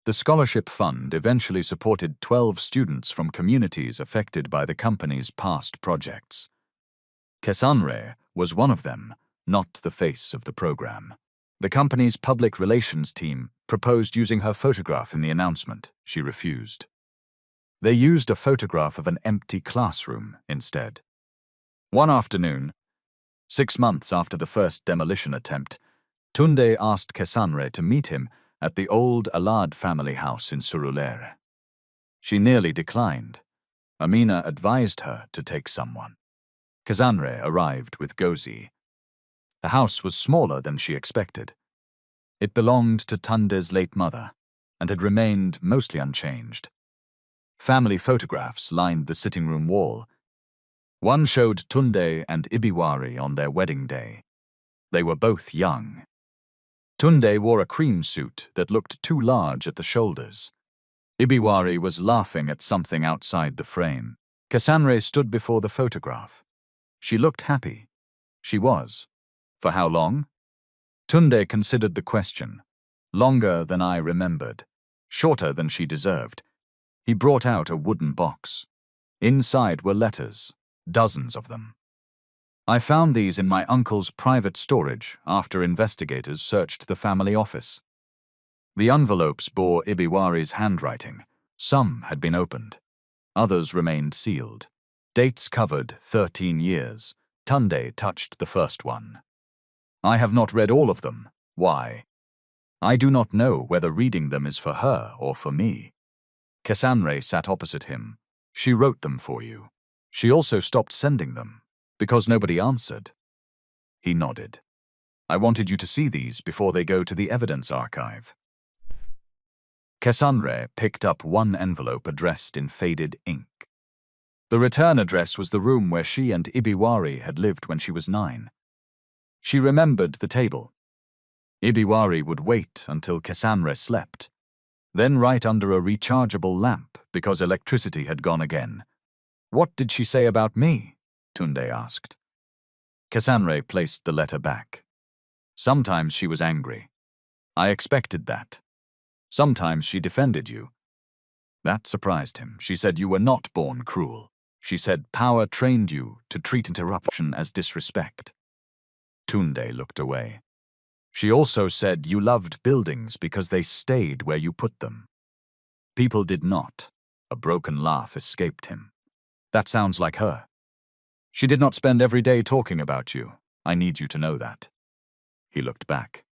The scholarship fund eventually supported 12 students from communities affected by the company's past projects. Cassandre was one of them, not the face of the program. The company's public relations team proposed using her photograph in the announcement. She refused. They used a photograph of an empty classroom instead. One afternoon, 6 months after the first demolition attempt, Tunde asked Cassandre to meet him at the old Alad family house in Surulere. She nearly declined. Amina advised her to take someone. Cassandre arrived with Gozi. The house was smaller than she expected. It belonged to Tunde's late mother and had remained mostly unchanged. Family photographs lined the sitting room wall. One showed Tunde and Ibiwari on their wedding day. They were both young. Tunde wore a cream suit that looked too large at the shoulders. Ibiwari was laughing at something outside the frame. Cassandre stood before the photograph. She looked happy. She was. For how long? Tunde considered the question. Longer than I remembered. Shorter than she deserved. He brought out a wooden box. Inside were letters, dozens of them. "I found these in my uncle's private storage after investigators searched the family office." The envelopes bore Ibiwari's handwriting. Some had been opened. Others remained sealed. Dates covered 13 years. Tunde touched the first one. "I have not read all of them. Why?" I do not know whether reading them is for her or for me. Cassandra sat opposite him. She wrote them for you. She also stopped sending them, because nobody answered. He nodded. I wanted you to see these before they go to the evidence archive. Cassandra picked up one envelope addressed in faded ink. The return address was the room where she and Ibiwari had lived when she was 9. She remembered the table. Ibiwari would wait until Cassandra slept, then write under a rechargeable lamp because electricity had gone again. What did she say about me? Tunde asked. Cassandra placed the letter back. Sometimes she was angry. I expected that. Sometimes she defended you. That surprised him. She said you were not born cruel. She said power trained you to treat interruption as disrespect. Tunde looked away. She also said you loved buildings because they stayed where you put them. People did not. A broken laugh escaped him. That sounds like her. She did not spend every day talking about you. I need you to know that. He looked back.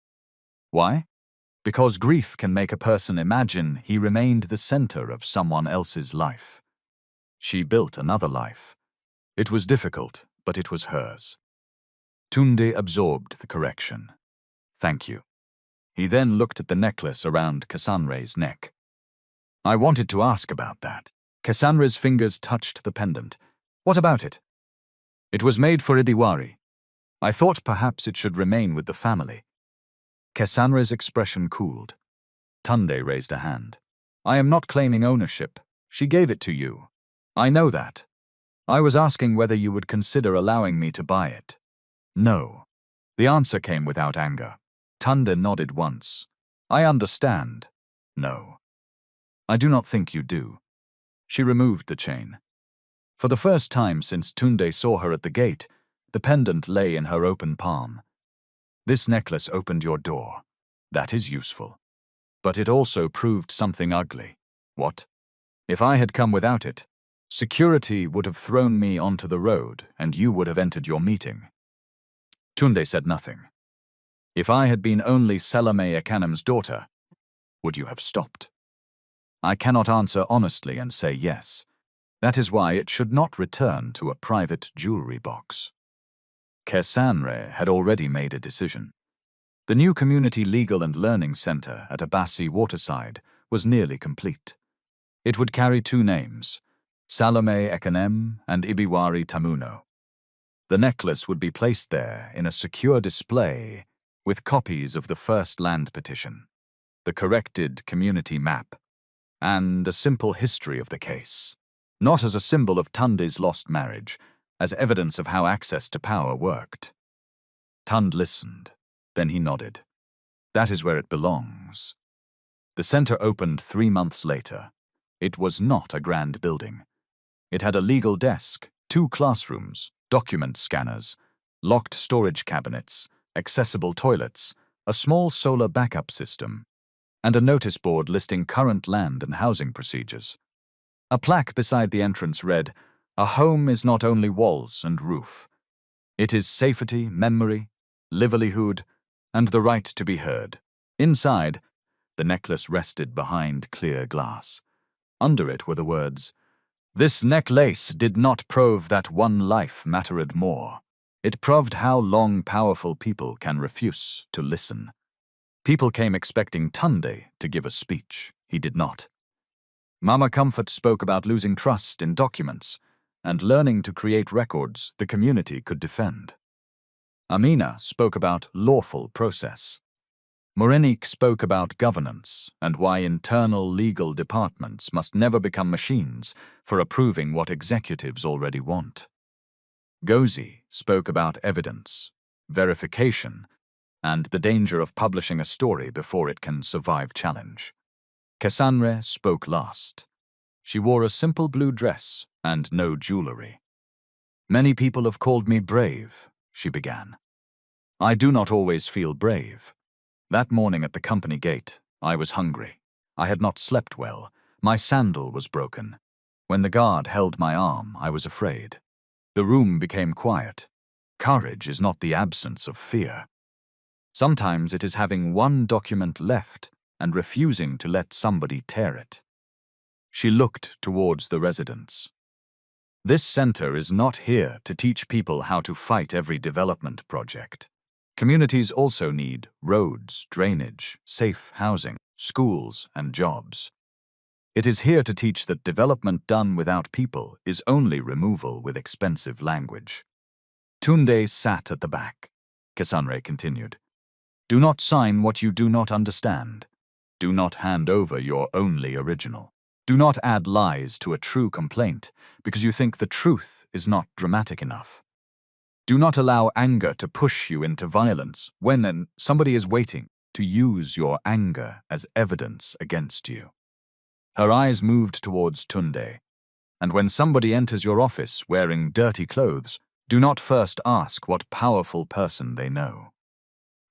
Why? Because grief can make a person imagine he remained the center of someone else's life. She built another life. It was difficult, but it was hers. Tunde absorbed the correction. Thank you. He then looked at the necklace around Cassandra's neck. I wanted to ask about that. Cassandra's fingers touched the pendant. What about it? It was made for Ibiwari. I thought perhaps it should remain with the family. Cassandra's expression cooled. Tunde raised a hand. I am not claiming ownership. She gave it to you. I know that. I was asking whether you would consider allowing me to buy it. No. The answer came without anger. Tunde nodded once. I understand. No. I do not think you do. She removed the chain. For the first time since Tunde saw her at the gate, the pendant lay in her open palm. This necklace opened your door. That is useful. But it also proved something ugly. What? If I had come without it, security would have thrown me onto the road and you would have entered your meeting. Tunde said nothing. If I had been only Salome Akanem's daughter, would you have stopped? I cannot answer honestly and say yes. That is why it should not return to a private jewelry box. Cassandra had already made a decision. The new Community Legal and Learning Center at Abassi Waterside was nearly complete. It would carry 2 names, Salome Akanem and Ibiwari Tamuno. The necklace would be placed there in a secure display with copies of the first land petition, the corrected community map, and a simple history of the case, not as a symbol of Tunde's lost marriage, as evidence of how access to power worked. Tund listened, then he nodded. That is where it belongs. The center opened 3 months later. It was not a grand building. It had a legal desk, 2 classrooms, document scanners, locked storage cabinets, accessible toilets, a small solar backup system, and a notice board listing current land and housing procedures. A plaque beside the entrance read, "A home is not only walls and roof. It is safety, memory, livelihood, and the right to be heard." Inside, the necklace rested behind clear glass. Under it were the words, "This necklace did not prove that one life mattered more. It proved how long powerful people can refuse to listen." People came expecting Tunde to give a speech. He did not. Mama Comfort spoke about losing trust in documents and learning to create records the community could defend. Amina spoke about lawful process. Morenique spoke about governance and why internal legal departments must never become machines for approving what executives already want. Gozi spoke about evidence, verification, and the danger of publishing a story before it can survive challenge. Cassandra spoke last. She wore a simple blue dress and no jewelry. "Many people have called me brave," she began. "I do not always feel brave. That morning at the company gate, I was hungry. I had not slept well. My sandal was broken. When the guard held my arm, I was afraid. The room became quiet. Courage is not the absence of fear." Sometimes it is having one document left and refusing to let somebody tear it. She looked towards the residents. This center is not here to teach people how to fight every development project. Communities also need roads, drainage, safe housing, schools, and jobs. It is here to teach that development done without people is only removal with expensive language. Tunde sat at the back. Cassandra continued. Do not sign what you do not understand. Do not hand over your only original. Do not add lies to a true complaint because you think the truth is not dramatic enough. Do not allow anger to push you into violence when somebody is waiting to use your anger as evidence against you. Her eyes moved towards Tunde, and when somebody enters your office wearing dirty clothes, do not first ask what powerful person they know.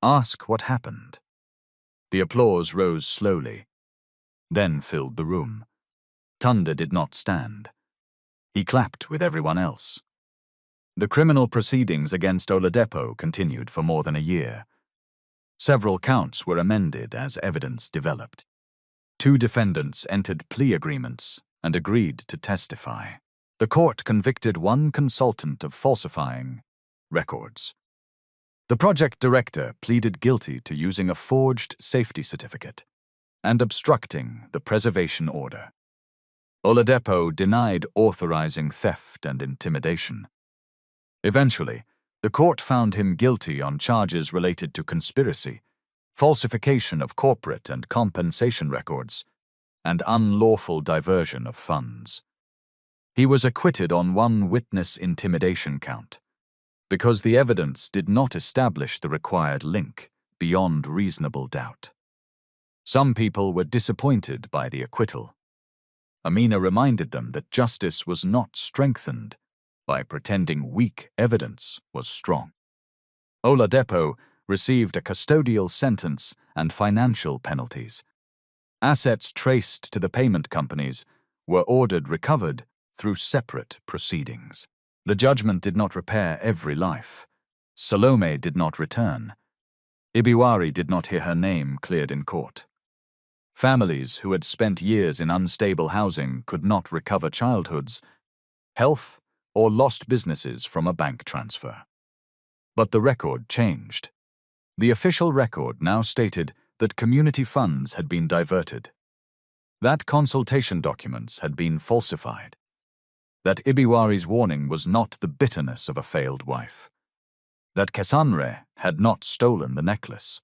Ask what happened. The applause rose slowly, then filled the room. Tunde did not stand. He clapped with everyone else. The criminal proceedings against Oladipo continued for more than a year. Several counts were amended as evidence developed. 2 defendants entered plea agreements and agreed to testify. The court convicted 1 consultant of falsifying records. The project director pleaded guilty to using a forged safety certificate and obstructing the preservation order. Oladipo denied authorizing theft and intimidation. Eventually, the court found him guilty on charges related to conspiracy, falsification of corporate and compensation records, and unlawful diversion of funds. He was acquitted on 1 witness intimidation count, because the evidence did not establish the required link beyond reasonable doubt. Some people were disappointed by the acquittal. Amina reminded them that justice was not strengthened by pretending weak evidence was strong. Oladipo received a custodial sentence and financial penalties. Assets traced to the payment companies were ordered recovered through separate proceedings. The judgment did not repair every life. Salome did not return. Ibiwari did not hear her name cleared in court. Families who had spent years in unstable housing could not recover childhoods, health, or lost businesses from a bank transfer. But the record changed. The official record now stated that community funds had been diverted, that consultation documents had been falsified, that Ibiwari's warning was not the bitterness of a failed wife, that Cassandra had not stolen the necklace.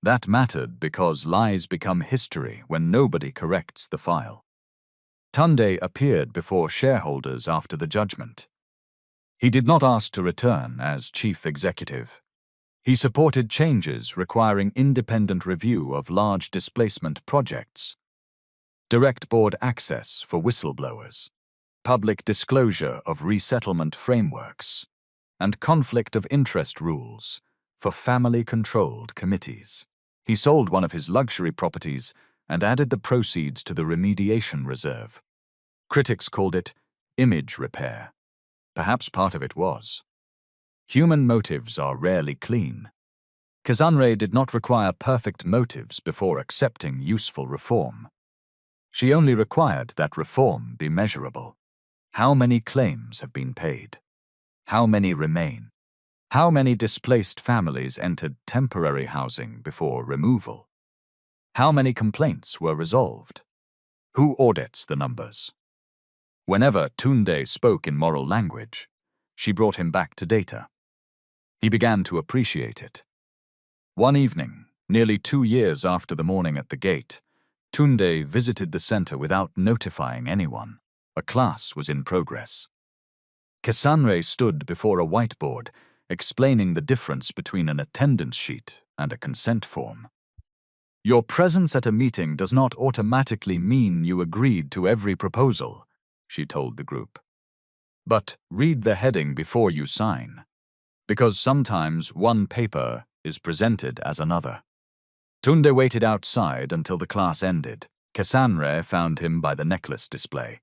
That mattered because lies become history when nobody corrects the file. Tunde appeared before shareholders after the judgment. He did not ask to return as chief executive. He supported changes requiring independent review of large displacement projects, direct board access for whistleblowers, public disclosure of resettlement frameworks, and conflict of interest rules for family-controlled committees. He sold one of his luxury properties and added the proceeds to the remediation reserve. Critics called it image repair. Perhaps part of it was. Human motives are rarely clean. Cassandra did not require perfect motives before accepting useful reform. She only required that reform be measurable. How many claims have been paid? How many remain? How many displaced families entered temporary housing before removal? How many complaints were resolved? Who audits the numbers? Whenever Tunde spoke in moral language, she brought him back to data. He began to appreciate it. One evening, nearly 2 years after the morning at the gate, Tunde visited the center without notifying anyone. A class was in progress. Cassandra stood before a whiteboard, explaining the difference between an attendance sheet and a consent form. Your presence at a meeting does not automatically mean you agreed to every proposal, she told the group. But read the heading before you sign, because sometimes one paper is presented as another. Tunde waited outside until the class ended. Cassandra found him by the necklace display.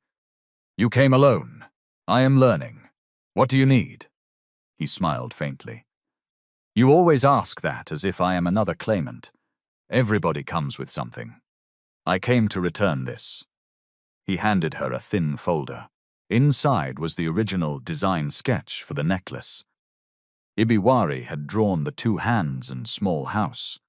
You came alone. I am learning. What do you need? He smiled faintly. You always ask that as if I am another claimant. Everybody comes with something. I came to return this. He handed her a thin folder. Inside was the original design sketch for the necklace. Ibiwari had drawn the two hands and small house.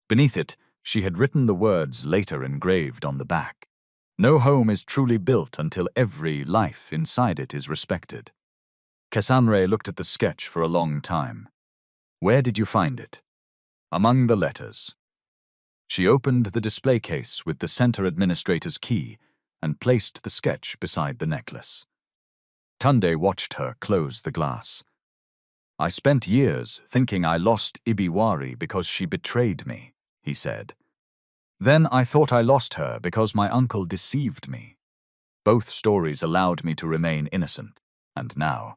Beneath it, she had written the words later engraved on the back. No home is truly built until every life inside it is respected. Cassandre looked at the sketch for a long time. Where did you find it? Among the letters. She opened the display case with the center administrator's key and placed the sketch beside the necklace. Tunde watched her close the glass. I spent years thinking I lost Ibiwari because she betrayed me, he said. Then I thought I lost her because my uncle deceived me. Both stories allowed me to remain innocent, and now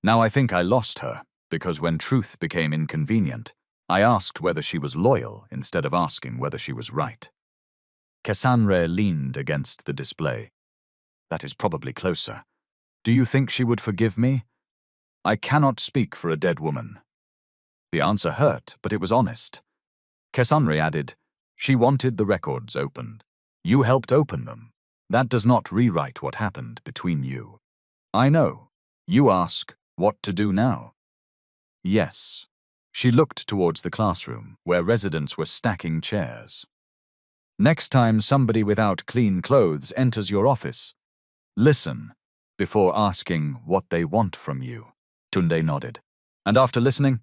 I think I lost her because when truth became inconvenient, I asked whether she was loyal instead of asking whether she was right. Cassandre leaned against the display. That is probably closer. Do you think she would forgive me? I cannot speak for a dead woman. The answer hurt, but it was honest. Cassandre added, she wanted the records opened. You helped open them. That does not rewrite what happened between you. I know. You ask, what to do now? Yes. She looked towards the classroom, where residents were stacking chairs. Next time somebody without clean clothes enters your office, listen before asking what they want from you. Tunde nodded. And after listening,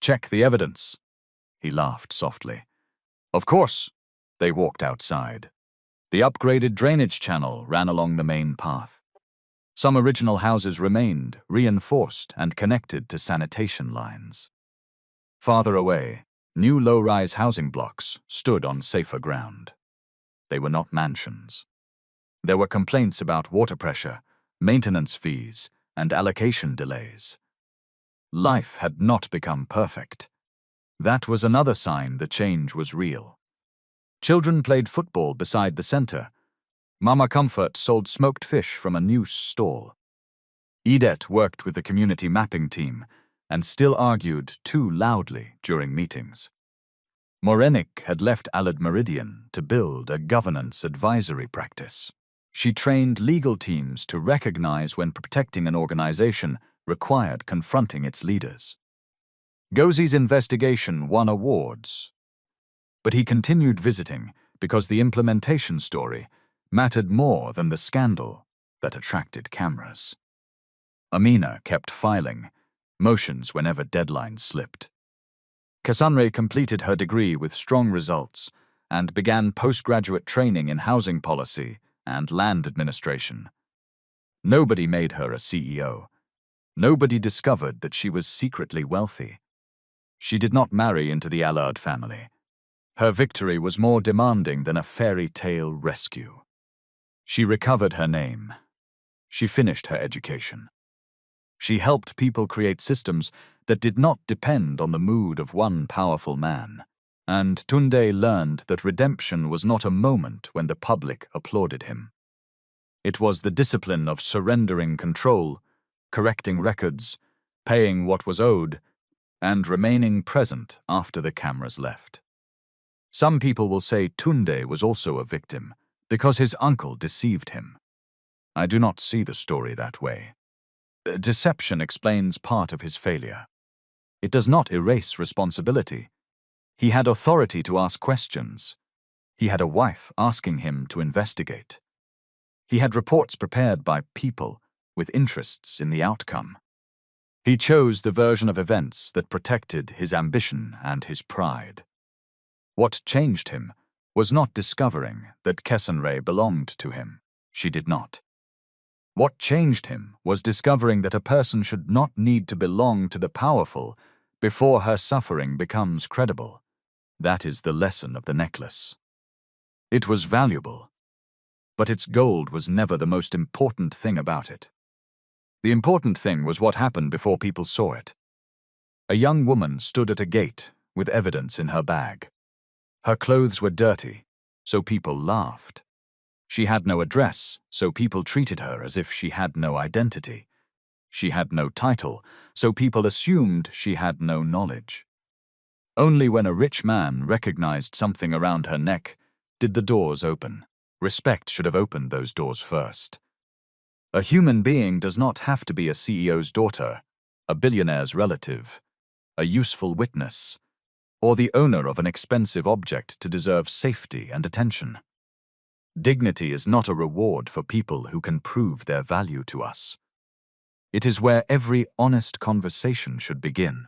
check the evidence. He laughed softly. Of course. They walked outside. The upgraded drainage channel ran along the main path. Some original houses remained, reinforced and connected to sanitation lines. Farther away, new low-rise housing blocks stood on safer ground. They were not mansions. There were complaints about water pressure, maintenance fees, and allocation delays. Life had not become perfect. That was another sign the change was real. Children played football beside the center. Mama Comfort sold smoked fish from a new stall. Edet worked with the community mapping team and still argued too loudly during meetings. Morenik had left Alad Meridian to build a governance advisory practice. She trained legal teams to recognize when protecting an organization required confronting its leaders. Gozi's investigation won awards, but he continued visiting because the implementation story mattered more than the scandal that attracted cameras. Amina kept filing motions whenever deadlines slipped. Cassandre completed her degree with strong results and began postgraduate training in housing policy and land administration. Nobody made her a CEO. Nobody discovered that she was secretly wealthy. She did not marry into the Allard family. Her victory was more demanding than a fairy tale rescue. She recovered her name. She finished her education. She helped people create systems that did not depend on the mood of one powerful man. And Tunde learned that redemption was not a moment when the public applauded him. It was the discipline of surrendering control, correcting records, paying what was owed, and remaining present after the cameras left. Some people will say Tunde was also a victim because his uncle deceived him. I do not see the story that way. Deception explains part of his failure. It does not erase responsibility. He had authority to ask questions. He had a wife asking him to investigate. He had reports prepared by people with interests in the outcome. He chose the version of events that protected his ambition and his pride. What changed him was not discovering that Cassandre belonged to him. She did not. What changed him was discovering that a person should not need to belong to the powerful before her suffering becomes credible. That is the lesson of the necklace. It was valuable, but its gold was never the most important thing about it. The important thing was what happened before people saw it. A young woman stood at a gate with evidence in her bag. Her clothes were dirty, so people laughed. She had no address, so people treated her as if she had no identity. She had no title, so people assumed she had no knowledge. Only when a rich man recognized something around her neck did the doors open. Respect should have opened those doors first. A human being does not have to be a CEO's daughter, a billionaire's relative, a useful witness, or the owner of an expensive object to deserve safety and attention. Dignity is not a reward for people who can prove their value to us. It is where every honest conversation should begin.